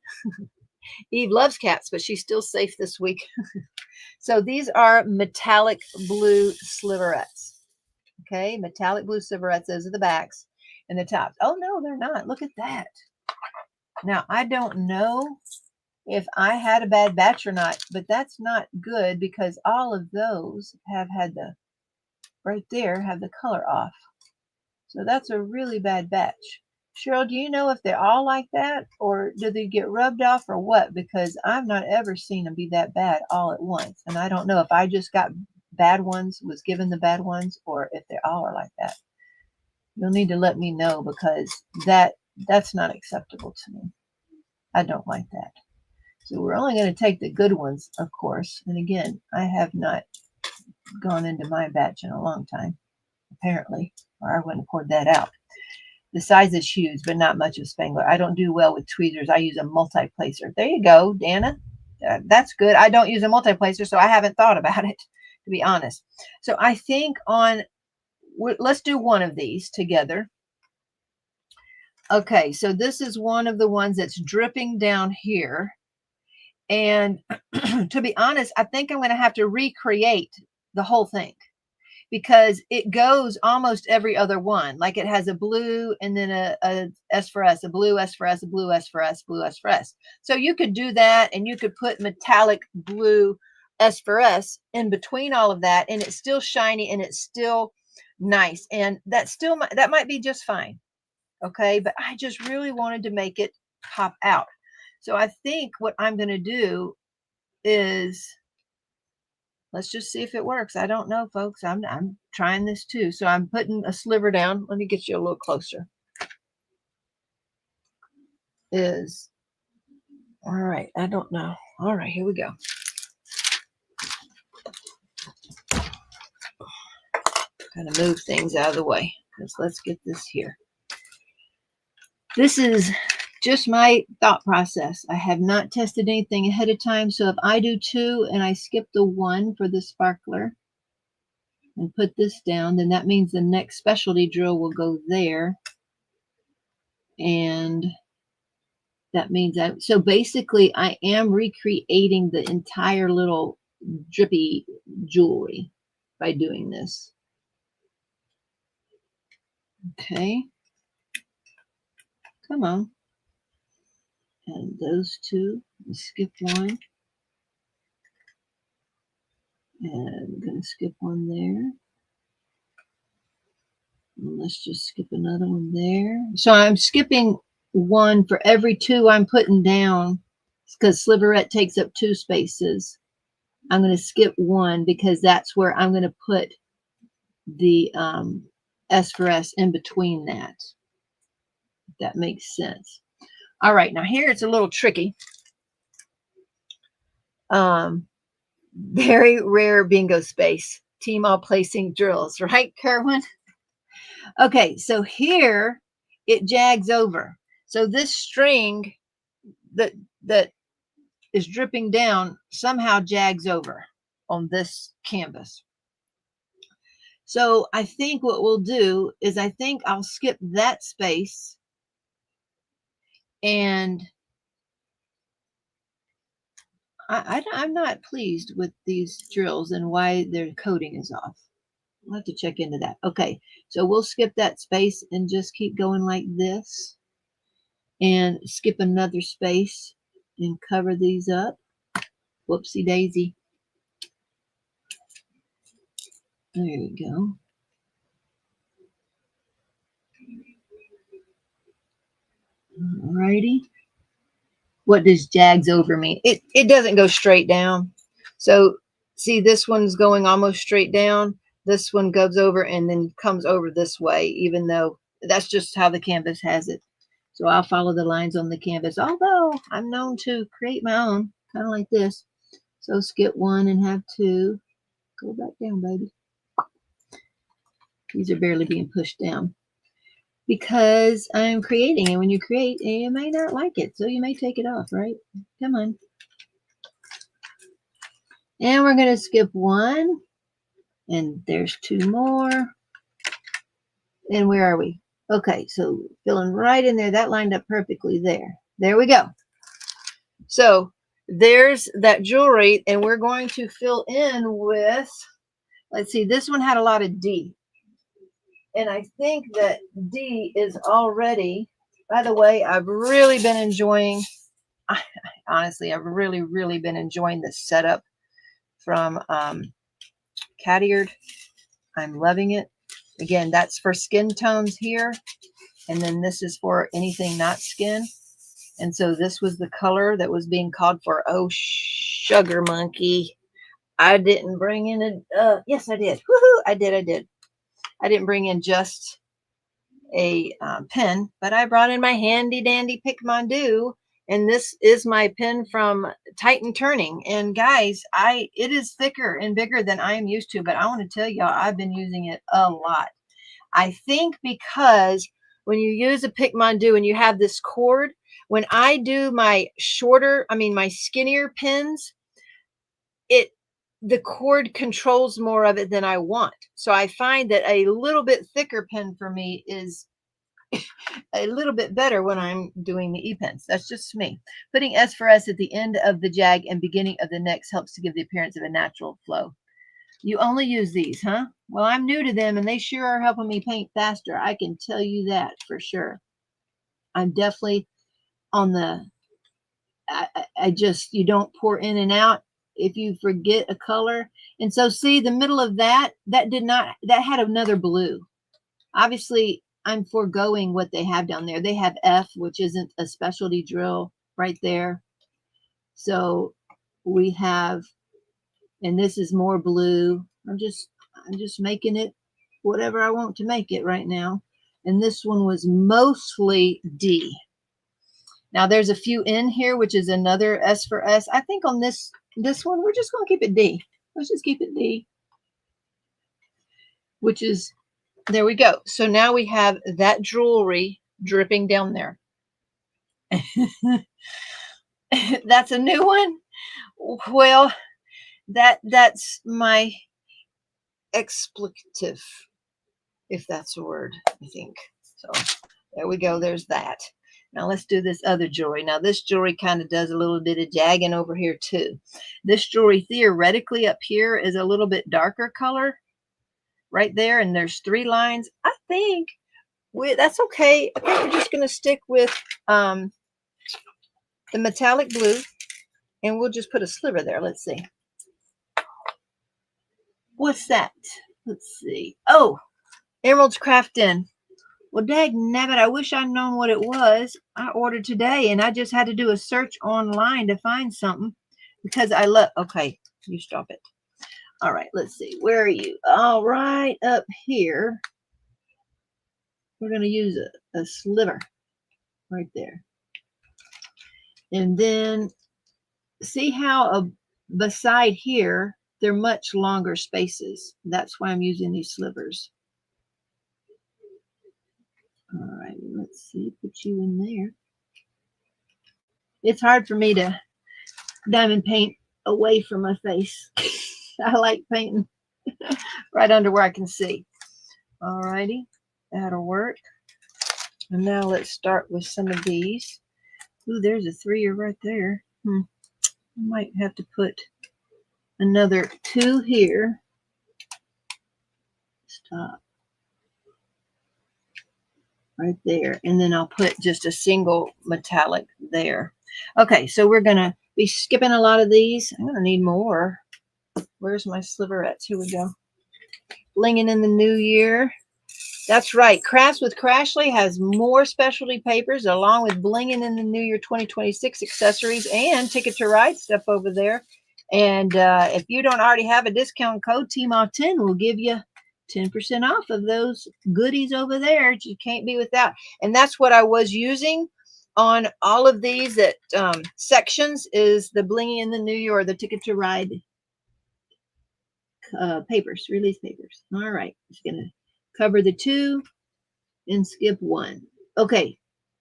Eve loves cats, but she's still safe this week. So these are metallic blue sliverettes. Okay, metallic blue sliverettes. Those are the backs and the tops. Oh, no, they're not. Look at that. Now, I don't know if I had a bad batch or not, but that's not good because all of those have had the, right there, have the color off. So that's a really bad batch. Cheryl, do you know if they're all like that or do they get rubbed off or what? Because I've not ever seen them be that bad all at once. And I don't know if I just got bad ones, was given the bad ones, or if they all are like that. You'll need to let me know because that's not acceptable to me. I don't like that. So we're only going to take the good ones, of course. And again, I have not gone into my batch in a long time, apparently, or I wouldn't have poured that out. The size is huge, but not much of Spangler. I don't do well with tweezers. I use a multi-placer. There you go, Dana. That's good. I don't use a multi-placer, so I haven't thought about it, to be honest. So I think let's do one of these together. Okay, so this is one of the ones that's dripping down here. And to be honest, I think I'm going to have to recreate the whole thing, because it goes almost every other one. Like it has a blue and then a S for S, a blue S for S, a blue S for S, blue S for S. So you could do that and you could put metallic blue S for S in between all of that, and it's still shiny and it's still nice. And that might be just fine. Okay, but I just really wanted to make it pop out. So I think what I'm going to do is, let's just see if it works. I don't know, folks. I'm trying this too. So I'm putting a sliver down. Let me get you a little closer. All right. I don't know. All right, here we go. Kind of move things out of the way, because let's get this here. This is just my thought process. I have not tested anything ahead of time. So if I do 2 and I skip the 1 for the sparkler and put this down, then that means the next specialty drill will go there. And that means so basically I am recreating the entire little drippy jewelry by doing this. Okay. Come on. And those 2, skip 1. And I'm going to skip 1 there. And let's just skip another one there. So I'm skipping 1 for every 2 I'm putting down, because Sliverette takes up 2 spaces. I'm going to skip 1 because that's where I'm going to put the S for S in between that. If that makes sense. All right, now here it's a little tricky. Very rare bingo space. Teemaw placing drills, right, Kerwin? Okay, so here it jags over. So this string that is dripping down somehow jags over on this canvas. So I think what we'll do is I think I'll skip that space, and I'm not pleased with these drills and why their coating is off. We'll have to check into that. Okay, so we'll skip that space and just keep going like this, and skip another space and cover these up. Whoopsie daisy. There we go. Alrighty. What does jags over mean? It doesn't go straight down. So see, this one's going almost straight down. This one goes over and then comes over this way, even though that's just how the canvas has it. So I'll follow the lines on the canvas, although I'm known to create my own, kind of like this. So skip 1 and have 2. Go back down, baby. These are barely being pushed down, because I'm creating, and when you create, you may not like it, so you may take it off, right? Come on. And we're going to skip 1, and there's 2 more. And where are we? Okay, so filling right in there. That lined up perfectly there. There we go. So there's that jewelry, and we're going to fill in with, let's see, this one had a lot of D. And I think that D is already, by the way, I've really been enjoying, honestly, I've really been enjoying this setup from Catiered. I'm loving it. Again, that's for skin tones here. And then this is for anything not skin. And so this was the color that was being called for. Oh, sugar monkey. I didn't bring in a, yes, I did. Woohoo! I did. I didn't bring in just a pen, but I brought in my handy dandy Pick-Mon-Do. And this is my pen from Titan Turning. And guys, it is thicker and bigger than I am used to, but I want to tell y'all, I've been using it a lot. I think because when you use a Pick-Mon-Do and you have this cord, when I do my my skinnier pens, the cord controls more of it than I want. So I find that a little bit thicker pen for me is a little bit better when I'm doing the E-pens. That's just me. Putting S for S at the end of the jag and beginning of the next helps to give the appearance of a natural flow. You only use these, huh? Well, I'm new to them, and they sure are helping me paint faster. I can tell you that for sure. I'm definitely on the, you don't pour in and out if you forget a color. And so see the middle of that had another blue. Obviously, I'm foregoing what they have down there. They have F, which isn't a specialty drill right there. So we have, and this is more blue. I'm just making it whatever I want to make it right now. And this one was mostly D. Now there's a few in here, which is another S for S. I think on this one, we're just going to keep it D. Let's just keep it D, which is, there we go. So now we have that jewelry dripping down there. That's a new one. Well, that's my expletive, if that's a word, I think. So there we go. There's that. Now let's do this other jewelry. Now this jewelry kind of does a little bit of jagging over here too. This jewelry theoretically up here is a little bit darker color right there. And there's 3 lines. I think that's okay. I think we're just going to stick with the metallic blue, and we'll just put a sliver there. Let's see. What's that? Let's see. Oh, Emerald's Craft In. Well, dag nabbit, I wish I'd known what it was. I ordered today, and I just had to do a search online to find something because I love, okay, you stop it. All right, let's see. Where are you? All right, up here. We're going to use a sliver right there. And then see how beside here, they're much longer spaces. That's why I'm using these slivers. All right, let's see, put you in there. It's hard for me to diamond paint away from my face. I like painting right under where I can see. All righty, that'll work. And now let's start with some of these. Ooh, there's a 3er right there. I might have to put another 2 here. Stop. Right there, and then I'll put just a single metallic there. Okay, so we're gonna be skipping a lot of these. I'm gonna need more. Where's my sliverettes? Here we go. Blinging in the new year. That's right. Crafts with Crashley has more specialty papers along with Blinging in the New Year 2026 accessories and Ticket to Ride stuff over there. And if you don't already have a discount code, Teemaw-10 will give you 10% off of those goodies over there. You can't be without. And that's what I was using on all of these sections is the Blinging in the New Year or the Ticket to Ride papers, release papers. All right. Just going to cover the 2 and skip 1. Okay.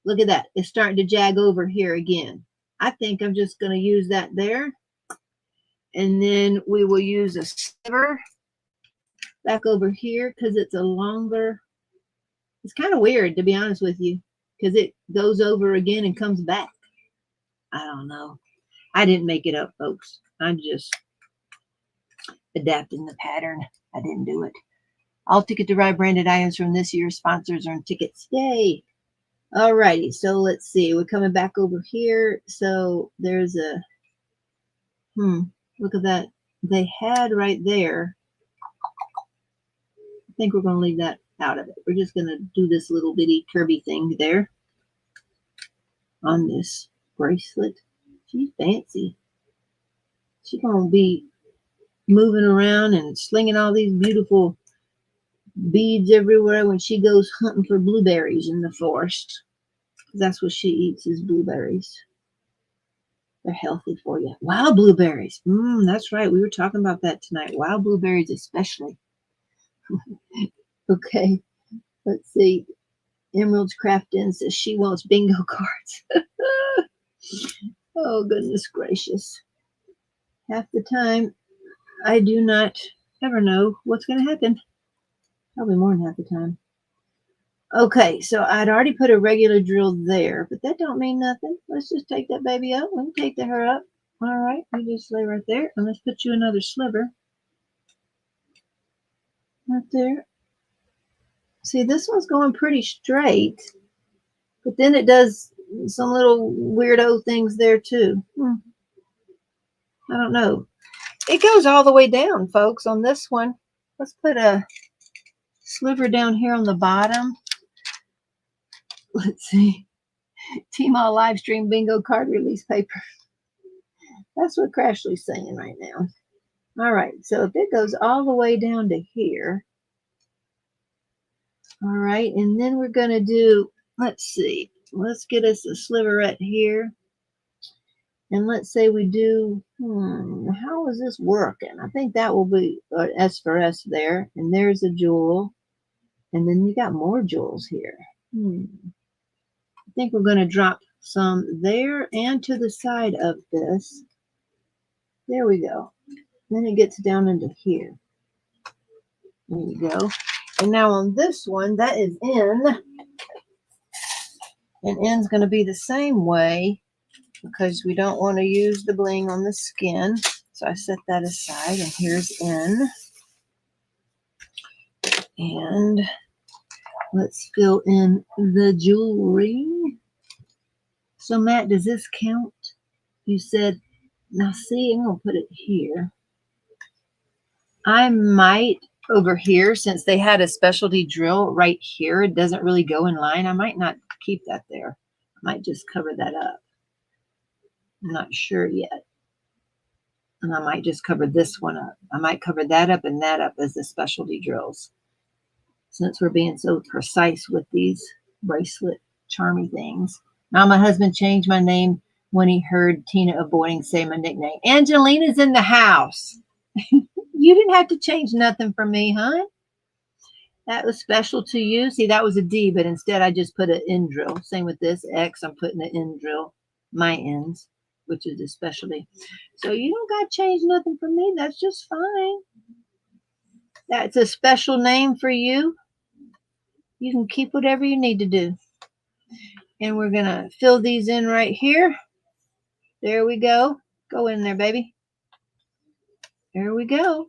Look at that. It's starting to jag over here again. I think I'm just going to use that there. And then we will use a sliver back over here because it's a longer, it's kind of weird to be honest with you because it goes over again and comes back. I don't know. I didn't make it up, folks. I'm just adapting the pattern. I didn't do it. All Ticket to Ride branded items from this year's sponsors earn tickets. Yay! Alrighty, so let's see. We're coming back over here. So there's a, look at that. They had right there. I think we're going to leave that out of it. We're just going to do this little bitty Kirby thing there on this bracelet. She's fancy. She's going to be moving around and slinging all these beautiful beads everywhere when she goes hunting for blueberries in the forest. That's what she eats, is blueberries. They're healthy for you. Wild blueberries. That's right. We were talking about that tonight. Wild blueberries especially. Okay. Let's see. Emerald's Crafting says she wants bingo cards. Oh, goodness gracious. Half the time, I do not ever know what's going to happen. Probably more than half the time. Okay, so I'd already put a regular drill there, but that don't mean nothing. Let's just take that baby up. We can take her up. All right, you just lay right there, and let's put you another sliver. Right there. See, this one's going pretty straight, but then it does some little weirdo things there too. I don't know. It goes all the way down, folks, on this one. Let's put a sliver down here on the bottom. Let's see. Teemaw live stream bingo card release paper. That's what Crashley's saying right now. All right, so if it goes all the way down to here. All right, and then we're going to do, let's see. Let's get us a sliverette here. And let's say we do, how is this working? I think that will be S for S there. And there's a jewel. And then you got more jewels here. I think we're going to drop some there and to the side of this. There we go. Then it gets down into here. There you go. And now on this one, that is in. And N's going to be the same way because we don't want to use the bling on the skin. So I set that aside, and here's N. And let's fill in the jewelry. So Matt, does this count? You said, now see, I'm going to put it here. I might over here, since they had a specialty drill right here, it doesn't really go in line. I might not keep that there. I might just cover that up. I'm not sure yet. And I might just cover this one up. I might cover that up and that up as the specialty drills. Since we're being so precise with these bracelet charmy things. Now my husband changed my name when he heard Tina avoiding saying my nickname. Angelina's in the house. You didn't have to change nothing for me, huh? That was special to you. See, that was a D, but instead I just put an N drill. Same with this X, I'm putting an N drill. My ends, which is a specialty. So you don't got to change nothing for me. That's just fine. That's a special name for you. You can keep whatever you need to do. And we're going to fill these in right here. There we go. Go in there, baby. There we go.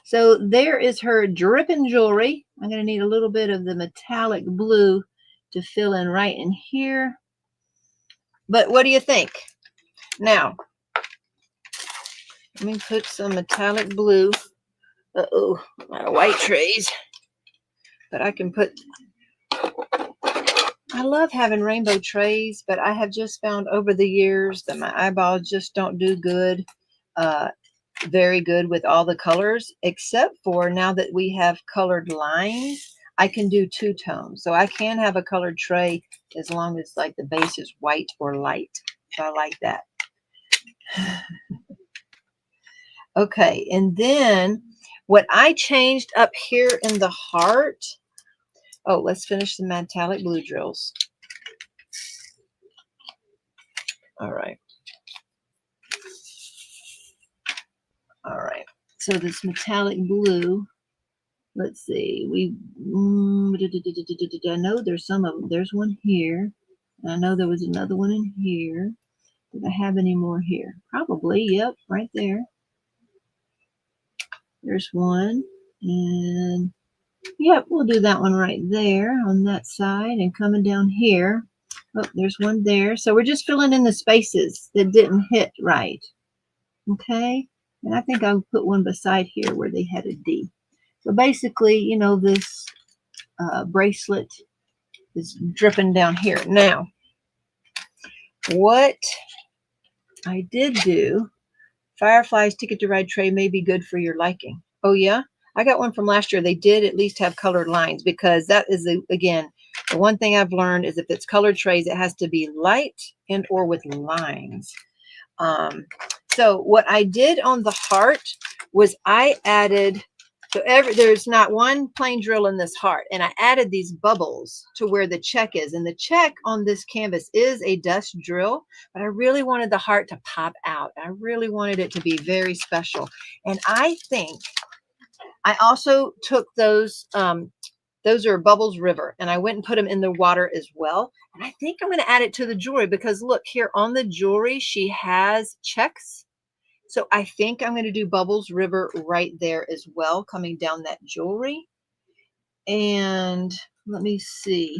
So there is her dripping jewelry. I'm going to need a little bit of the metallic blue to fill in right in here. But what do you think? Now, let me put some metallic blue. Uh-oh, I'm out of white trays. But I can put... I love having rainbow trays, but I have just found over the years that my eyeballs just don't do good. Very good with all the colors, except for now that we have colored lines, I can do two-tone. So I can have a colored tray as long as like the base is white or light. So I like that. Okay, and then what I changed up here in the heart. Oh, let's finish the metallic blue drills. All right. All right. So this metallic blue, let's see. I know there's some of them. There's one here. I know there was another one in here. Do I have any more here? Probably. Yep, right there. There's one. And yep, we'll do that one right there on that side. And coming down here. Oh, there's one there. So we're just filling in the spaces that didn't hit right. Okay. And I think I'll put one beside here where they had a D. So basically, you know, this bracelet is dripping down here. Now, what I did do, Firefly's Ticket to Ride tray may be good for your liking. Oh, yeah? I got one from last year. They did at least have colored lines because that is, again, the one thing I've learned is if it's colored trays, it has to be light and or with lines. So what I did on the heart was I added, so there's not one plain drill in this heart, and I added these bubbles to where the check is. And the check on this canvas is a dust drill, but I really wanted the heart to pop out. I really wanted it to be very special. And I think I also took those are Bubbles River, and I went and put them in the water as well. And I think I'm going to add it to the jewelry because look here on the jewelry, she has checks. So I think I'm going to do Bubbles River right there as well, coming down that jewelry. And let me see.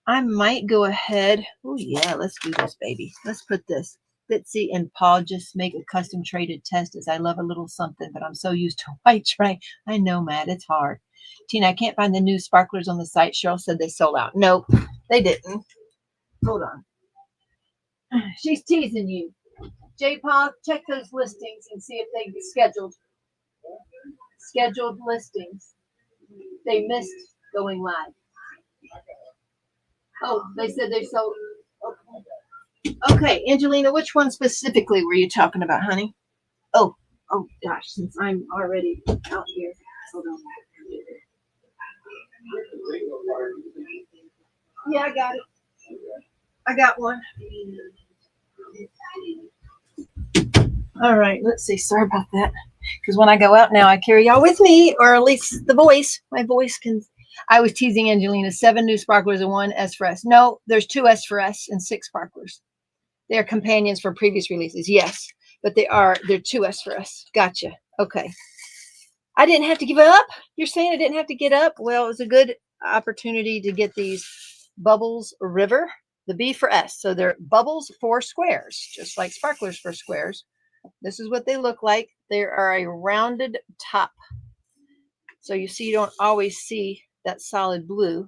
I might go ahead. Oh yeah, let's do this, baby. Let's put this. Bitsy and Paul just make a custom traded test as I love a little something, but I'm so used to white tray. I know, Matt, it's hard. Tina, I can't find the new sparklers on the site. Cheryl said they sold out. Nope, they didn't. Hold on. She's teasing you. J. Paul, check those listings and see if they scheduled listings. They missed going live. Oh, they said they sold. Okay, Angelina, which one specifically were you talking about, honey? Oh gosh, since I'm already out here. Hold on. Yeah, I got it. I got one. All right, let's see. Sorry about that. Because when I go out now, I carry y'all with me, or at least the voice. My voice can. I was teasing Angelina. 7 new sparklers and 1 S for S. No, there's 2 S for S and 6 sparklers. They're companions for previous releases. Yes, but they're 2 S for S. Gotcha. Okay. I didn't have to give up. You're saying I didn't have to get up? Well, it was a good opportunity to get these Bubbles River, the B for S. So they're bubbles for squares, just like sparklers for squares. This is what they look like. They are a rounded top. So you see, you don't always see that solid blue.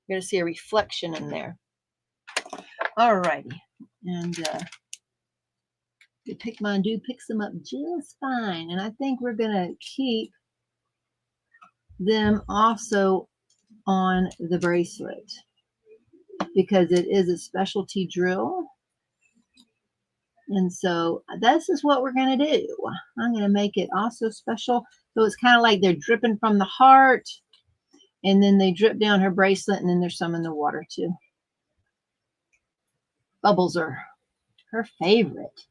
You're going to see a reflection in there. All righty. And the Pick Mine Dude picks them up just fine. And I think we're going to keep them also on the bracelet because it is a specialty drill. And so this is what we're going to do. I'm going to make it also special. So it's kind of like they're dripping from the heart. And then they drip down her bracelet. And then there's some in the water too. Bubbles are her favorite.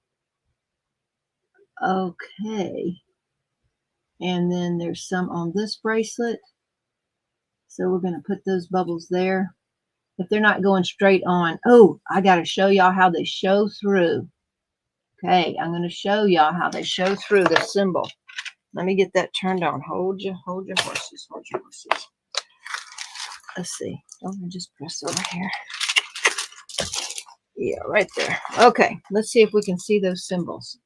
Okay. And then there's some on this bracelet. So we're going to put those bubbles there. If they're not going straight on. Oh, I got to show y'all how they show through. Okay, I'm going to show y'all how they show through the symbol. Let me get that turned on. Hold your horses. Hold your horses. Let's see. Don't just press over here. Yeah, right there. Okay, let's see if we can see those symbols.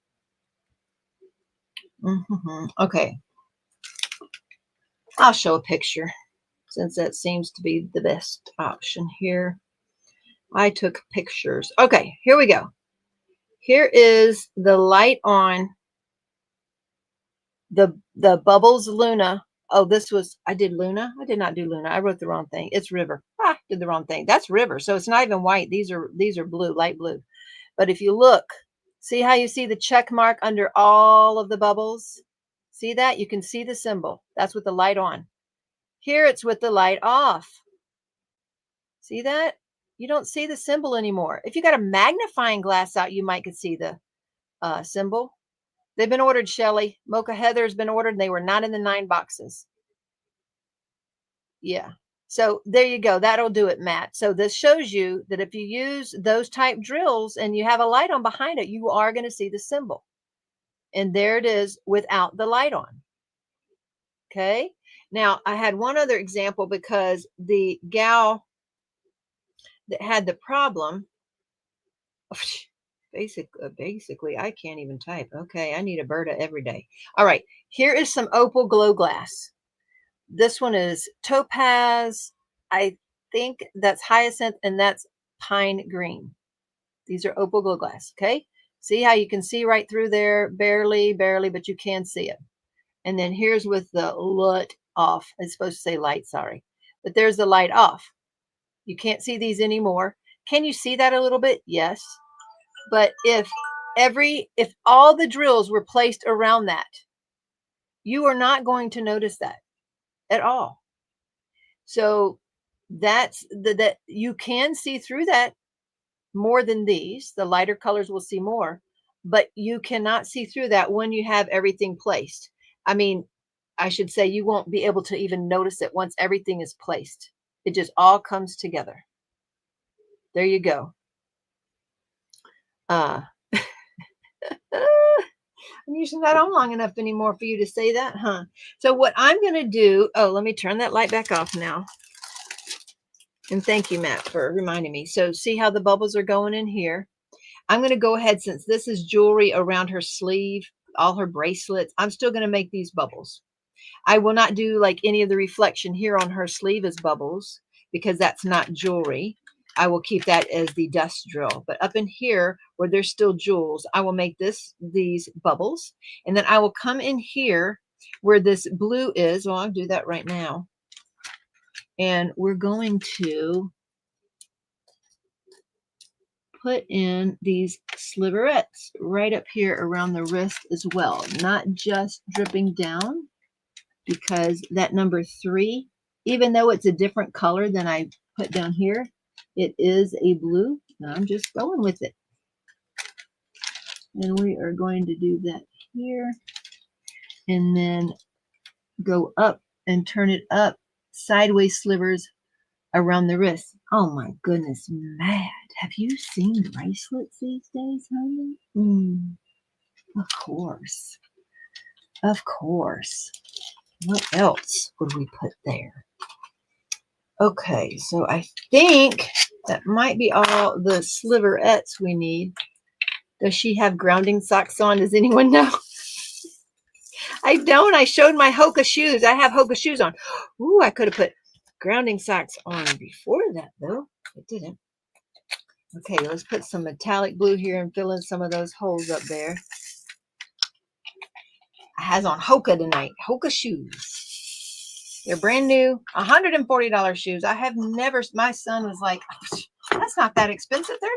Okay. I'll show a picture since that seems to be the best option here. I took pictures. Okay, here we go. Here is the light on the Bubbles Luna. Oh, this was, I did Luna. I did not do Luna. I wrote the wrong thing. It's River. Did the wrong thing. That's River. So it's not even white. These are blue, light blue. But if you look, see how you see the check mark under all of the bubbles? See that? You can see the symbol. That's with the light on. Here it's with the light off. See that? You don't see the symbol anymore. If you got a magnifying glass out, you might could see the symbol. They've been ordered, Shelly. Mocha Heather has been ordered, and they were not in the 9 boxes. Yeah. So there you go. That'll do it, Matt. So this shows you that if you use those type drills and you have a light on behind it, you are going to see the symbol. And there it is without the light on. Okay. Now I had one other example because the gal that had the problem, basically, I can't even type. Okay. I need a Berta every day. All right. Here is some opal glow glass. This one is topaz. I think that's hyacinth, and that's pine green. These are opal glow glass. Okay. See how you can see right through there? Barely, but you can see it. And then here's with the LUT off. It's supposed to say light, sorry. But there's the light off. You can't see these anymore. Can you see that a little bit? Yes. But if all the drills were placed around that, you are not going to notice that at all. So that's that you can see through that more than these. The lighter colors will see more, but you cannot see through that when you have everything placed. I mean, I should say you won't be able to even notice it once everything is placed. It just all comes together. There you go. I'm using that on long enough anymore for you to say that, huh? So what I'm going to do, let me turn that light back off now. And thank you, Matt, for reminding me. So see how the bubbles are going in here? I'm going to go ahead, since this is jewelry around her sleeve, all her bracelets, I'm still going to make these bubbles. I will not do like any of the reflection here on her sleeve as bubbles because that's not jewelry. I will keep that as the dust drill. But up in here where there's still jewels, I will make these bubbles. And then I will come in here where this blue is. Well, I'll do that right now. And we're going to put in these sliverettes right up here around the wrist as well. Not just dripping down, because that number 3, even though it's a different color than I put down here, it is a blue. And I'm just going with it. And we are going to do that here. And then go up and turn it up, sideways slivers around the wrist. Oh my goodness, Matt. Have you seen bracelets these days, honey? Of course. Of course. What else would we put there? Okay, so I think that might be all the sliverettes we need. Does she have grounding socks on? Does anyone know? I don't. I showed my Hoka shoes. I have Hoka shoes on. Ooh, I could have put grounding socks on before that, though. It didn't. Okay, let's put some metallic blue here and fill in some of those holes up there. I has on Hoka tonight. Hoka shoes. They're brand new, $140 shoes. I have never, my son was like, that's not that expensive. They're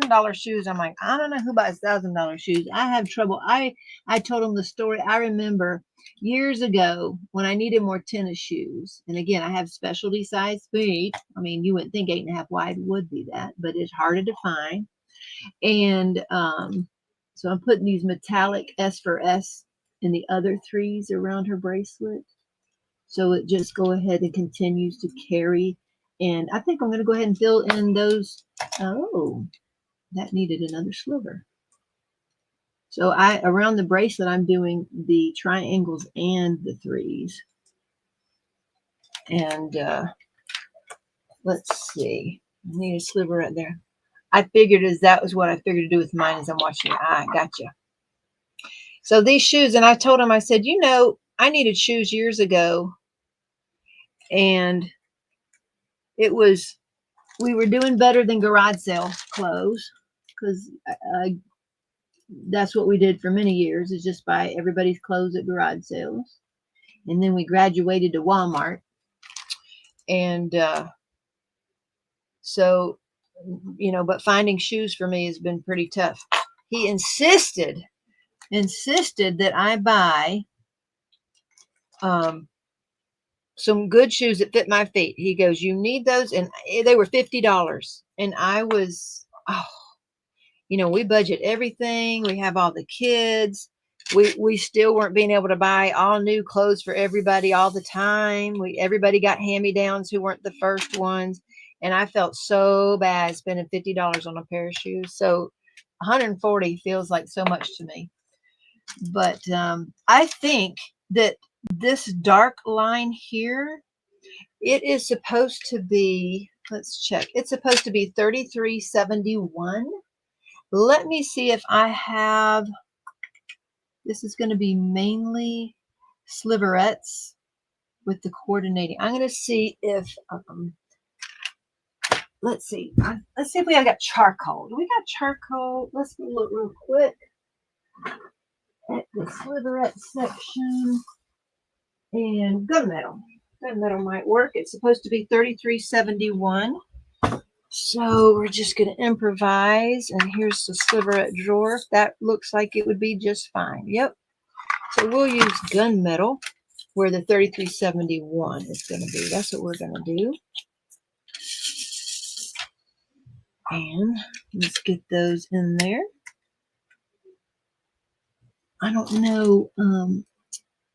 $1,000 shoes. I'm like, I don't know who buys $1,000 shoes. I have trouble. I told him the story. I remember years ago when I needed more tennis shoes. And again, I have specialty size feet. I mean, you wouldn't think 8.5 wide would be that, but it's harder to find. And so I'm putting these metallic S for S in the other 3s around her bracelet. So it just go ahead and continues to carry. And I think I'm going to go ahead and fill in those. Oh, that needed another sliver. So around the bracelet, I'm doing the triangles and the 3s. And let's see. I need a sliver right there. I figured that was what I figured to do with mine as I'm watching it. Gotcha. So these shoes, and I told him, I said, you know, I needed shoes years ago. And it was, we were doing better than garage sale clothes because that's what we did for many years, is just buy everybody's clothes at garage sales. And then we graduated to Walmart. And so, you know, but finding shoes for me has been pretty tough. He insisted that I buy some good shoes that fit my feet. He goes, you need those. And they were $50. And I was, you know, we budget everything. We have all the kids. we still weren't being able to buy all new clothes for everybody all the time. Everybody got hand-me-downs who weren't the first ones. And I felt so bad spending $50 on a pair of shoes. So 140 feels like so much to me. But I think that this dark line here, it is supposed to be, let's check. It's supposed to be $33.71. Let me see if I have, this is going to be mainly sliverettes with the coordinating. I'm going to see if, let's see if we have got charcoal. Do we got charcoal? Let's look real quick at the sliverette section. And gunmetal. Gunmetal might work. It's supposed to be $33.71. So we're just going to improvise. And here's the sliverette drawer. That looks like it would be just fine. Yep. So we'll use gunmetal where the $33.71 is going to be. That's what we're going to do. And let's get those in there. I don't know.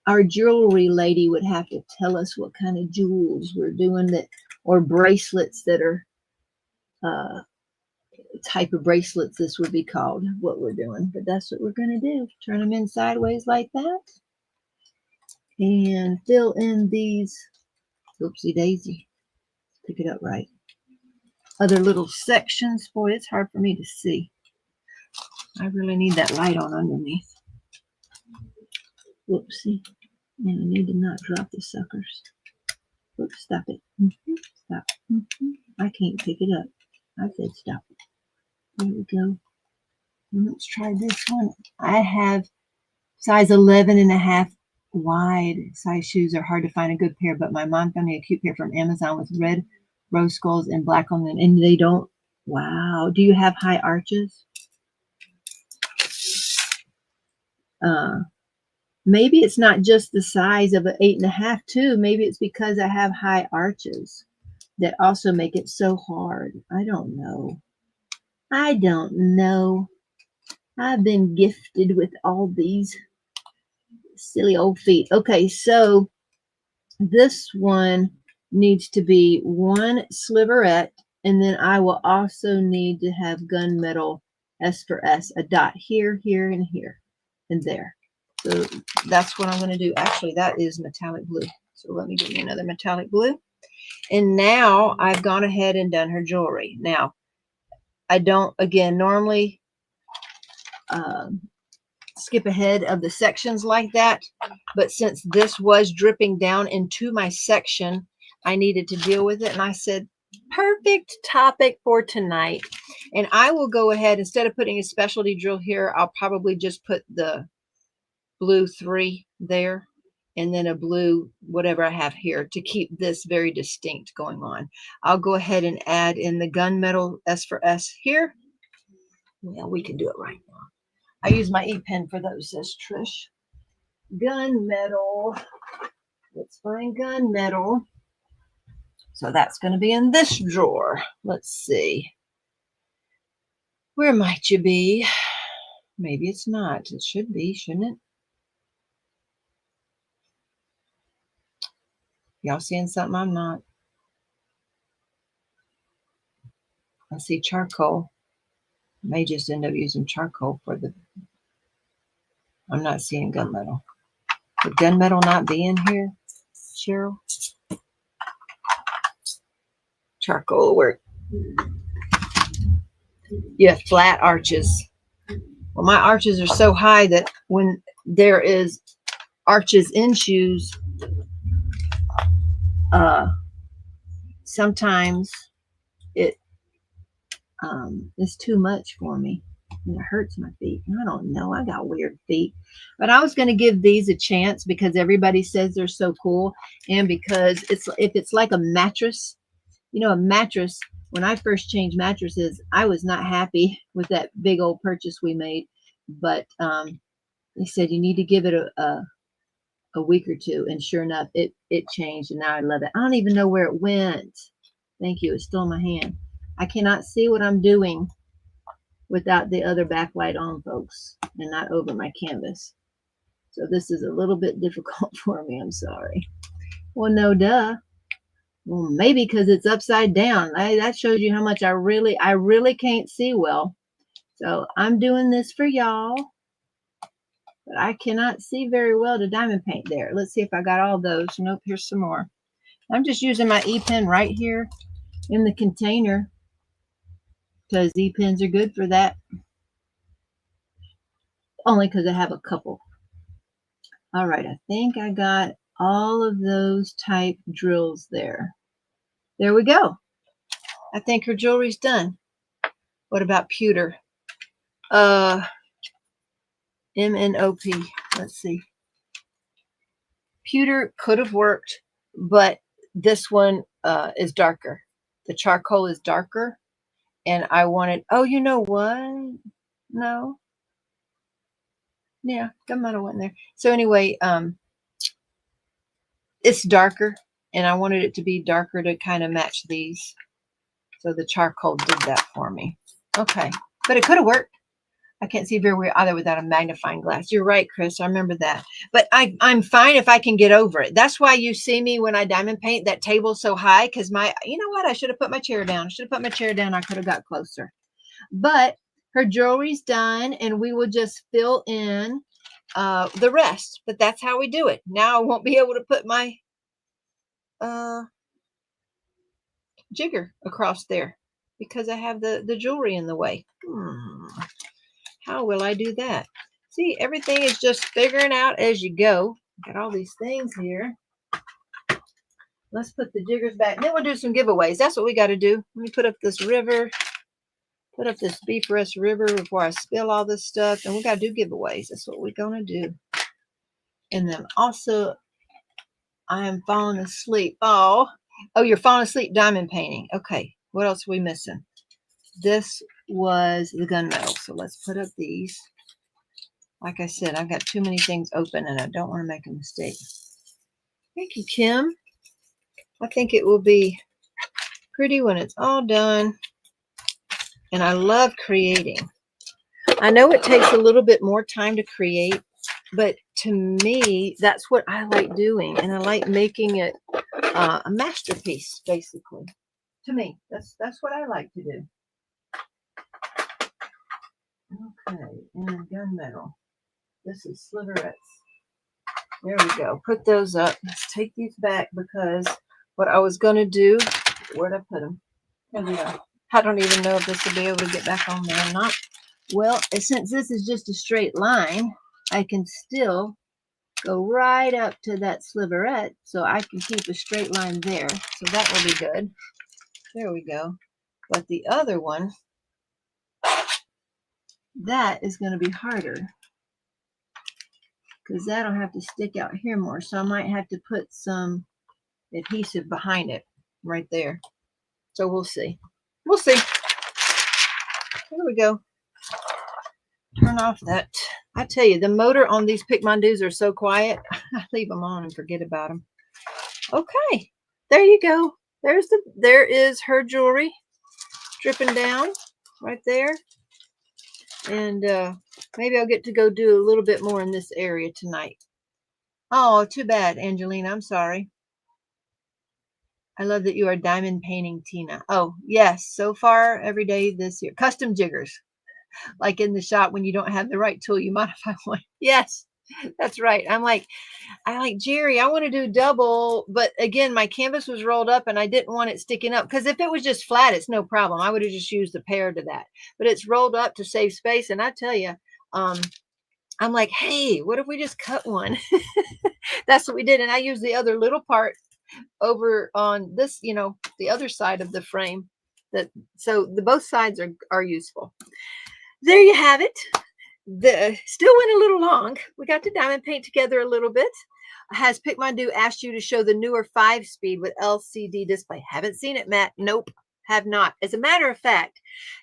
Our jewelry lady would have to tell us what kind of jewels we're doing that, or bracelets that are type of bracelets this would be called, what we're doing. But that's what we're going to do. Turn them in sideways like that. And fill in these, oopsie daisy, pick it up right. Other little sections. Boy, it's hard for me to see. I really need that light on underneath. Whoopsie. And I need to not drop the suckers. Oops, stop it. Stop. I can't pick it up. I said stop it. There we go. And let's try this one. I have size 11.5 wide. Size shoes are hard to find a good pair, but my mom found me a cute pair from Amazon with red rose skulls and black on them. And they don't. Wow. Do you have high arches? Maybe it's not just the size of an 8.5 too. Maybe it's because I have high arches that also make it so hard. I don't know. I don't know. I've been gifted with all these silly old feet. Okay, so this one needs to be one sliverette, and then I will also need to have gunmetal S for S, a dot here, here, and here, and there. So that's what I'm going to do. Actually, that is metallic blue. So let me get me another metallic blue. And now I've gone ahead and done her jewelry. Now, I don't, again, normally skip ahead of the sections like that. But since this was dripping down into my section, I needed to deal with it. And I said, perfect topic for tonight. And I will go ahead, instead of putting a specialty drill here, I'll probably just put the blue 3 there, and then a blue whatever I have here to keep this very distinct going on. I'll go ahead and add in the gunmetal S for S here. Yeah, we can do it right now. I use my E-pen for those, says Trish. Gunmetal. Let's find gunmetal. So that's going to be in this drawer. Let's see. Where might you be? Maybe it's not. It should be, shouldn't it? Y'all seeing something I'm not? I see charcoal. May just end up using charcoal for the... I'm not seeing gunmetal. Would gunmetal not be in here, Cheryl? Charcoal work. You have flat arches. Well, my arches are so high that when there is arches in shoes, sometimes it is too much for me. And it hurts my feet. I don't know. I got weird feet. But I was going to give these a chance because everybody says they're so cool. And because if it's like a mattress, you know, a mattress, when I first changed mattresses, I was not happy with that big old purchase we made. But they said you need to give it a week or two. And sure enough, it changed. And now I love it. I don't even know where it went. Thank you. It's still in my hand. I cannot see what I'm doing without the other backlight on, folks, and not over my canvas. So this is a little bit difficult for me. I'm sorry. Well, no duh. Well, maybe because it's upside down. That shows you how much I really can't see well. So I'm doing this for y'all. But I cannot see very well to diamond paint there. Let's see if I got all those. Nope, here's some more. I'm just using my E-pen right here in the container because E-pens are good for that. Only because I have a couple. All right, I think I got all of those type drills there. There we go. I think her jewelry's done. What about pewter? M-N-O-P. Let's see. Pewter could have worked, but this one is darker. The charcoal is darker, and I wanted, oh, you know what? No. Yeah, that might have went there. So anyway, it's darker, and I wanted it to be darker to kind of match these. So the charcoal did that for me. Okay, but it could have worked. I can't see very well either without a magnifying glass. You're right, Chris. I remember that. But I'm fine if I can get over it. That's why you see me when I diamond paint that table so high, because you know what? I should have put my chair down. I should have put my chair down. I could have got closer. But her jewelry's done, and we will just fill in the rest. But that's how we do it. Now I won't be able to put my jigger across there because I have the jewelry in the way. How will I do that? See, everything is just figuring out as you go. Got all these things here. Let's put the jiggers back. Then we'll do some giveaways. That's what we got to do. Let me put up this river. Put up this Beef Rest River before I spill all this stuff. And we got to do giveaways. That's what we're going to do. And then also, I am falling asleep. Oh, you're falling asleep diamond painting. Okay. What else are we missing? This was the gunmetal. So let's put up these. Like I said, I've got too many things open and I don't want to make a mistake. Thank you, Kim. I think it will be pretty when it's all done. And I love creating. I know it takes a little bit more time to create, but to me, that's what I like doing. And I like making it a masterpiece, basically. To me, that's what I like to do. Okay, and gunmetal. This is sliverettes. There we go. Put those up. Let's take these back because what I was going to do, where'd I put them? There we go. I don't even know if this will be able to get back on there or not. Well, since this is just a straight line, I can still go right up to that sliverette, so I can keep a straight line there. So that will be good. There we go. But the other one, that is going to be harder because that'll have to stick out here more. So I might have to put some adhesive behind it right there. So we'll see. We'll see. Here we go. Turn off that. I tell you, the motor on these Pick My Doos are so quiet. I leave them on and forget about them. Okay. There you go. There is her jewelry dripping down right there. And maybe I'll get to go do a little bit more in this area tonight. Oh, too bad, Angelina. I'm sorry. I love that you are diamond painting, Tina. Oh, yes. So far, every day this year. Custom jiggers. Like in the shop when you don't have the right tool, you modify one. Yes, that's right. I like, Jerry, I want to do double. But again, my canvas was rolled up and I didn't want it sticking up. Because if it was just flat, it's no problem. I would have just used a pair to that. But it's rolled up to save space. And I tell you, I'm like, hey, what if we just cut one? That's what we did. And I used the other little part over on this, the other side of the frame. So both sides are useful. There you have it. Still went a little long. We got to diamond paint together a little bit. Has Pick My Do asked you to show the newer 5-speed with LCD display? Haven't seen it, Matt. Nope, have not. As a matter of fact,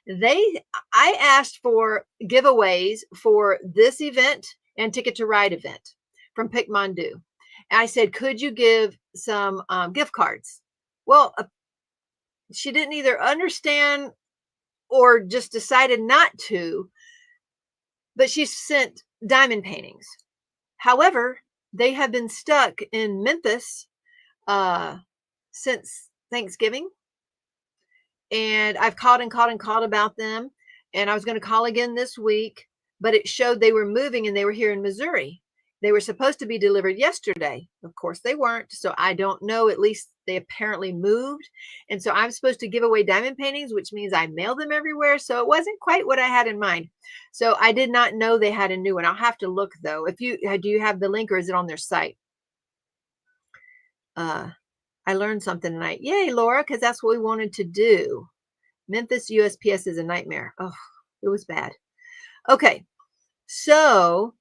I asked for giveaways for this event and Ticket to Ride event from Pick My Do. I said, could you give some gift cards? Well, she didn't either understand or just decided not to, but she sent diamond paintings. However, they have been stuck in Memphis since Thanksgiving. And I've called and called and called about them. And I was going to call again this week, but it showed they were moving and they were here in Missouri. They were supposed to be delivered yesterday. Of course they weren't. So I don't know. At least they apparently moved. And so I'm supposed to give away diamond paintings, which means I mail them everywhere. So it wasn't quite what I had in mind. So I did not know they had a new one. I'll have to look though. If you do, you have the link or is it on their site? I learned something tonight. Yay, Laura, because that's what we wanted to do. Memphis USPS is a nightmare. Oh, it was bad. Okay, so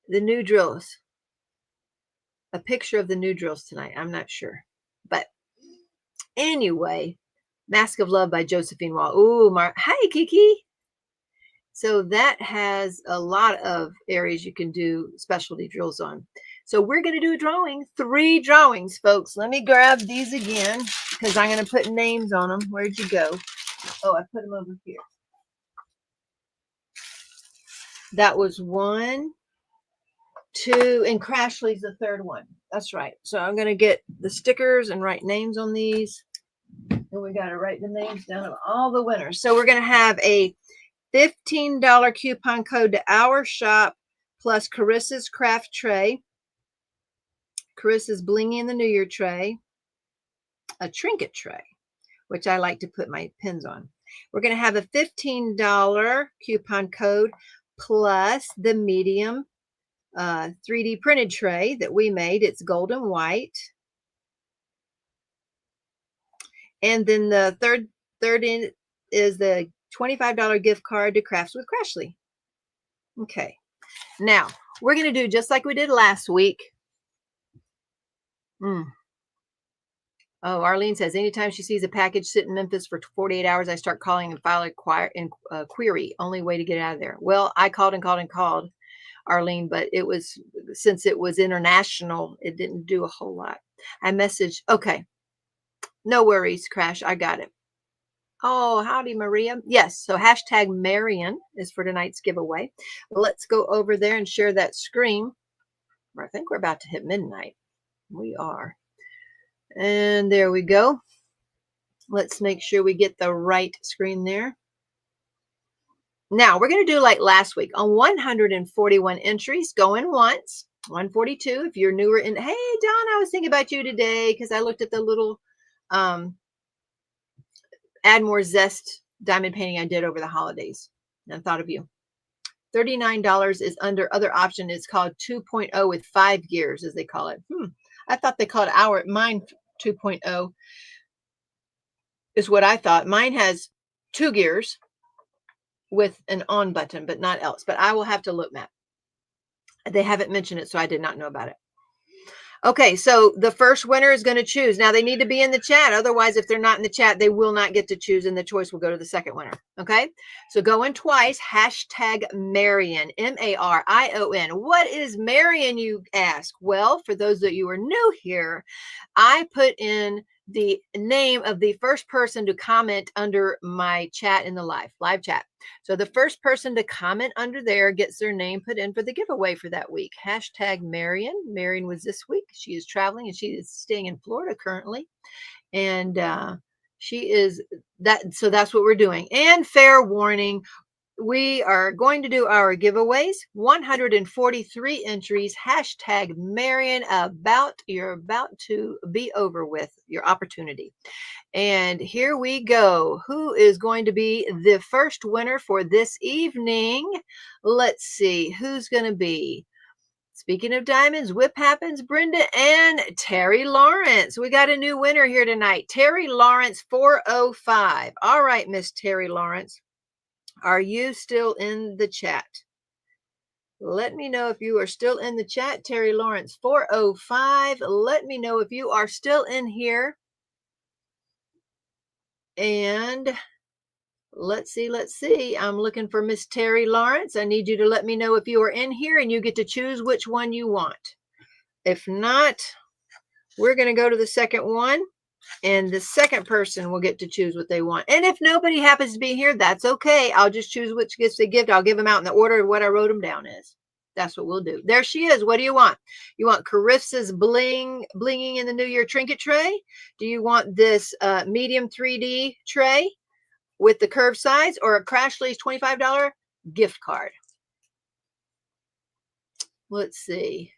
the new drills. A picture of the new drills tonight. I'm not sure. But anyway, Mask of Love by Josephine Wall. Ooh, hi, Kiki. So that has a lot of areas you can do specialty drills on. So we're going to do a drawing, 3 drawings, folks. Let me grab these again because I'm going to put names on them. Where'd you go? Oh, I put them over here. That was 1, 2, and Crashley's the 3rd one. That's right. So I'm going to get the stickers and write names on these. And we got to write the names down of all the winners. So we're going to have a $15 coupon code to our shop plus Carissa's craft tray, Carissa's Blingy in the New Year tray, a trinket tray, which I like to put my pins on. We're going to have a $15 coupon code plus the medium 3D printed tray that we made. It's golden white. And then the third in is the $25 gift card to Crafts with Crashley. Okay. Now, we're going to do just like we did last week. Oh, Arlene says, anytime she sees a package sit in Memphis for 48 hours, I start calling and file a query. Only way to get out of there. Well, I called and called and called, Arlene, but it was, since it was international, it didn't do a whole lot. I messaged, okay, no worries, Crash, I got it. Oh, howdy, Maria. Yes, so hashtag Marion is for tonight's giveaway. Let's go over there and share that screen. I think we're about to hit midnight. We are. And there we go. Let's make sure we get the right screen there. Now, we're going to do like last week. On 141 entries, going once. 142, if you're newer in. Hey, Don, I was thinking about you today because I looked at the little Add More Zest diamond painting I did over the holidays. And I thought of you. $39 is under other option. It's called 2.0 with 5 gears, as they call it. I thought they called mine 2.0 is what I thought. Mine has 2 gears with an on button, but not else. But I will have to look, Matt. They haven't mentioned it, so I did not know about it. Okay, so the first winner is going to choose. Now, they need to be in the chat. Otherwise, if they're not in the chat, they will not get to choose, and the choice will go to the second winner. Okay, so go in twice. Hashtag Marion, M-A-R-I-O-N. What is Marion, you ask? Well, for those of you who are new here, I put in the name of the first person to comment under my chat in the live chat. So the first person to comment under there gets their name put in for the giveaway for that week. Hashtag Marion. Marion was this week. She is traveling and she is staying in Florida currently. And she is that. So that's what we're doing. And fair warning, we are going to do our giveaways. 143 entries. Hashtag Marion. You're about to be over with your opportunity. And here we go. Who is going to be the first winner for this evening? Let's see who's going to be. Speaking of diamonds, Whip Happens, Brenda and Terry Lawrence. We got a new winner here tonight. Terry Lawrence 405. All right, Miss Terry Lawrence. Are you still in the chat? Let me know if you are still in the chat. Terry Lawrence 405. Let me know if you are still in here. And let's see. I'm looking for Miss Terry Lawrence. I need you to let me know if you are in here and you get to choose which one you want. If not, we're going to go to the second one. And the second person will get to choose what they want. And if nobody happens to be here, that's okay. I'll just choose which gets the gift. I'll give them out in the order of what I wrote them down is. That's what we'll do. There she is. What do you want? You want Carissa's blinging in the New Year trinket tray? Do you want this medium 3D tray with the curved sides, or a Crashley's $25 gift card? Let's see.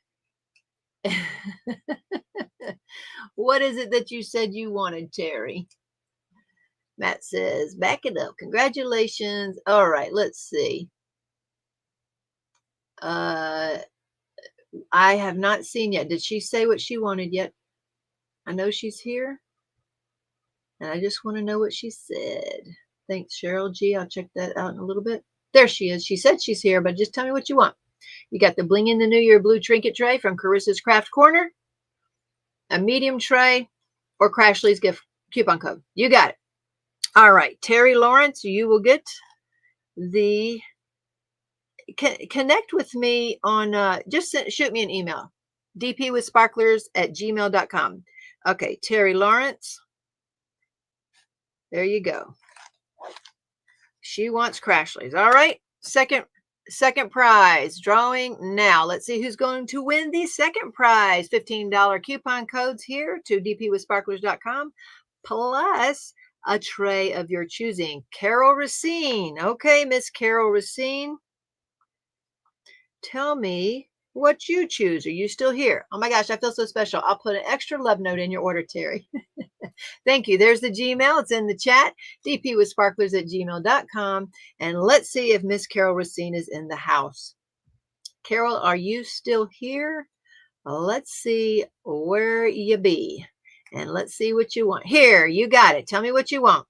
What is it that you said you wanted, Terry? Matt says, back it up. Congratulations. All right, let's see. I have not seen yet. Did she say what she wanted yet? I know she's here, and I just want to know what she said. Thanks, Cheryl G. I'll check that out in a little bit. There she is. She said she's here, but just tell me what you want. You got the Bling in the New Year blue trinket tray from Carissa's Craft Corner, a medium tray, or Crashley's gift coupon code. You got it. All right, Terry Lawrence, you will get the... Connect with me on, just shoot me an email, dpwithsparklers@gmail.com. Okay, Terry Lawrence. There you go. She wants Crashley's. All right, second prize drawing now. Let's see who's going to win the second prize. $15 coupon codes here to dpwithsparklers.com, plus a tray of your choosing. Carol Racine. Okay, Miss Carol Racine. Tell me what you choose. Are you still here? Oh my gosh, I feel so special. I'll put an extra love note in your order, Terry. Thank you. There's the Gmail. It's in the chat. dpwithsparklers@gmail.com. And let's see if Miss Carol Racine is in the house. Carol, are you still here? Let's see where you be. And let's see what you want. Here, you got it. Tell me what you want.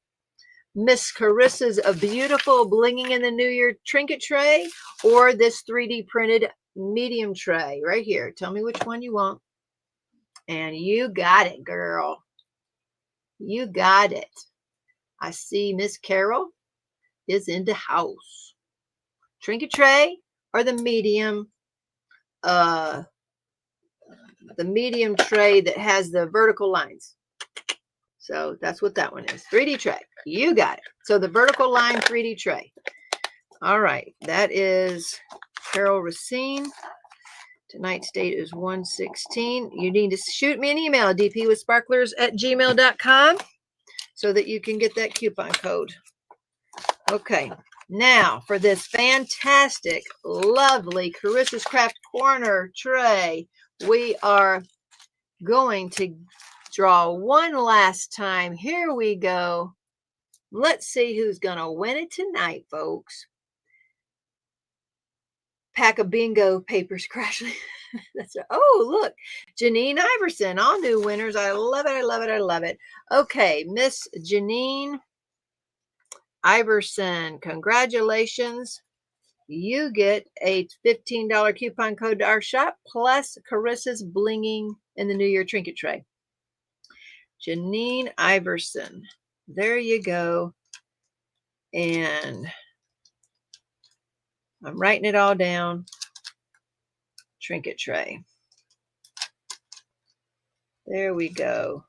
Miss Carissa's a beautiful blinging in the New Year trinket tray, or this 3D printed medium tray right here. Tell me which one you want. And you got it, girl. You got it. I see Miss Carol is in the house. Trinket tray or the medium tray that has the vertical lines. So that's what that one is. 3D tray. You got it. So the vertical line 3D tray. All right. That is Carol Racine. Tonight's date is 1/16. You need to shoot me an email, dpwithsparklers@gmail.com, so that you can get that coupon code. Okay. Now for this fantastic, lovely Carissa's Craft Corner tray, we are going to draw one last time. Here we go. Let's see who's going to win it tonight, folks. Pack of bingo papers, Crashley. That's right. Oh, look. Janine Iverson, all new winners. I love it. I love it. I love it. Okay, Miss Janine Iverson, congratulations. You get a $15 coupon code to our shop, plus Carissa's blinging in the New Year trinket tray. Janine Iverson. There you go. And I'm writing it all down. Trinket tray. There we go.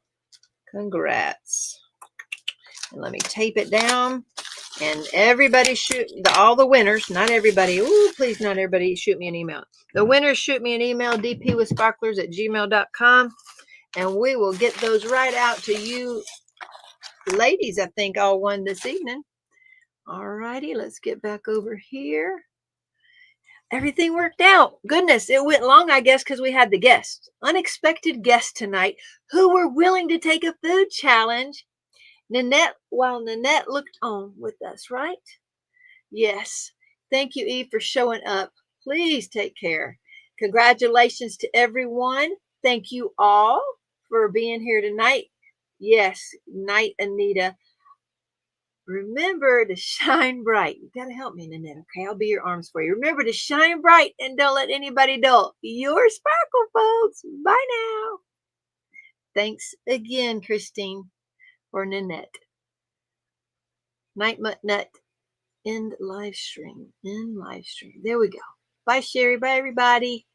Congrats. And let me tape it down. And everybody shoot, all the winners, not everybody. Ooh, please, not everybody shoot me an email. The winners shoot me an email, dpwithsparklers@gmail.com. And we will get those right out to you ladies. I think all won this evening. All righty, let's get back over here. Everything worked out. Goodness, it went long, I guess, because we had the guests. Unexpected guests tonight who were willing to take a food challenge. Nanette, while Nanette looked on with us, right? Yes. Thank you, Eve, for showing up. Please take care. Congratulations to everyone. Thank you all for being here tonight. Yes, night, Anita. Remember to shine bright. You got to help me, Nanette, okay? I'll be your arms for you. Remember to shine bright and don't let anybody dull your sparkle, folks. Bye now. Thanks again, Christine, or Nanette. Night Mutt Nut. End live stream. End live stream. There we go. Bye, Sherry. Bye, everybody.